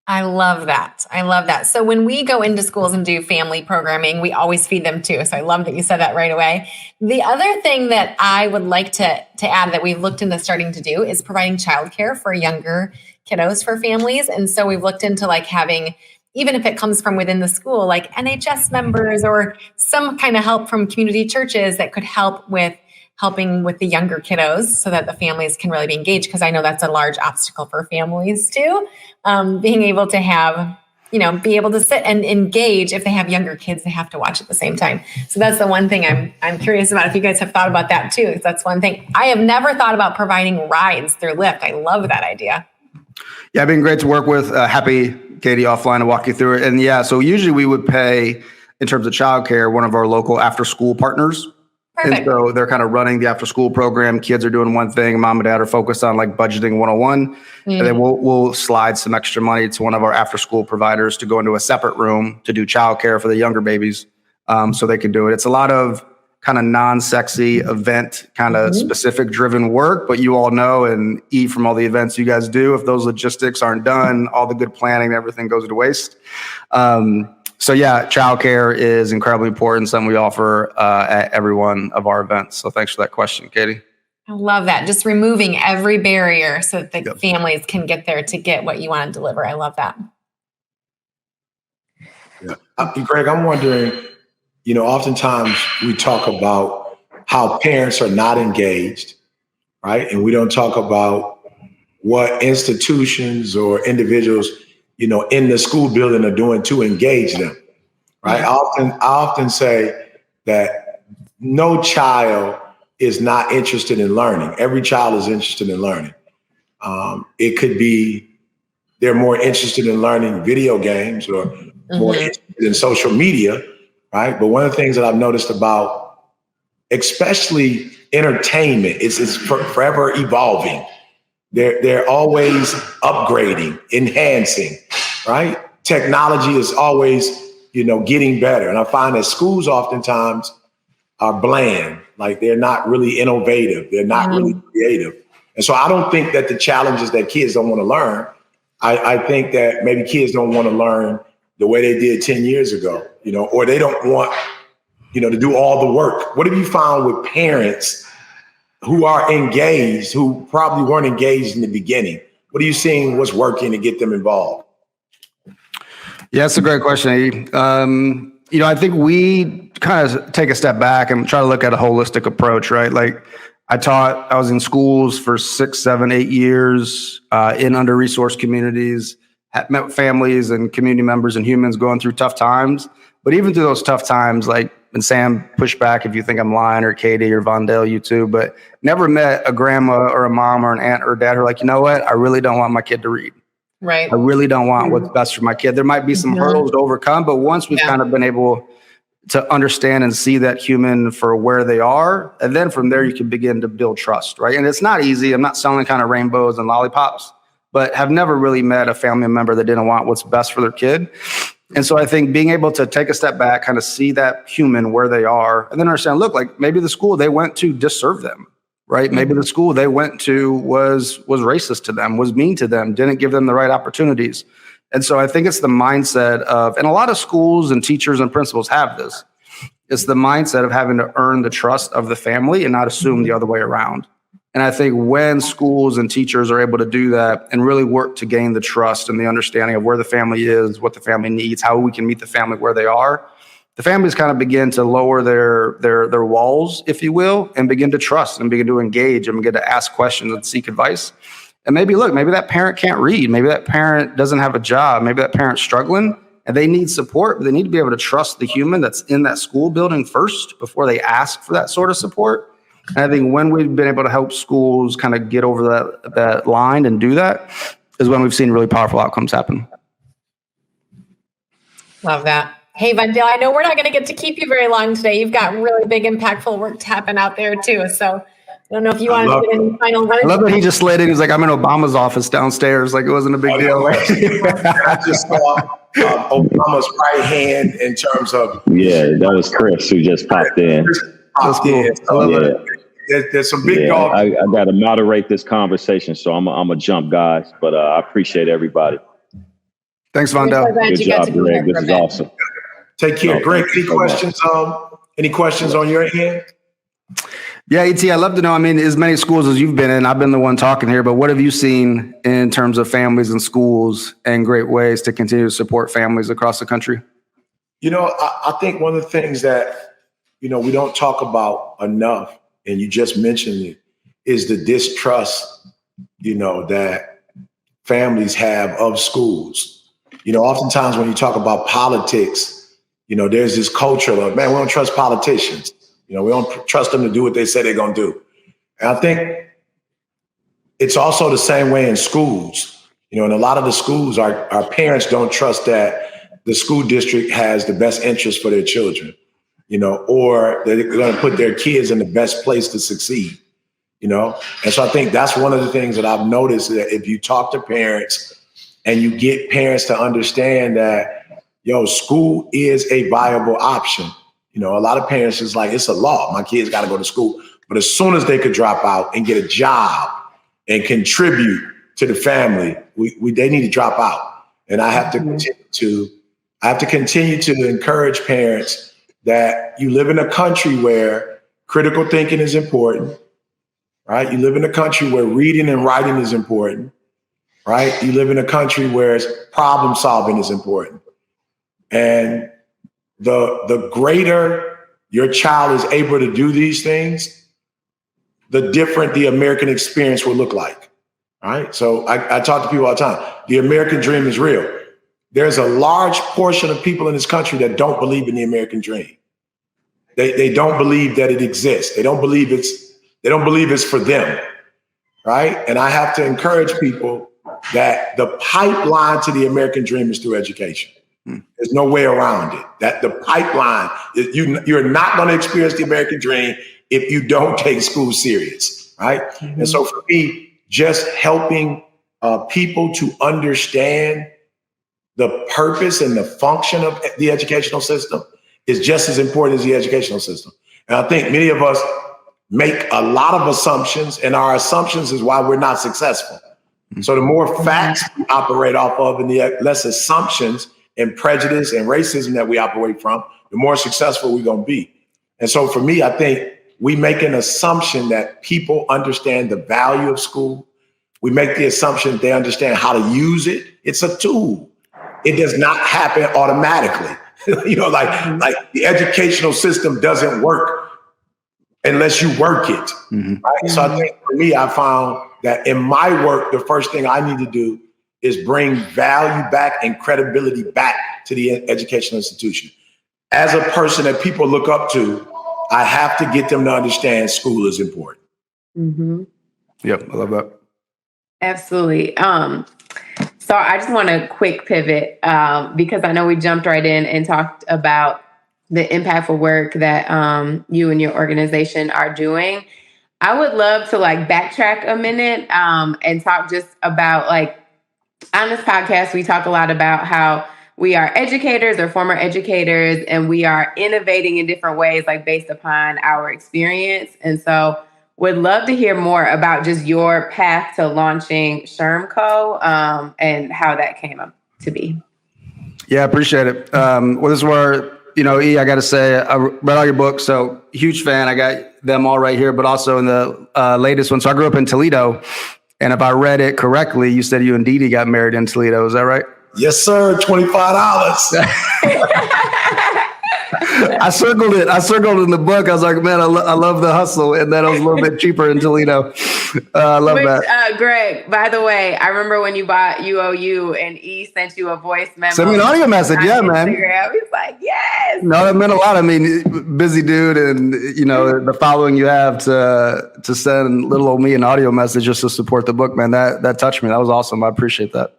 I love that. I love that. So when we go into schools and do family programming, we always feed them too. So I love that you said that right away. The other thing that I would like to add that we've looked into starting to do is providing childcare for younger kiddos for families. And so we've looked into like having, even if it comes from within the school, like NHS members or some kind of help from community churches that could help with helping with the younger kiddos so that the families can really be engaged. Because I know that's a large obstacle for families too. Being able to have, be able to sit and engage. If they have younger kids, they have to watch at the same time. So that's the one thing I'm curious about. If you guys have thought about that too, because that's one thing. I have never thought about providing rides through Lyft. I love that idea. Yeah, it's been great to work with. Happy, Katie, offline to walk you through it. And yeah, so usually we would pay, in terms of childcare, one of our local after-school partners. Perfect. And so they're kind of running the after-school program. Kids are doing one thing. Mom and dad are focused on like budgeting 101. And then we'll slide some extra money to one of our after-school providers to go into a separate room to do childcare for the younger babies, so they can do it. It's a lot of kind of non-sexy event, kind of specific driven work, but you all know and eat from all the events you guys do. If those logistics aren't done, all the good planning, everything goes to waste. So yeah, childcare is incredibly important, something we offer at every one of our events. So thanks for that question, Katie. I love that. Just removing every barrier so that the families can get there to get what you want to deliver. I love that. Yeah. Greg, I'm wondering, oftentimes we talk about how parents are not engaged, right? And we don't talk about what institutions or individuals in the school building are doing to engage them, right? I often say that no child is not interested in learning. Every child is interested in learning. It could be they're more interested in learning video games or more interested in social media, right? But one of the things that I've noticed about, especially entertainment, it's forever evolving. They're always upgrading, enhancing, right? Technology is always, getting better. And I find that schools oftentimes are bland, like they're not really innovative. They're not really creative. And so I don't think that the challenges that kids don't want to learn, I think that maybe kids don't want to learn the way they did 10 years ago, or they don't want, to do all the work. What have you found with parents who are engaged, who probably weren't engaged in the beginning? What are you seeing what's working to get them involved? Yeah, that's a great question, E. I think we kind of take a step back and try to look at a holistic approach, right? Like I was in schools for 6, 7, 8 years in under-resourced communities, met families and community members and humans going through tough times. But even through those tough times, and Sam, push back if you think I'm lying, or Katie or Vondale, you too, but never met a grandma or a mom or an aunt or dad who are like, you know what? I really don't want my kid to read. Right. I really don't want what's best for my kid. There might be some hurdles to overcome, but once we've kind of been able to understand and see that human for where they are, and then from there you can begin to build trust, right? And it's not easy. I'm not selling kind of rainbows and lollipops, but have never really met a family member that didn't want what's best for their kid. And so I think being able to take a step back, kind of see that human where they are, and then understand, look, like maybe the school they went to disserved them, right? Maybe the school they went to was racist to them, was mean to them, didn't give them the right opportunities. And so I think it's the mindset of, and a lot of schools and teachers and principals have this, it's the mindset of having to earn the trust of the family and not assume the other way around. And I think when schools and teachers are able to do that and really work to gain the trust and the understanding of where the family is, what the family needs, how we can meet the family where they are, the families kind of begin to lower their walls, if you will, and begin to trust and begin to engage and begin to ask questions and seek advice. And maybe that parent can't read. Maybe that parent doesn't have a job. Maybe that parent's struggling and they need support, but they need to be able to trust the human that's in that school building first before they ask for that sort of support. And I think when we've been able to help schools kind of get over that line and do that is when we've seen really powerful outcomes happen. Love that. Hey, Vondale, I know we're not going to get to keep you very long today. You've got really big, impactful work to happen out there too. So I don't know if you want to get any final words. I love that he just slid in. He was like, I'm in Obama's office downstairs. Like it wasn't a big deal. I just saw Obama's right hand in terms of. Yeah, that was Chris who just popped in. That's cool. There's some big dogs. I got to moderate this conversation, so I'm a jump, guys. But I appreciate everybody. Thanks, Vondale. Good job, Greg. This is awesome. Take care, Greg. Any questions? Any questions on your end? Yeah, E.T., I'd love to know. I mean, as many schools as you've been in, I've been the one talking here, but what have you seen in terms of families and schools and great ways to continue to support families across the country? I think one of the things that we don't talk about enough, and you just mentioned it, is the distrust, that families have of schools. Oftentimes when you talk about politics, there's this culture of, man, we don't trust politicians. We don't trust them to do what they say they're going to do. And I think it's also the same way in schools. In a lot of the schools, our parents don't trust that the school district has the best interest for their children. Or they're going to put their kids in the best place to succeed, And so I think that's one of the things that I've noticed, that if you talk to parents and you get parents to understand that, school is a viable option. A lot of parents is like, it's a law. My kids got to go to school. But as soon as they could drop out and get a job and contribute to the family, they need to drop out. And I have to continue to encourage parents that you live in a country where critical thinking is important, right? You live in a country where reading and writing is important, right? You live in a country where problem solving is important. And the greater your child is able to do these things, the different the American experience will look like, right? So I talk to people all the time. The American dream is real. There's a large portion of people in this country that don't believe in the American dream. They don't believe that it exists. They don't believe it's for them, right? And I have to encourage people that the pipeline to the American dream is through education. There's no way around it. That the pipeline, you're not going to experience the American dream if you don't take school serious, right? And so for me, just helping people to understand the purpose and the function of the educational system is just as important as the educational system. And I think many of us make a lot of assumptions, and our assumptions is why we're not successful. So the more facts we operate off of and the less assumptions and prejudice and racism that we operate from, the more successful we're going to be. And so for me, I think we make an assumption that people understand the value of school. We make the assumption that they understand how to use it. It's a tool. It does not happen automatically. Like the educational system doesn't work unless you work it. Right? So I think for me, I found that in my work, the first thing I need to do is bring value back and credibility back to the educational institution. As a person that people look up to, I have to get them to understand school is important. Yep, I love that. Absolutely. So I just want a quick pivot because I know we jumped right in and talked about the impactful work that you and your organization are doing. I would love to backtrack a minute and talk just about on this podcast, we talk a lot about how we are educators or former educators, and we are innovating in different ways, based upon our experience. And so would love to hear more about just your path to launching SHRM and how that came up to be. Yeah, I appreciate it. Well, this is where, E, I got to say, I read all your books, so huge fan. I got them all right here, but also in the latest one. So I grew up in Toledo, and if I read it correctly, you said you and Dee Dee got married in Toledo. Is that right? Yes, sir. $25. I circled it. I circled in the book. I was like, man, I love the hustle. And then it was a little bit cheaper in Toledo. I love that. Greg, by the way, I remember when you bought UOU and E sent you a voice memo. Send me an audio message. Yeah, man. Instagram. He's like, yes. No, that meant a lot. I mean, busy dude. And, the following you have to send little old me an audio message just to support the book, man, that touched me. That was awesome. I appreciate that.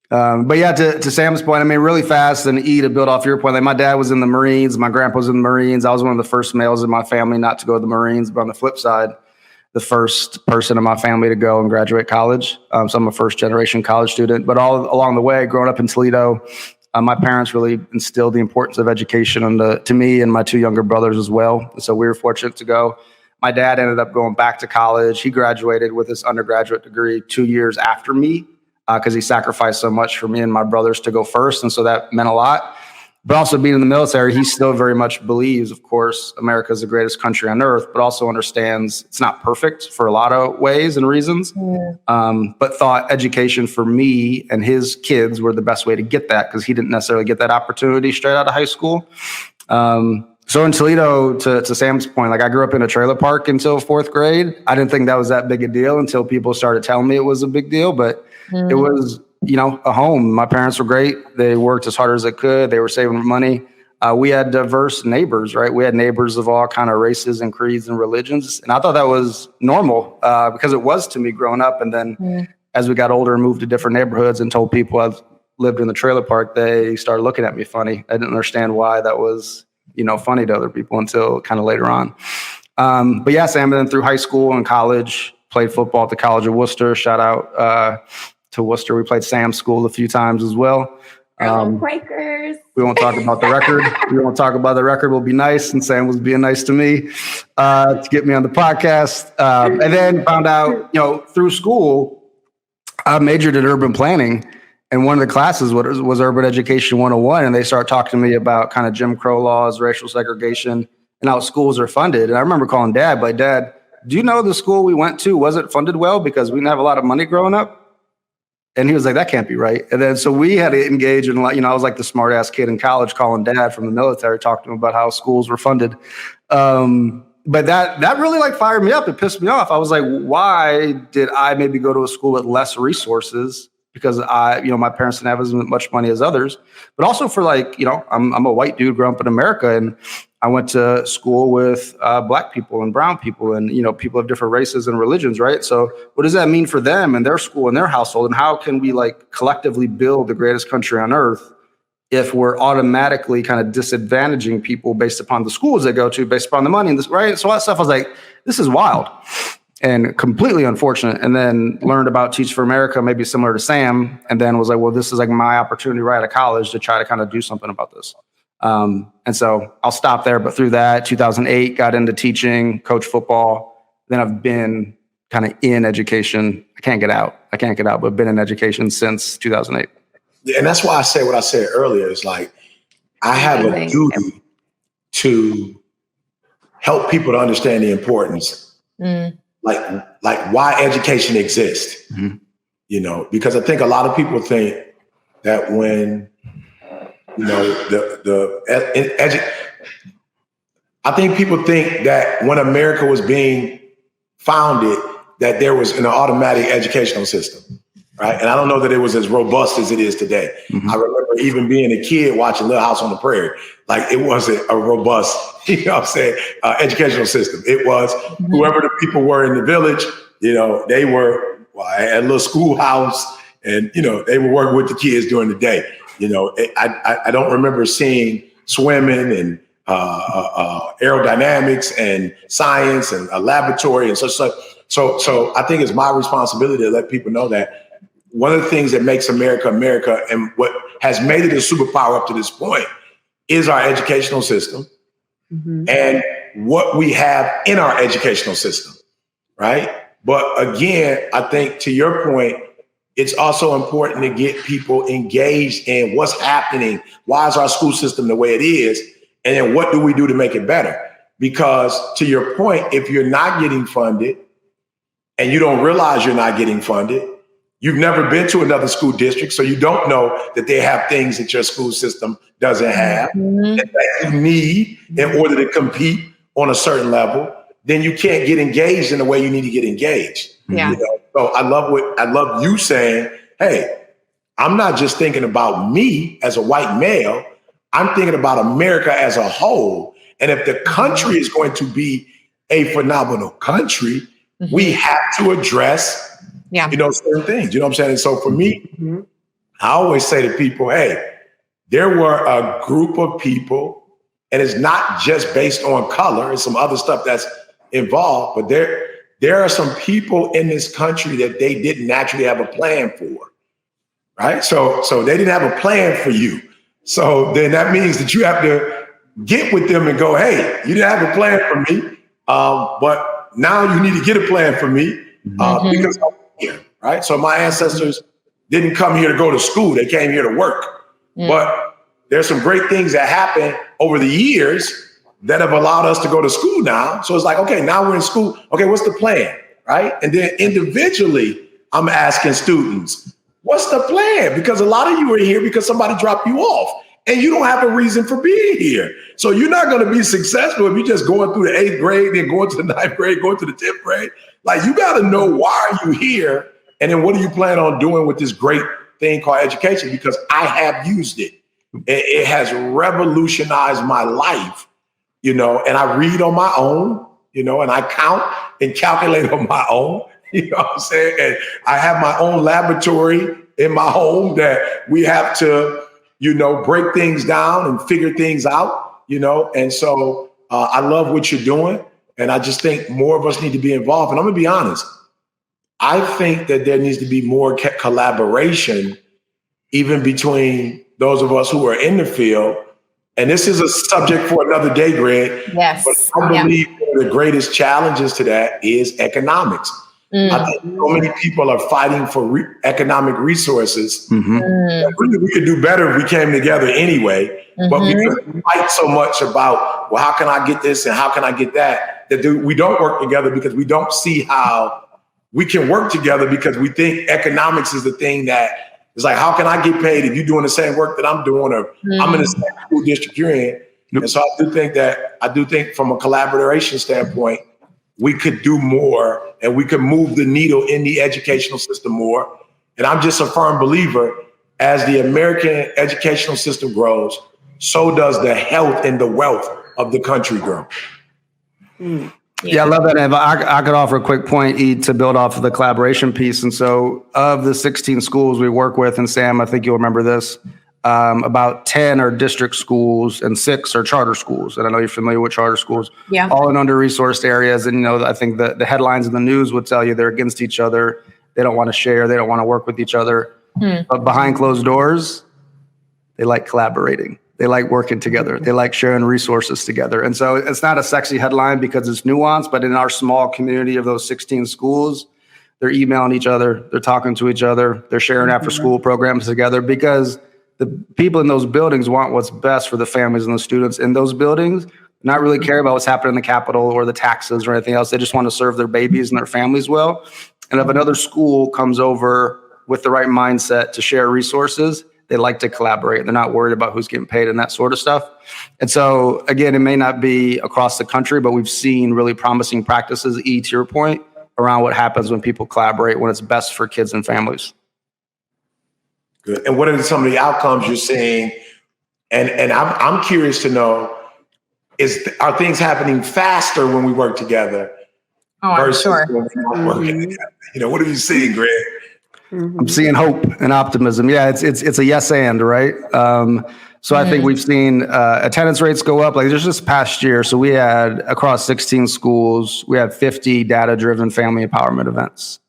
But yeah, to Sam's point, I mean, really fast, and E, to build off your point, my dad was in the Marines, my grandpa was in the Marines. I was one of the first males in my family not to go to the Marines, but on the flip side, the first person in my family to go and graduate college. So I'm a first generation college student, but all along the way, growing up in Toledo, my parents really instilled the importance of education to me and my two younger brothers as well. And so we were fortunate to go. My dad ended up going back to college. He graduated with his undergraduate degree 2 years after me, because he sacrificed so much for me and my brothers to go first. And so that meant a lot. But also being in the military, he still very much believes, of course, America is the greatest country on earth, but also understands it's not perfect for a lot of ways and reasons. But thought education for me and his kids were the best way to get that, because he didn't necessarily get that opportunity straight out of high school. So in Toledo, to Sam's point, I grew up in a trailer park until 4th grade. I didn't think that was that big a deal until people started telling me it was a big deal, but it was, a home. My parents were great. They worked as hard as they could. They were saving money. We had diverse neighbors, right? We had neighbors of all kind of races and creeds and religions. And I thought that was normal because it was to me growing up. And then as we got older and moved to different neighborhoods and told people I've lived in the trailer park, they started looking at me funny. I didn't understand why that was, funny to other people until kind of later on. But yeah, Sam, and then through high school and college, played football at the College of Worcester. Shout out to Worcester. We played Sam's school a few times as well. Quakers. We won't talk about the record. We won't talk about the record. We'll be nice. And Sam was being nice to me to get me on the podcast. And then found out, through school, I majored in urban planning. And one of the classes was Urban Education 101. And they started talking to me about kind of Jim Crow laws, racial segregation, and how schools are funded. And I remember calling Dad, like, Dad, do you know the school we went to wasn't funded well because we didn't have a lot of money growing up? And he was like, that can't be right. And then so we had to engage in, I was like the smart ass kid in college calling Dad from the military, talking to him about how schools were funded. But that really fired me up. It pissed me off. I was like, why did I maybe go to a school with less resources? Because my parents didn't have as much money as others, but also for I'm a white dude growing up in America, and I went to school with Black people and brown people and, people of different races and religions, right? So what does that mean for them and their school and their household? And how can we collectively build the greatest country on earth if we're automatically kind of disadvantaging people based upon the schools they go to, based upon the money, and this, right? So all that stuff, I was like, this is wild and completely unfortunate. And then learned about Teach for America, maybe similar to Sam, and then was like, well, this is my opportunity right out of college to try to kind of do something about this. And so I'll stop there. But through that, 2008, got into teaching, coach football. Then I've been kind of in education. I can't get out, but been in education since 2008. And that's why I say what I said earlier. It's like, I have a duty to help people to understand the importance, like why education exists, because I think a lot of people think that when, I think people think that when America was being founded, that there was an automatic educational system, right? And I don't know that it was as robust as it is today. I remember even being a kid watching Little House on the Prairie. Like, it wasn't a robust, educational system. It was whoever the people were in the village, they were at a little schoolhouse and, they were working with the kids during the day. I don't remember seeing swimming and aerodynamics and science and a laboratory and such. So I think it's my responsibility to let people know that one of the things that makes America America and what has made it a superpower up to this point is our educational system and what we have in our educational system, right? But again, I think to your point, it's also important to get people engaged in what's happening. Why is our school system the way it is? And then what do we do to make it better? Because to your point, if you're not getting funded and you don't realize you're not getting funded, you've never been to another school district, so you don't know that they have things that your school system doesn't have that you need in order to compete on a certain level, then you can't get engaged in the way you need to get engaged. Yeah. So I love you saying, hey, I'm not just thinking about me as a white male, I'm thinking about America as a whole. And if the country is going to be a phenomenal country, we have to address certain things. You know what I'm saying? And so for me, I always say to people, hey, there were a group of people, and it's not just based on color and some other stuff that's involved, but there are some people in this country that they didn't naturally have a plan for, right? So they didn't have a plan for you. So then that means that you have to get with them and go, hey, you didn't have a plan for me, but now you need to get a plan for me because I'm here, right? So my ancestors didn't come here to go to school. They came here to work. But there's some great things that happened over the years that have allowed us to go to school now. So it's like, okay, now we're in school. Okay, what's the plan, right? And then individually, I'm asking students, what's the plan? Because a lot of you are here because somebody dropped you off and you don't have a reason for being here. So you're not going to be successful if you're just going through the 8th grade, then going to the 9th grade, going to the 10th grade. Like, you got to know why are you here? And then what do you plan on doing with this great thing called education? Because I have used it. It has revolutionized my life, and I read on my own, and I count and calculate on my own, you know what I'm saying? And I have my own laboratory in my home that we have to, break things down and figure things out, and so I love what you're doing. And I just think more of us need to be involved. And I'm gonna be honest, I think that there needs to be more collaboration, even between those of us who are in the field. And this is a subject for another day, Greg. Yes. But I believe one of the greatest challenges to that is economics. I think so many people are fighting for economic resources. Really, we could do better if we came together anyway. But because we fight so much about, well, how can I get this and how can I get that, that we don't work together because we don't see how we can work together, because we think economics is the thing that is like, how can I get paid if you're doing the same work that I'm doing, or I'm in the same school district you're in? And so I do think from a collaboration standpoint, we could do more and we could move the needle in the educational system more. And I'm just a firm believer, as the American educational system grows, so does the health and the wealth of the country girl. Yeah, I love that. And I could offer a quick point, E, to build off of the collaboration piece. And so of the 16 schools we work with, and Sam, I think you'll remember this, about 10 are district schools and 6 are charter schools. And I know you're familiar with charter schools, all in under-resourced areas. And, I think the headlines in the news would tell you they're against each other. They don't want to share. They don't want to work with each other. But behind closed doors, they like collaborating. They like working together. They like sharing resources together. And so it's not a sexy headline because it's nuanced, but in our small community of those 16 schools, they're emailing each other. They're talking to each other. They're sharing after school programs together because the people in those buildings want what's best for the families and the students in those buildings, not really care about what's happening in the Capitol or the taxes or anything else. They just want to serve their babies and their families well. And if another school comes over with the right mindset to share resources, they like to collaborate. They're not worried about who's getting paid and that sort of stuff. And so, again, it may not be across the country, but we've seen really promising practices, E, to your point, around what happens when people collaborate, when it's best for kids and families. Good. And what are some of the outcomes you're seeing? And I'm curious to know, are things happening faster when we work together versus when we're not working together? What are you seeing, Greg? I'm seeing hope and optimism. Yeah, it's a yes and, right? So I think we've seen attendance rates go up. Like just this past year, so we had across 16 schools, we had 50 data-driven family empowerment events.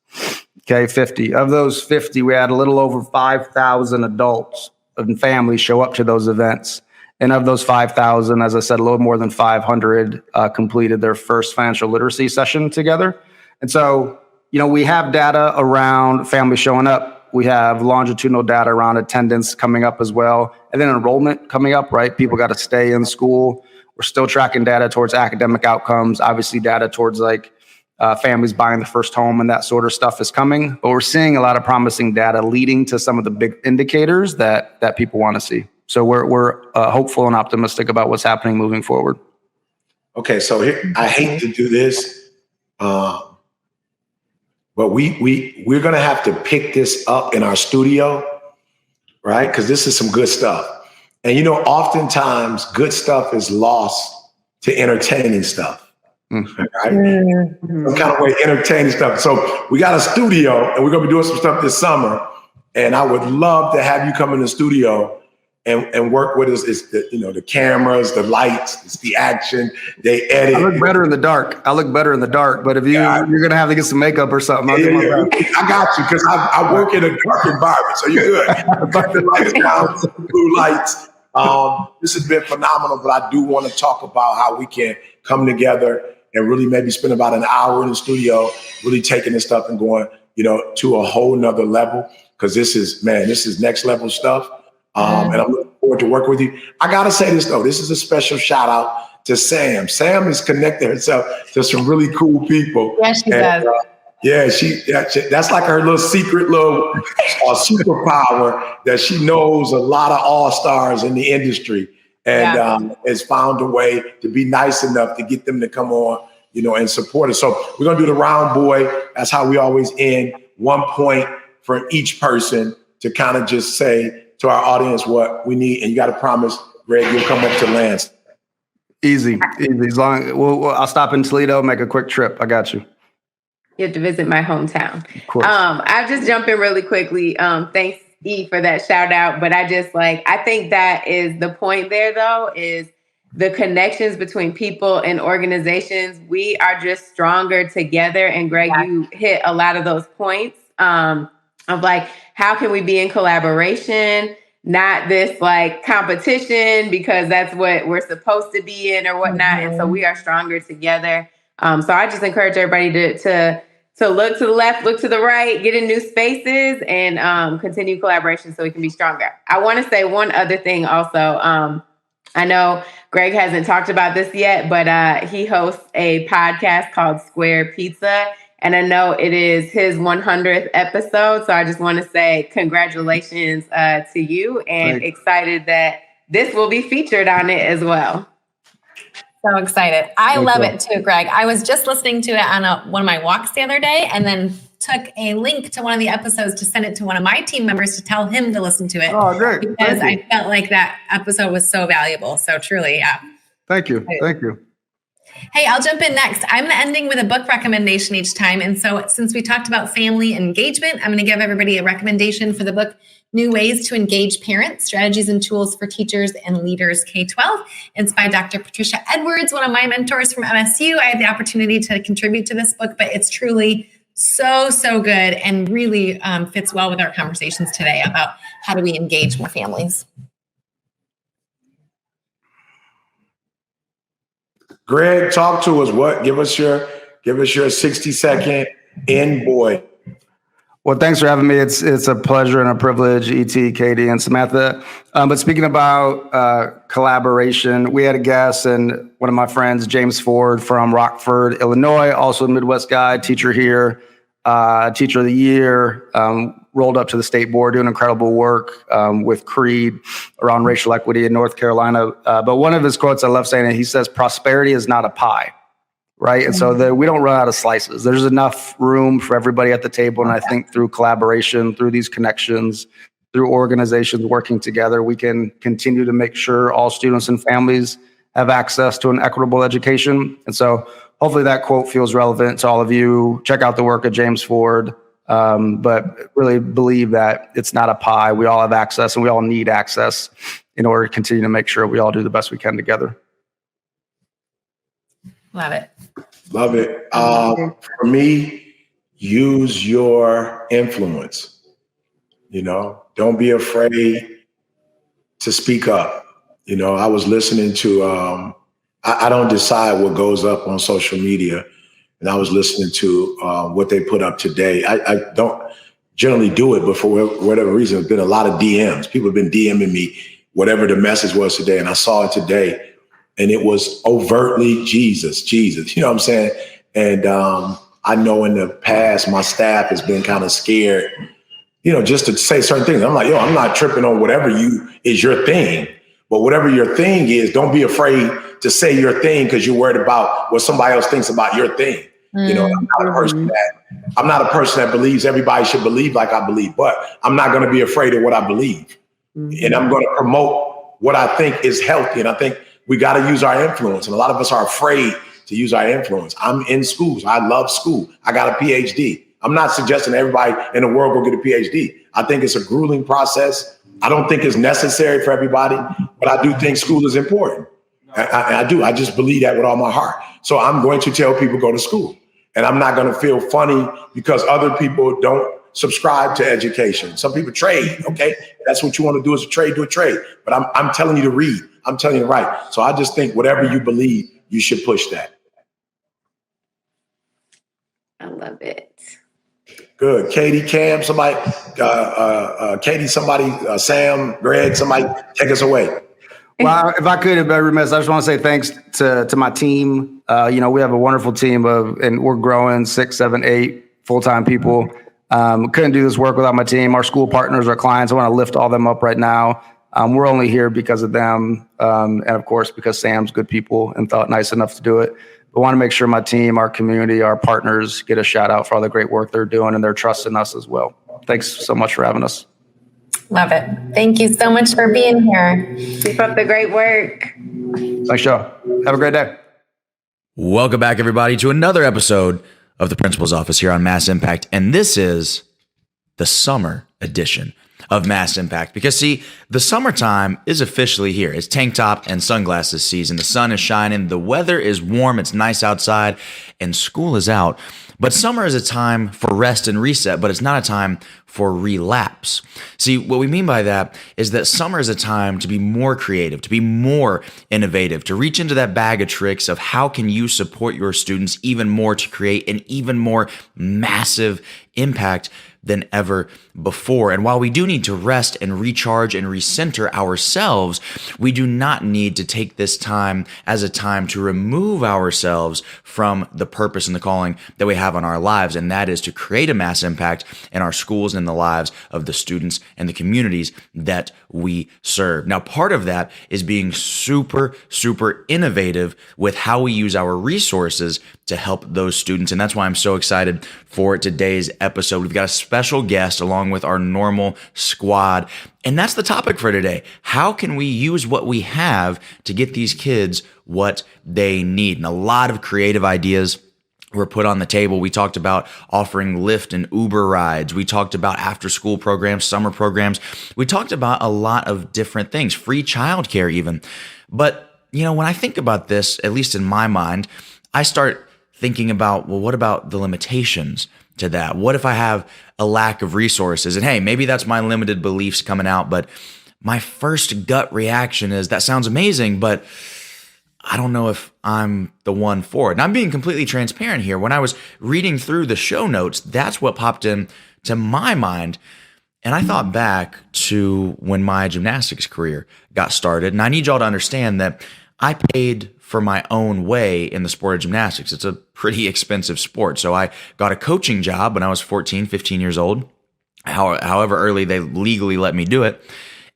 Okay, 50. Of those 50, we had a little over 5,000 adults and families show up to those events. And of those 5,000, as I said, a little more than 500 completed their first financial literacy session together. And so, we have data around families showing up. We have longitudinal data around attendance coming up as well. And then enrollment coming up, right? People got to stay in school. We're still tracking data towards academic outcomes. Obviously, data towards families buying the first home and that sort of stuff is coming. But we're seeing a lot of promising data leading to some of the big indicators that people want to see. So we're hopeful and optimistic about what's happening moving forward. Okay, so here, I hate to do this, but we're gonna have to pick this up in our studio, right? Because this is some good stuff. And oftentimes good stuff is lost to entertaining stuff. Right? Some kind of way entertaining stuff. So we got a studio and we're gonna be doing some stuff this summer. And I would love to have you come in the studio and work with us. It's the cameras, the lights, it's the action, they edit. I look better in the dark. But if you're going to have to get some makeup or something, I'll do my best. I got you, because I work in a dark environment, so you're good. Cut the lights down, some blue lights. This has been phenomenal, but I do want to talk about how we can come together and really maybe spend about an hour in the studio, really taking this stuff and going, to a whole nother level, because this is next level stuff. And I'm looking forward to working with you. I got to say this, though. This is a special shout out to Sam. Sam has connected herself to some really cool people. Yeah, she does. That's like her little secret little superpower, that she knows a lot of all-stars in the industry and has found a way to be nice enough to get them to come on, and support us. So we're going to do the round boy. That's how we always end. 1 point from each person to kind of just say to our audience what we need. And you got to promise, Greg, you'll come up to Lance. Easy. As long I'll stop in Toledo, make a quick trip. I got you. You have to visit my hometown. Of course. I'll just jump in really quickly. Thanks, E, for that shout out. But I think that is the point there, though, is the connections between people and organizations. We are just stronger together. And Greg, you hit a lot of those points of how can we be in collaboration, not this competition, because that's what we're supposed to be in or whatnot. And so we are stronger together. So I just encourage everybody to look to the left, look to the right, get in new spaces, and continue collaboration so we can be stronger. I want to say one other thing also. I know Greg hasn't talked about this yet, but he hosts a podcast called Square Pizza. And I know it is his 100th episode. So I just want to say congratulations to you, and excited that this will be featured on it as well. So excited. I love it too, Greg. I was just listening to it on one of my walks the other day, and then took a link to one of the episodes to send it to one of my team members to tell him to listen to it. Oh, great. Because I felt like that episode was so valuable. So truly, yeah. Thank you. Thank you. Hey, I'll jump in next. I'm ending with a book recommendation each time. And so since we talked about family engagement, I'm going to give everybody a recommendation for the book, New Ways to Engage Parents, Strategies and Tools for Teachers and Leaders K-12. It's by Dr. Patricia Edwards, one of my mentors from MSU. I had the opportunity to contribute to this book, but it's truly so good and really fits well with our conversations today about how do we engage more families. Greg, talk to us. Give us your 60-second end, boy. Well, thanks for having me. It's a pleasure and a privilege, E.T., Katie, and Samantha. But speaking about collaboration, we had a guest and one of my friends, James Ford from Rockford, Illinois, also a Midwest guy, teacher here, teacher of the year, rolled up to the state board, doing incredible work with Creed around racial equity in North Carolina. But one of his quotes, I love saying it, he says, prosperity is not a pie. Right. And so we don't run out of slices. There's enough room for everybody at the table. And I think through collaboration, through these connections, through organizations working together, we can continue to make sure all students and families have access to an equitable education. And so hopefully that quote feels relevant to all of you. Check out the work of James Ford, but really believe that it's not a pie. We all have access and we all need access in order to continue to make sure we all do the best we can together. Love it. Love it. For me, use your influence. Don't be afraid to speak up. I was listening to, I don't decide what goes up on social media. And I was listening to what they put up today. I don't generally do it, but for whatever reason, there's been a lot of DMs. People have been DMing me, whatever the message was today. And I saw it today. And it was overtly Jesus, you know what I'm saying? And I know in the past, my staff has been kind of scared, just to say certain things. I'm like, I'm not tripping on whatever is your thing. But whatever your thing is, don't be afraid to say your thing because you're worried about what somebody else thinks about your thing. I'm not a person that believes everybody should believe like I believe, but I'm not going to be afraid of what I believe. And I'm going to promote what I think is healthy. And I think we got to use our influence. And a lot of us are afraid to use our influence. I'm in schools. I love school. I got a PhD. I'm not suggesting everybody in the world go get a PhD. I think it's a grueling process. I don't think it's necessary for everybody, but I do think school is important. I do. I just believe that with all my heart. So I'm going to tell people go to school. And I'm not going to feel funny because other people don't subscribe to education. Some people trade. Okay. That's what you want to do is do a trade. But I'm telling you to read. I'm telling you to write. So I just think whatever you believe, you should push that. I love it. Good. Katie, Cam, somebody, Katie, somebody, Sam, Greg, somebody take us away. Well, if I could, I'd be remiss. I just want to say thanks to my team. We have a wonderful team and we're growing 6, 7, 8 full-time people. Couldn't do this work without my team. Our school partners, our clients, I want to lift all them up right now. We're only here because of them. And of course, because Sam's good people and thought nice enough to do it. But want to make sure my team, our community, our partners get a shout out for all the great work they're doing and they're trusting us as well. Thanks so much for having us. Love it. Thank you so much for being here. Keep up the great work. Thanks, Joe. Have a great day. Welcome back, everybody, to another episode of the Principal's Office here on Mass Impact. And this is the summer edition of Mass Impact. Because, see, the summertime is officially here. It's tank top and sunglasses season. The sun is shining. The weather is warm. It's nice outside. And school is out. But summer is a time for rest and reset, but it's not a time for relapse. See, what we mean by that is that summer is a time to be more creative, to be more innovative, to reach into that bag of tricks of how can you support your students even more to create an even more massive impact than ever before. And while we do need to rest and recharge and recenter ourselves, we do not need to take this time as a time to remove ourselves from the purpose and the calling that we have on our lives. And that is to create a mass impact in our schools and the lives of the students and the communities that we serve. Now, part of that is being super, super innovative with how we use our resources to help those students. And that's why I'm so excited for today's episode. We've got a special guest along with our normal squad. And that's the topic for today. How can we use what we have to get these kids what they need? And a lot of creative ideas were put on the table. We talked about offering Lyft and Uber rides. We talked about after school programs, summer programs. We talked about a lot of different things, free childcare even. But, when I think about this, at least in my mind, I start thinking about, well, what about the limitations to that? What if I have a lack of resources? And hey, maybe that's my limited beliefs coming out, but my first gut reaction is that sounds amazing, but I don't know if I'm the one for it. And I'm being completely transparent here. When I was reading through the show notes, that's what popped into my mind. And I thought back to when my gymnastics career got started. And I need y'all to understand that I paid for my own way in the sport of gymnastics. It's a pretty expensive sport. So I got a coaching job when I was 14, 15 years old, however early they legally let me do it.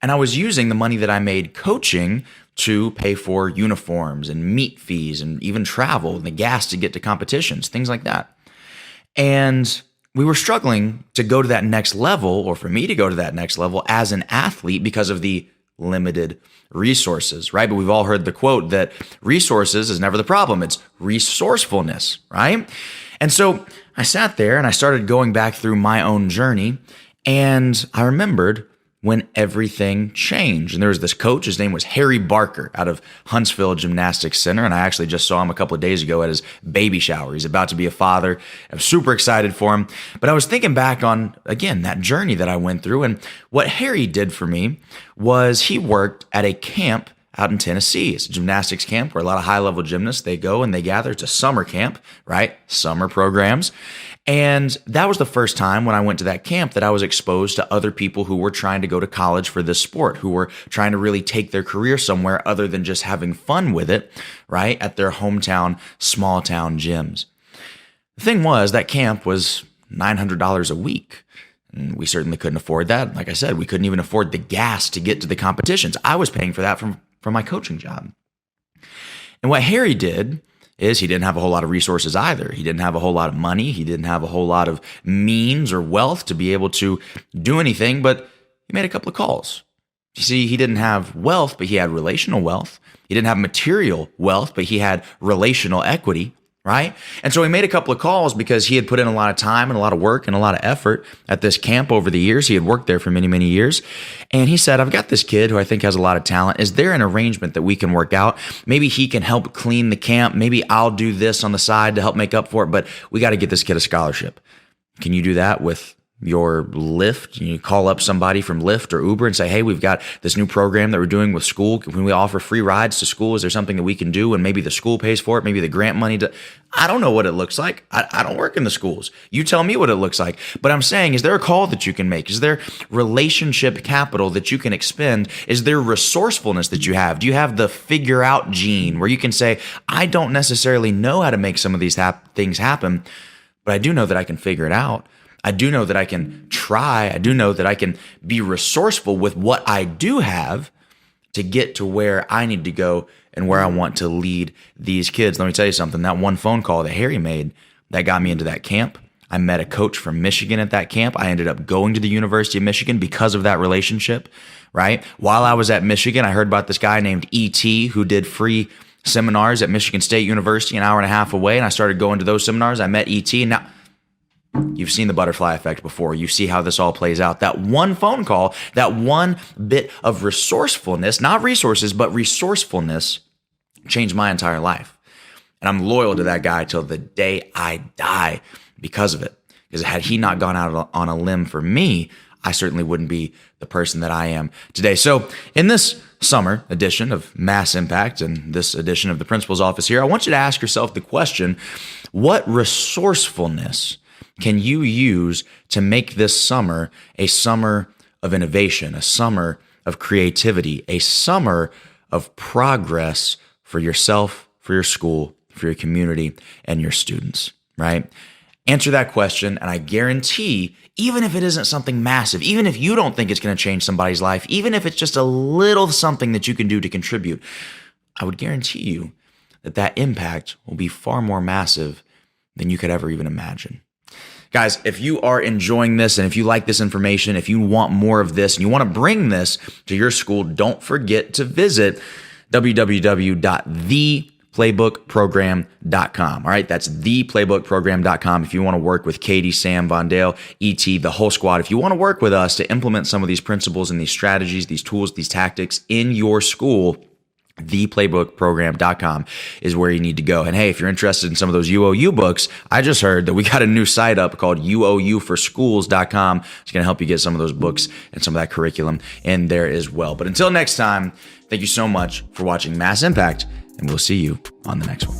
And I was using the money that I made coaching to pay for uniforms and meet fees and even travel and the gas to get to competitions, things like that. And we were struggling to go to that next level, or for me to go to that next level as an athlete because of the limited resources, right? But we've all heard the quote that resources is never the problem. It's resourcefulness, right? And so I sat there and I started going back through my own journey, and I remembered when everything changed. And there was this coach, his name was Harry Barker out of Huntsville Gymnastics Center. And I actually just saw him a couple of days ago at his baby shower. He's about to be a father. I'm super excited for him. But I was thinking back on, again, that journey that I went through. And what Harry did for me was he worked at a camp out in Tennessee. It's a gymnastics camp where a lot of high-level gymnasts, they go and they gather. It's a summer camp, right? Summer programs. And that was the first time when I went to that camp that I was exposed to other people who were trying to go to college for this sport, who were trying to really take their career somewhere other than just having fun with it, right? At their hometown, small town gyms. The thing was, that camp was $900 a week. And we certainly couldn't afford that. Like I said, we couldn't even afford the gas to get to the competitions. I was paying for that from my coaching job. And what Harry did is he didn't have a whole lot of resources either. He didn't have a whole lot of money. He didn't have a whole lot of means or wealth to be able to do anything, but he made a couple of calls. You see, he didn't have wealth, but he had relational wealth. He didn't have material wealth, but he had relational equity, right? And so he made a couple of calls because he had put in a lot of time and a lot of work and a lot of effort at this camp over the years. He had worked there for many, many years. And he said, I've got this kid who I think has a lot of talent. Is there an arrangement that we can work out? Maybe he can help clean the camp. Maybe I'll do this on the side to help make up for it, but we got to get this kid a scholarship. Can you do that with your Lyft? You call up somebody from Lyft or Uber and say, hey, we've got this new program that we're doing with school. Can we offer free rides to school? Is there something that we can do? And maybe the school pays for it. Maybe the grant money. I don't know what it looks like. I don't work in the schools. You tell me what it looks like. But I'm saying, is there a call that you can make? Is there relationship capital that you can expend? Is there resourcefulness that you have? Do you have the figure out gene where you can say, I don't necessarily know how to make some of these things happen, but I do know that I can figure it out. I do know that I can try. I do know that I can be resourceful with what I do have to get to where I need to go and where I want to lead these kids. Let me tell you something. That one phone call that Harry made that got me into that camp. I met a coach from Michigan at that camp. I ended up going to the University of Michigan because of that relationship, right? While I was at Michigan, I heard about this guy named E.T. who did free seminars at Michigan State University an hour and a half away, and I started going to those seminars. I met E.T. and now you've seen the butterfly effect before. You see how this all plays out. That one phone call, that one bit of resourcefulness, not resources, but resourcefulness changed my entire life. And I'm loyal to that guy till the day I die because of it. Because had he not gone out on a limb for me, I certainly wouldn't be the person that I am today. So in this summer edition of Mass Impact and this edition of the Principal's Office here, I want you to ask yourself the question, what resourcefulness can you use to make this summer a summer of innovation, a summer of creativity, a summer of progress for yourself, for your school, for your community, and your students, right? Answer that question, and I guarantee, even if it isn't something massive, even if you don't think it's going to change somebody's life, even if it's just a little something that you can do to contribute, I would guarantee you that that impact will be far more massive than you could ever even imagine. Guys, if you are enjoying this and if you like this information, if you want more of this and you want to bring this to your school, don't forget to visit www.theplaybookprogram.com. All right, that's theplaybookprogram.com. If you want to work with Katie, Sam, Vondale, ET, the whole squad, if you want to work with us to implement some of these principles and these strategies, these tools, these tactics in your school, theplaybookprogram.com is where you need to go. And hey, if you're interested in some of those UOU books, I just heard that we got a new site up called uouforschools.com. It's going to help you get some of those books and some of that curriculum in there as well. But until next time, thank you so much for watching Mass Impact, and we'll see you on the next one.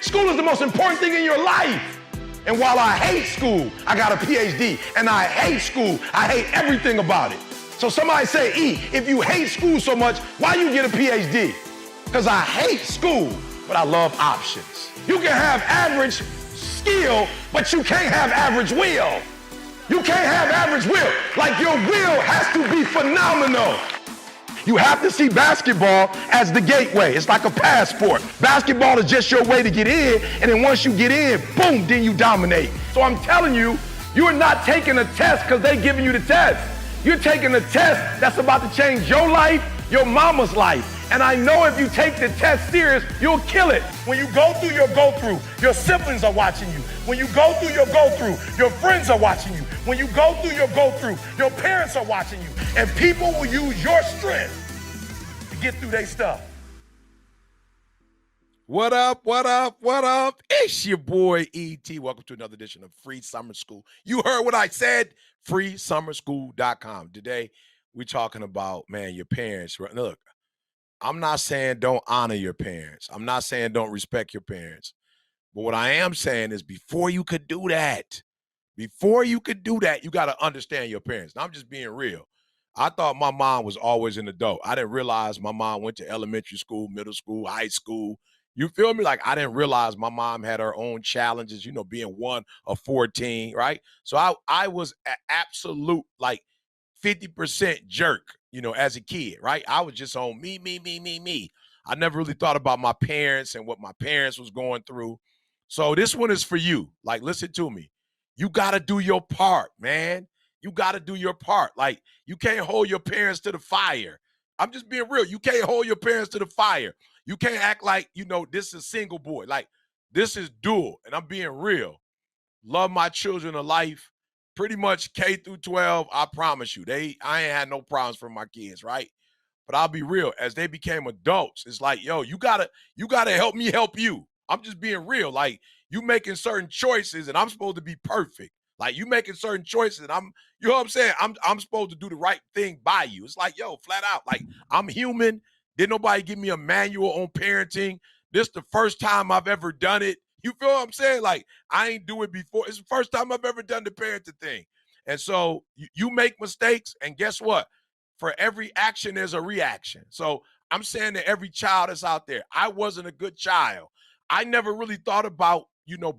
School is the most important thing in your life. And while I hate school, I got a PhD. And I hate school. I hate everything about it. So somebody say, E, if you hate school so much, why you get a PhD? Because I hate school, but I love options. You can have average skill, but you can't have average will. You can't have average will. Like your will has to be phenomenal. You have to see basketball as the gateway. It's like a passport. Basketball is just your way to get in, and then once you get in, boom, then you dominate. So I'm telling you, you're not taking a test because they're giving you the test. You're taking a test that's about to change your life, your mama's life. And I know if you take the test serious, you'll kill it. When you go through your go-through, your siblings are watching you. When you go through your go-through, your friends are watching you. When you go through your go-through, your parents are watching you. And people will use your strength to get through their stuff. What up, what up, what up? It's your boy E.T. Welcome to another edition of Free Summer School. You heard what I said, freesummerschool.com. Today, we're talking about, man, your parents. Look, I'm not saying don't honor your parents. I'm not saying don't respect your parents. But what I am saying is before you could do that, you got to understand your parents. And I'm just being real. I thought my mom was always an adult. I didn't realize my mom went to elementary school, middle school, high school. You feel me? Like I didn't realize my mom had her own challenges, being one of 14, right? So I was an absolute like 50% jerk, as a kid, right? I was just on me. I never really thought about my parents and what my parents was going through. So this one is for you. Like, listen to me. You got to do your part, man. You got to do your part. Like, you can't hold your parents to the fire. I'm just being real. You can't hold your parents to the fire. You can't act like, this is single boy. Like, this is dual. And I'm being real. Love my children to life. Pretty much K through 12, I promise you. I ain't had no problems from my kids, right? But I'll be real. As they became adults, it's like, yo, you gotta help me help you. I'm just being real. Like, you making certain choices and I'm supposed to be perfect. Like, you making certain choices and you know what I'm saying? I'm supposed to do the right thing by you. It's like, yo, flat out. Like, I'm human. Didn't nobody give me a manual on parenting. This the first time I've ever done it. You feel what I'm saying? Like, I ain't do it before. It's the first time I've ever done the parenting thing. And so you make mistakes, and guess what? For every action, there's a reaction. So I'm saying to every child that's out there, I wasn't a good child. I never really thought about,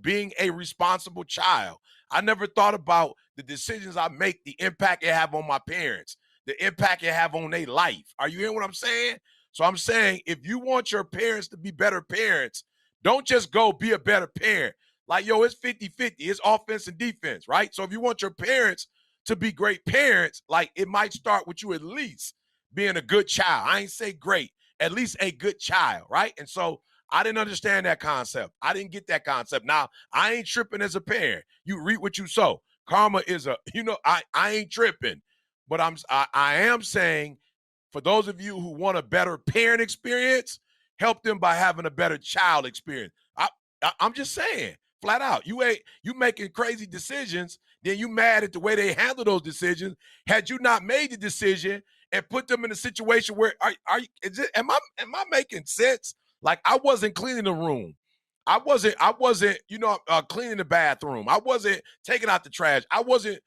being a responsible child. I never thought about the decisions I make, the impact it have on my parents, the impact it have on their life. Are you hearing what I'm saying? So I'm saying if you want your parents to be better parents, don't just go be a better parent. Like, yo, it's 50-50. It's offense and defense, right? So if you want your parents to be great parents, like, it might start with you at least being a good child. I ain't say great, at least a good child, right? And so I didn't understand that concept. I didn't get that concept. Now, I ain't tripping as a parent. You reap what you sow. Karma is I ain't tripping. But I am saying, for those of you who want a better parent experience, help them by having a better child experience. I'm just saying, flat out, you making crazy decisions, then you mad at the way they handle those decisions. Had you not made the decision and put them in a situation where am I making sense? Like, I wasn't cleaning the room. I wasn't cleaning the bathroom. I wasn't taking out the trash. I wasn't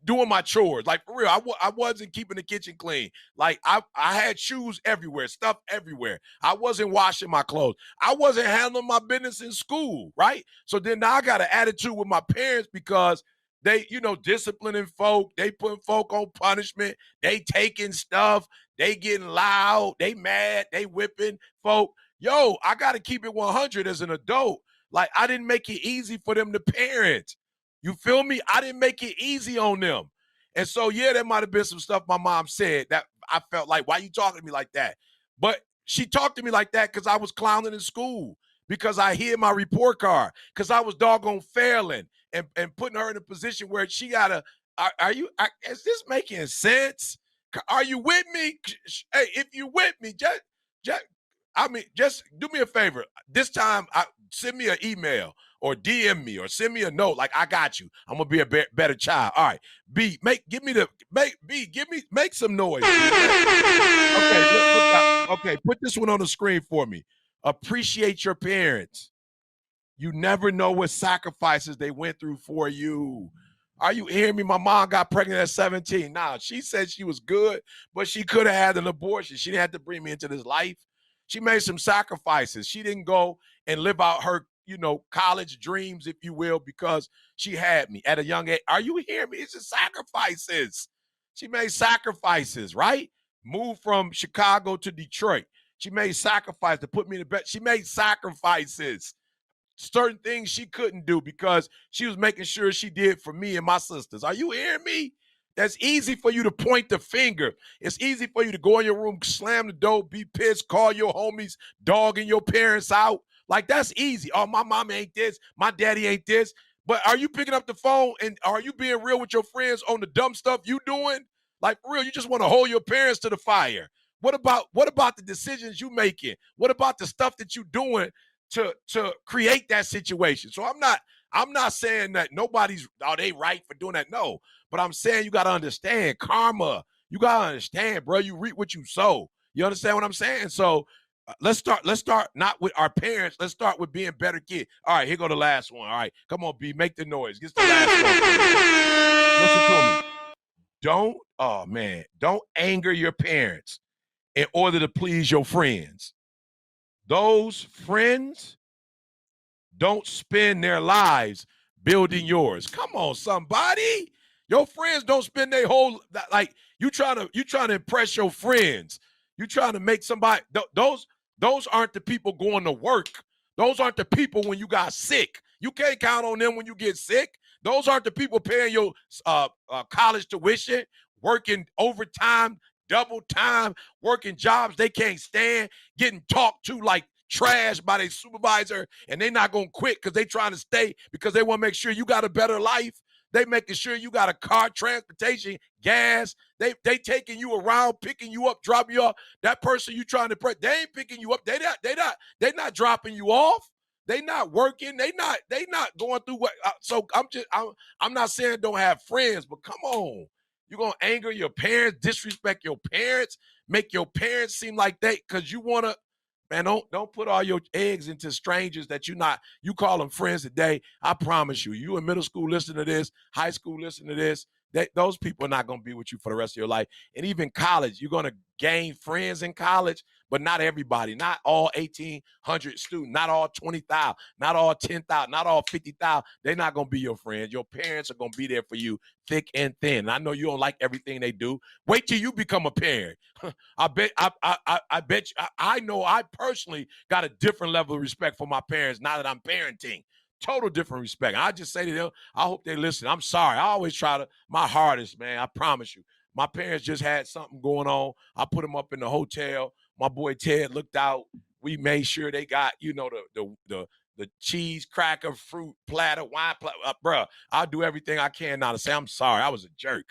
doing my chores. Like, for real, I wasn't keeping the kitchen clean. Like, I had shoes everywhere, stuff everywhere. I wasn't washing my clothes. I wasn't handling my business in school, right? So then now I got an attitude with my parents because they, disciplining folk. They putting folk on punishment. They taking stuff. They getting loud. They mad. They whipping folk. Yo, I got to keep it 100 as an adult. Like, I didn't make it easy for them to parent. You feel me? I didn't make it easy on them. And so, yeah, there might have been some stuff my mom said that I felt like, why you talking to me like that? But she talked to me like that because I was clowning in school, because I hid my report card, because I was doggone failing and putting her in a position where she got to, is this making sense? Are you with me? Hey, if you with me, just do me a favor. This time, send me an email or DM me or send me a note. Like, I got you. I'm gonna be a better child. All right, B, make some noise. Okay, put this one on the screen for me. Appreciate your parents. You never know what sacrifices they went through for you. Are you hearing me? My mom got pregnant at 17. Now, she said she was good, but she could have had an abortion. She didn't have to bring me into this life. She made some sacrifices. She didn't go and live out her, college dreams, if you will, because she had me at a young age. Are you hearing me? It's just sacrifices. She made sacrifices, right? Moved from Chicago to Detroit. She made sacrifices to put me in the bed. She made sacrifices. Certain things she couldn't do because she was making sure she did for me and my sisters. Are you hearing me? That's easy for you to point the finger. It's easy for you to go in your room, slam the door, be pissed, call your homies, dogging your parents out. Like, that's easy. Oh, my mom ain't this, my daddy ain't this. But are you picking up the phone and are you being real with your friends on the dumb stuff you doing? Like, for real, you just want to hold your parents to the fire. What about the decisions you making? What about the stuff that you doing to create that situation? So I'm not saying that they right for doing that. No, but I'm saying you got to understand karma. You got to understand, bro. You reap what you sow. You understand what I'm saying? So let's start not with our parents. Let's start with being better kids. All right, here go the last one. All right, come on, B, make the noise. Get the last one. Listen to me. Don't anger your parents in order to please your friends. Those friends don't spend their lives building yours. Come on, somebody. Your friends don't spend their whole, like, you trying to impress your friends. You trying to make somebody, those aren't the people going to work. Those aren't the people when you got sick. You can't count on them when you get sick. Those aren't the people paying your college tuition, working overtime, double time, working jobs they can't stand, getting talked to like trash by their supervisor, and they're not gonna quit because they trying to stay because they want to make sure you got a better life. They making sure you got a car, transportation, gas. They taking you around, picking you up, dropping you off. That person you trying to they ain't picking you up. They not dropping you off. They not working. They not going through what. So I'm not saying don't have friends, but come on. You're gonna anger your parents, disrespect your parents, make your parents seem like because you wanna. Man, don't put all your eggs into strangers that you call them friends today. I promise you in middle school listening to this, high school listening to this, those people are not going to be with you for the rest of your life. And even college, you're going to gain friends in college, but not everybody, not all 1,800 students, not all 20,000, not all 10,000, not all 50,000. They're not going to be your friends. Your parents are going to be there for you thick and thin. And I know you don't like everything they do. Wait till you become a parent. I bet I know I personally got a different level of respect for my parents now that I'm parenting. Total different respect. I just say to them, I hope they listen. I'm sorry. I always try my hardest, man. I promise you. My parents just had something going on. I put them up in the hotel. My boy Ted looked out. We made sure they got, the cheese, cracker, fruit, platter, wine platter. Bruh, I'll do everything I can now to say, I'm sorry. I was a jerk.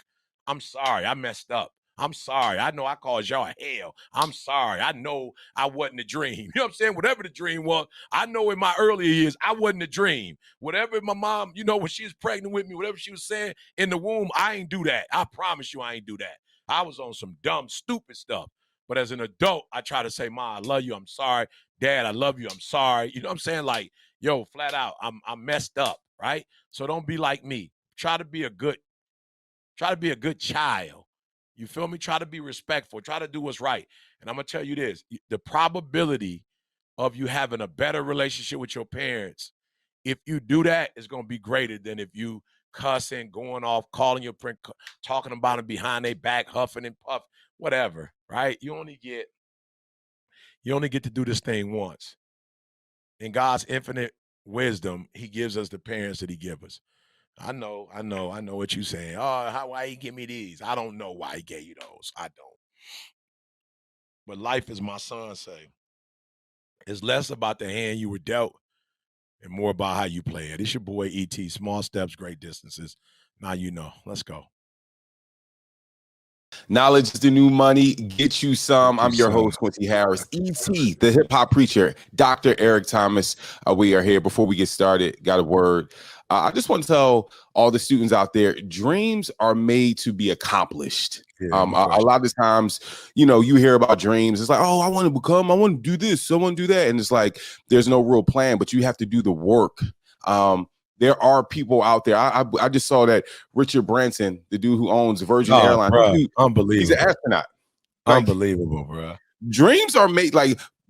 I'm sorry. I messed up. I'm sorry. I know I caused y'all hell. I'm sorry. I know I wasn't a dream. You know what I'm saying? Whatever the dream was, I know in my earlier years, I wasn't a dream. Whatever my mom, when she was pregnant with me, whatever she was saying in the womb, I ain't do that. I promise you I ain't do that. I was on some dumb, stupid stuff. But as an adult, I try to say, Ma, I love you. I'm sorry. Dad, I love you. I'm sorry. You know what I'm saying? Like, yo, flat out, I'm messed up, right? So don't be like me. Try to be a good child. You feel me? Try to be respectful. Try to do what's right. And I'm going to tell you this. The probability of you having a better relationship with your parents, if you do that, is going to be greater than if you cussing, going off, calling your friend, talking about them behind their back, huffing and puff, whatever, right? You only get to do this thing once. In God's infinite wisdom, he gives us the parents that he gives us. I know what you're saying. Oh, why he give me these? I don't know why he gave you those. I don't. But life, as my son say, is less about the hand you were dealt and more about how you play it. It's your boy E.T. Small steps, great distances. Now you know. Let's go. Knowledge is the new money. Get you some. I'm your host, Quincy Harris. E.T., the hip hop preacher, Dr. Eric Thomas. We are here. Before we get started, got a word. I just want to tell all the students out there, dreams are made to be accomplished. A lot of times, you hear about dreams. It's like, oh, I want to do this, I want to do that. And it's like, there's no real plan, but you have to do the work. There are people out there. I just saw that Richard Branson, the dude who owns Virgin Airlines, unbelievable. He's an astronaut. Unbelievable, bro. Dreams are made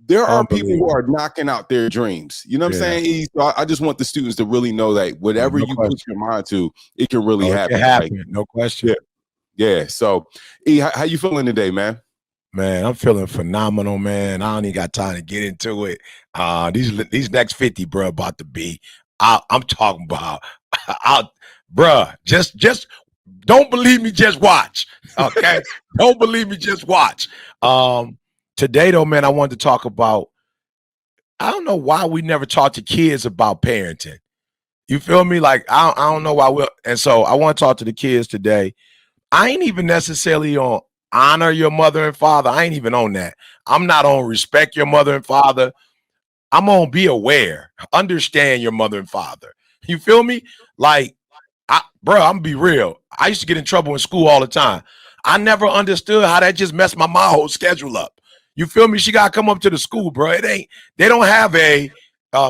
there are people who are knocking out their dreams. You know what I'm saying? So I just want the students to really know that whatever you put your mind to, it can really happen. It can happen. No question. Yeah. So, E, how you feeling today, man? Man, I'm feeling phenomenal, man. I don't even got time to get into it. These next 50, bro, about to be. I'm talking about, just don't believe me, just watch. Okay, don't believe me, just watch. Today, though, man, I wanted to talk about. I don't know why we never talk to kids about parenting. You feel me? Like I don't know why and so I want to talk to the kids today. I ain't even necessarily on honor your mother and father. I ain't even on that. I'm not on respect your mother and father. I'm on be aware, understand your mother and father. You feel me? Like, I'm gonna be real. I used to get in trouble in school all the time. I never understood how that just messed my whole schedule up. You feel me? She gotta come up to the school, bro. They don't have a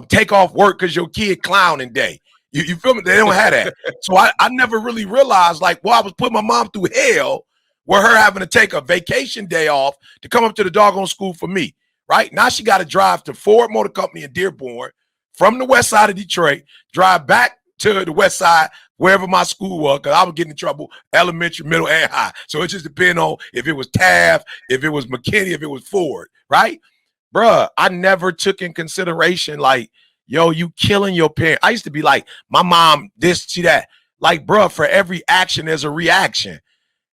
take off work because your kid clowning day. You feel me? They don't have that. So I never really realized I was putting my mom through hell with her having to take a vacation day off to come up to the doggone school for me. Right now, she got to drive to Ford Motor Company in Dearborn from the west side of Detroit, drive back to the west side, wherever my school was, because I was getting in trouble elementary, middle, and high. So it just depends on if it was Taft, if it was McKinney, if it was Ford, right? Bruh, I never took in consideration, you killing your parent. I used to be like, my mom, this, she, that. Like, bruh, for every action, there's a reaction.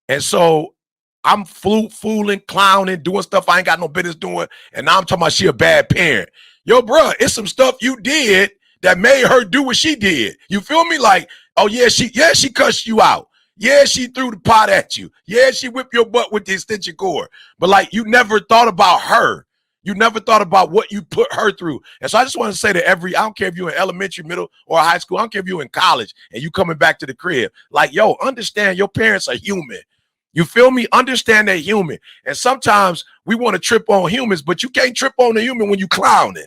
And so I'm fooling, clowning, doing stuff I ain't got no business doing. And now I'm talking about she a bad parent. Yo, bro, it's some stuff you did that made her do what she did. You feel me? Like, oh, she cussed you out. Yeah, she threw the pot at you. Yeah, she whipped your butt with the extension cord. But you never thought about her. You never thought about what you put her through. And so I just want to say to I don't care if you're in elementary, middle, or high school. I don't care if you're in college and you coming back to the crib. Understand your parents are human. You feel me? Understand they're human. And sometimes we want to trip on humans, but you can't trip on a human when you clowning.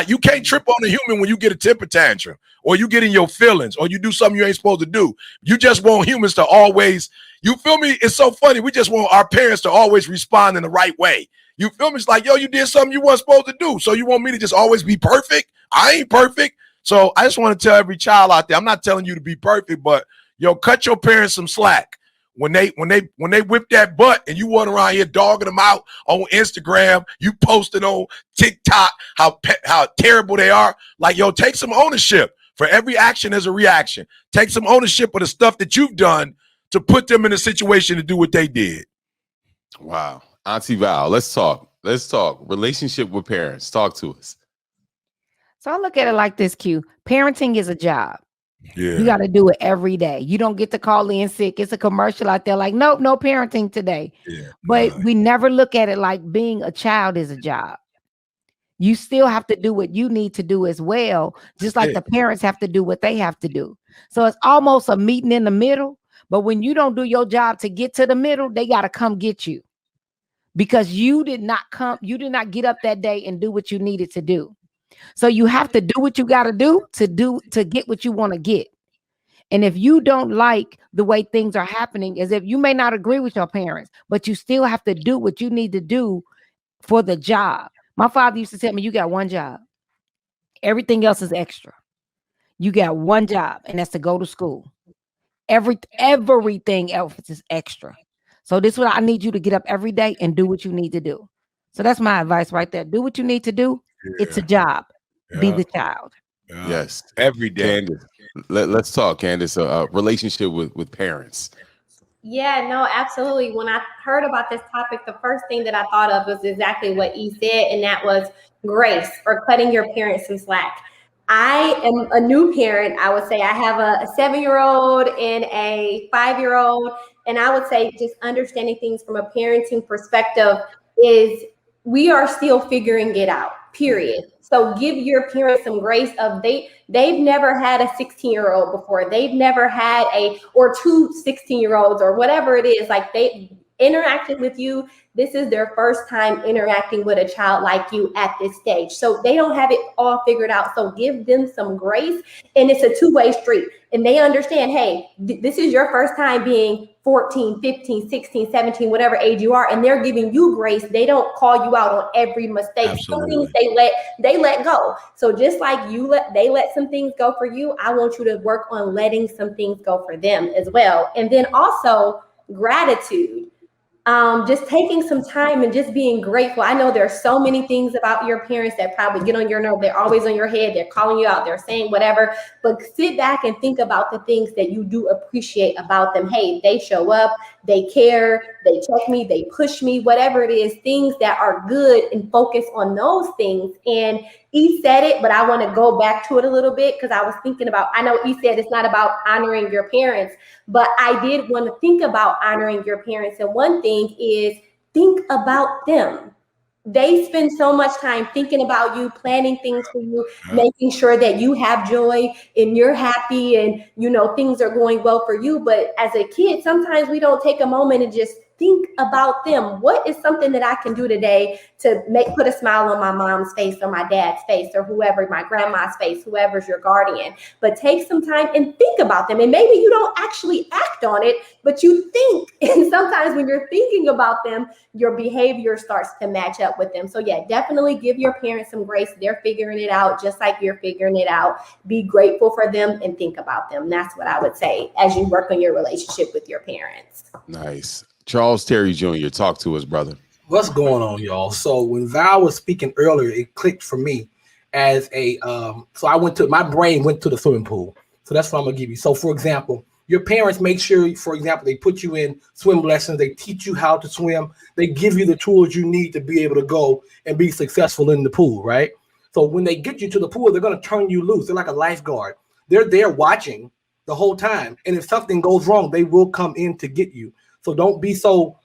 You can't trip on a human when you get a temper tantrum or you get in your feelings or you do something you ain't supposed to do. You just want humans to always, you feel me? It's so funny. We just want our parents to always respond in the right way. You feel me? It's like, you did something you weren't supposed to do. So you want me to just always be perfect? I ain't perfect. So I just want to tell every child out there, I'm not telling you to be perfect, but cut your parents some slack. When they whip that butt and you run around here dogging them out on Instagram, you posted on TikTok how terrible they are. Take some ownership. For every action, there's a reaction. Take some ownership of the stuff that you've done to put them in a situation to do what they did. Wow. Auntie Val, let's talk. Relationship with parents. Talk to us. So I look at it like this, Q. Parenting is a job. Yeah. You got to do it every day. You don't get to call in sick. It's a commercial out there like, nope, no parenting today. Yeah. But we never look at it like being a child is a job. You still have to do what you need to do as well, just like the parents have to do what they have to do. So it's almost a meeting in the middle. But when you don't do your job to get to the middle, they got to come get you because you did not get up that day and do what you needed to do. So you have to do what you got to do to get what you want to get. And if you don't like the way things are happening, as if you may not agree with your parents, but you still have to do what you need to do for the job. My father used to tell me, you got one job. Everything else is extra. You got one job, and that's to go to school. Everything else is extra. So this is what I need you to get up every day and do what you need to do. So that's my advice right there. Do what you need to do. Yeah. It's a job. Yeah. Be the child. Yes, every day. Candace, let's talk, Candace. Relationship with parents. Yeah, no, absolutely. When I heard about this topic, the first thing that I thought of was exactly what E said, and that was grace or cutting your parents some slack. I am a new parent. I would say I have a 7-year-old and a 5-year-old. And I would say just understanding things from a parenting perspective is we are still figuring it out, period. So give your parents some grace of they've never had a 16-year-old before. They've never had or two 16-year-olds or whatever it is. Like they interacted with you. This is their first time interacting with a child like you at this stage. So they don't have it all figured out. So give them some grace. And it's a two-way street. And they understand, hey, this is your first time being 14, 15, 16, 17, whatever age you are, and they're giving you grace. They don't call you out on every mistake. Absolutely. Some things they let go. So just like they let some things go for you, I want you to work on letting some things go for them as well. And then also gratitude. Just taking some time and just being grateful. I know there's so many things about your parents that probably get on your nerve. They're always on your head. They're calling you out. They're saying whatever. But sit back and think about the things that you do appreciate about them. Hey, they show up. They care. They check me. They push me. Whatever it is, things that are good, and focus on those things. And E said it, but I want to go back to it a little bit because I was thinking about, I know E said it's not about honoring your parents, but I did want to think about honoring your parents. And one thing is think about them. They spend so much time thinking about you, planning things for you, making sure that you have joy and you're happy and, things are going well for you. But as a kid, sometimes we don't take a moment and just think about them. What is something that I can do today to put a smile on my mom's face or my dad's face or whoever, my grandma's face, whoever's your guardian. But take some time and think about them. And maybe you don't actually act on it, but you think. And sometimes when you're thinking about them, your behavior starts to match up with them. So yeah, definitely give your parents some grace. They're figuring it out just like you're figuring it out. Be grateful for them and think about them. That's what I would say as you work on your relationship with your parents. Nice. Charles Terry Jr., talk to us, brother. What's going on, y'all? So when Val was speaking earlier, it clicked for me as so my brain went to the swimming pool. So that's what I'm gonna give you. So for example, your parents make sure, for example, they put you in swim lessons, they teach you how to swim, they give you the tools you need to be able to go and be successful in the pool, right? So when they get you to the pool, they're gonna turn you loose. They're like a lifeguard. They're there watching the whole time. And if something goes wrong, they will come in to get you. So don't be so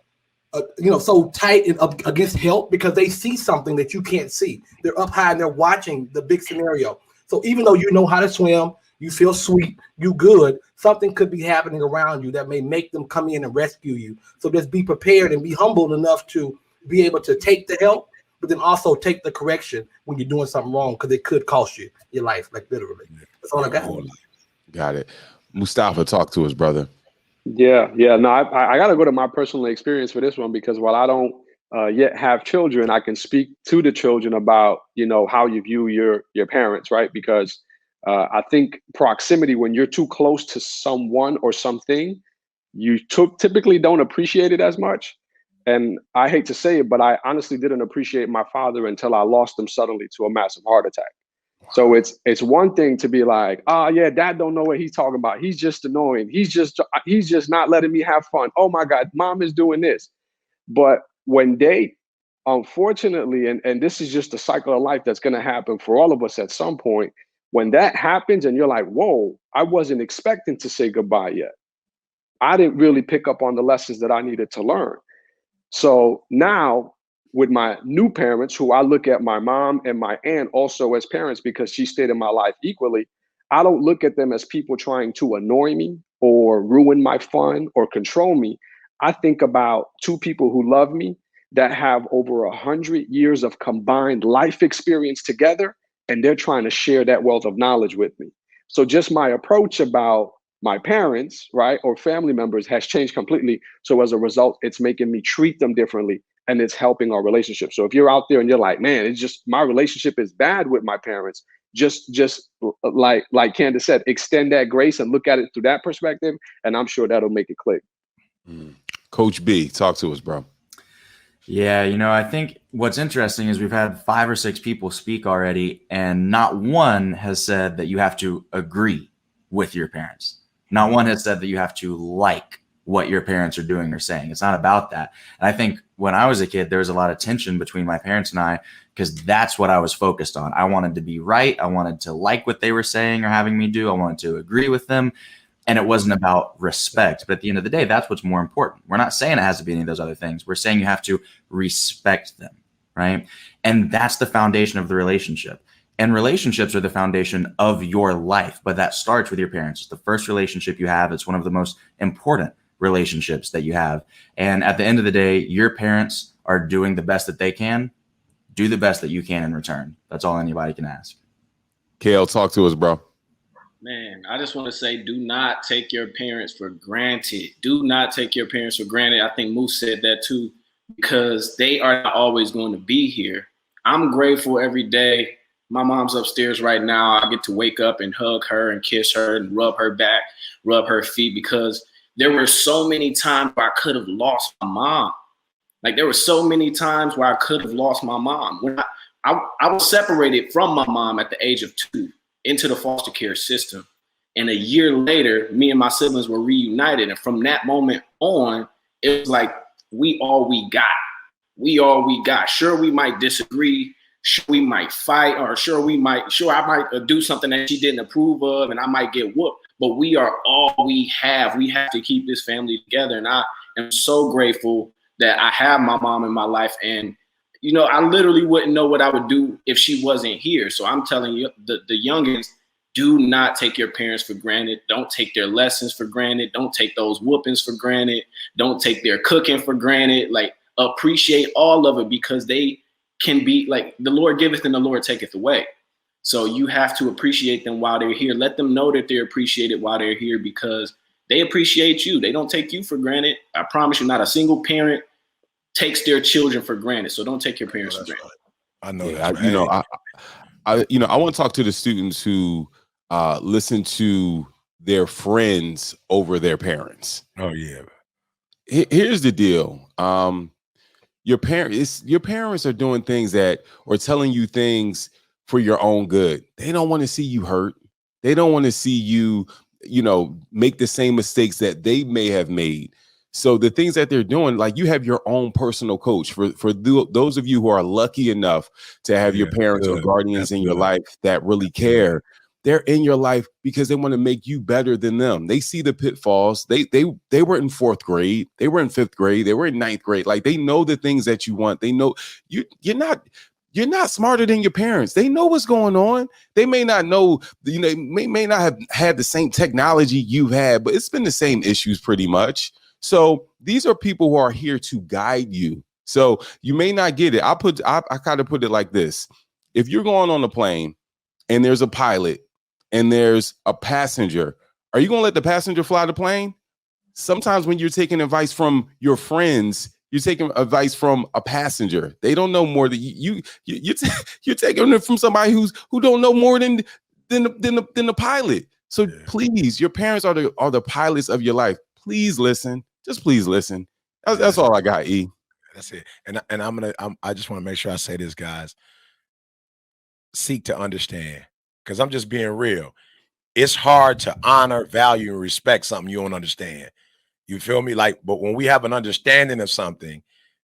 so tight and up against help, because they see something that you can't see. They're up high and they're watching the big scenario. So even though you know how to swim, you feel sweet, you good, something could be happening around you that may make them come in and rescue you. So just be prepared and be humble enough to be able to take the help, but then also take the correction when you're doing something wrong, because it could cost you your life, like literally. That's all I got. Got it. Mustafa, talk to us, brother. Yeah. No, I got to go to my personal experience for this one, because while I don't yet have children, I can speak to the children about, how you view your parents, right? Because I think proximity, when you're too close to someone or something, you typically don't appreciate it as much. And I hate to say it, but I honestly didn't appreciate my father until I lost him suddenly to a massive heart attack. So it's one thing to be like, yeah, dad don't know what he's talking about. He's just annoying. He's just not letting me have fun. Oh my God, mom is doing this. But when they, unfortunately, and this is just a cycle of life that's going to happen for all of us at some point, when that happens and you're like, whoa, I wasn't expecting to say goodbye yet. I didn't really pick up on the lessons that I needed to learn. So now, with my new parents, who I look at my mom and my aunt also as parents, because she stayed in my life equally, I don't look at them as people trying to annoy me or ruin my fun or control me. I think about two people who love me, that have over 100 years of combined life experience together, and they're trying to share that wealth of knowledge with me. So just my approach about my parents, right, or family members has changed completely. So as a result, it's making me treat them differently, and it's helping our relationship. So if you're out there and you're like, man, it's just my relationship is bad with my parents, just like Candace said, extend that grace and look at it through that perspective, and I'm sure that'll make it click. Coach B, talk to us, bro. Yeah, I think what's interesting is we've had 5 or 6 people speak already, and not one has said that you have to agree with your parents. Not one has said that you have to like what your parents are doing or saying. It's not about that. And I think when I was a kid, there was a lot of tension between my parents and I, because that's what I was focused on. I wanted to be right. I wanted to like what they were saying or having me do. I wanted to agree with them. And it wasn't about respect. But at the end of the day, that's what's more important. We're not saying it has to be any of those other things. We're saying you have to respect them, right? And that's the foundation of the relationship. And relationships are the foundation of your life, but that starts with your parents. It's the first relationship you have. It's one of the most important relationships that you have. And at the end of the day, your parents are doing the best that they can. Do the best that you can in return. That's all anybody can ask. Kale, talk to us, bro. Man, I just want to say, do not take your parents for granted. Do not take your parents for granted. I think Moose said that too, because they are not always going to be here. I'm grateful every day. My mom's upstairs right now. I get to wake up and hug her and kiss her and rub her back, rub her feet, because there were so many times where I could have lost my mom. Like, there were so many times where I could have lost my mom. When I was separated from my mom at the age of 2 into the foster care system. And a year later, me and my siblings were reunited. And from that moment on, it was like, we all we got. We all we got. Sure, we might disagree. Sure, we might fight. Or sure, I might do something that she didn't approve of and I might get whooped. But we are all we have. We have to keep this family together. And I am so grateful that I have my mom in my life. And I literally wouldn't know what I would do if she wasn't here. So I'm telling you, the youngins, do not take your parents for granted. Don't take their lessons for granted. Don't take those whoopings for granted. Don't take their cooking for granted. Like, appreciate all of it, because they can be like, the Lord giveth and the Lord taketh away. So you have to appreciate them while they're here. Let them know that they're appreciated while they're here, because they appreciate you. They don't take you for granted. I promise you, not a single parent takes their children for granted. So don't take your parents for granted. I know that. I want to talk to the students who listen to their friends over their parents. Oh yeah. Here's the deal. Your parents are doing things or telling you things for your own good. They don't want to see you hurt. They don't want to see you, make the same mistakes that they may have made. So the things that they're doing, like, you have your own personal coach. For those of you who are lucky enough to have your parents or guardians in your life that really care, they're in your life because they want to make you better than them. They see the pitfalls. They were in 4th grade. They were in 5th grade. They were in 9th grade. Like, they know the things that you want. They know you're not smarter than your parents. They know what's going on. They may not know, may not have had the same technology you've had, but it's been the same issues pretty much. So these are people who are here to guide you. So you may not get it. I kind of put it like this. If you're going on a plane and there's a pilot and there's a passenger, are you going to let the passenger fly the plane? Sometimes when you're taking advice from your friends, you're taking advice from a passenger. They don't know more than you're taking it from somebody who don't know more than the pilot. So please, your parents are the pilots of your life. Please listen. Just please listen. That's all I got, E. That's it. And I just want to make sure I say this, guys. Seek to understand, because I'm just being real. It's hard to honor, value, and respect something you don't understand. You feel me? Like, but when we have an understanding of something,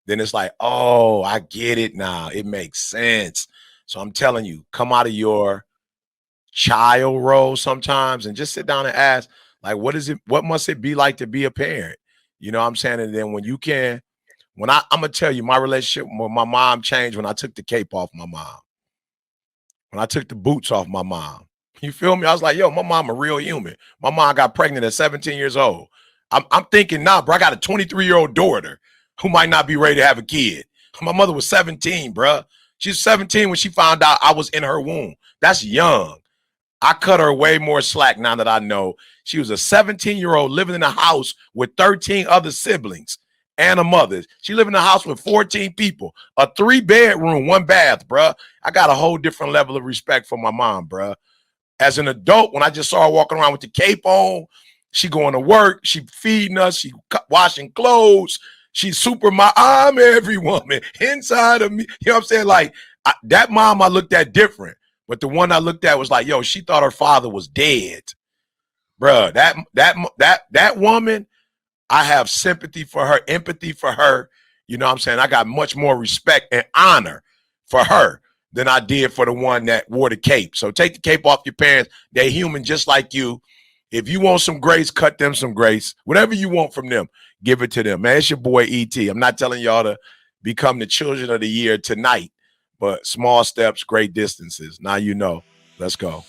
then it's like, oh, I get it now. It makes sense. So I'm telling you, come out of your child role sometimes and just sit down and ask, like, what must it be like to be a parent? You know what I'm saying? And then when I'm gonna tell you, my relationship with my mom changed when I took the cape off my mom. When I took the boots off my mom. You feel me? I was like, yo, my mom a real human. My mom got pregnant at 17 years old. I'm thinking, nah, bro, I got a 23-year-old daughter who might not be ready to have a kid. My mother was 17, bro. She was 17 when she found out I was in her womb. That's young. I cut her way more slack now that I know. She was a 17-year-old living in a house with 13 other siblings and a mother. She lived in a house with 14 people, a 3-bedroom, 1 bath, bruh. I got a whole different level of respect for my mom, bruh. As an adult, when I just saw her walking around with the cape on, she going to work, she feeding us, she washing clothes. She's super I'm every woman inside of me. You know what I'm saying? Like that mom I looked at different, but the one I looked at was like, yo, she thought her father was dead. Bruh, that woman, I have sympathy for her, empathy for her. You know what I'm saying? I got much more respect and honor for her than I did for the one that wore the cape. So take the cape off your parents. They're human just like you. If you want some grace, cut them some grace. Whatever you want from them, give it to them. Man, it's your boy E.T. I'm not telling y'all to become the children of the year tonight, but small steps, great distances. Now you know. Let's go.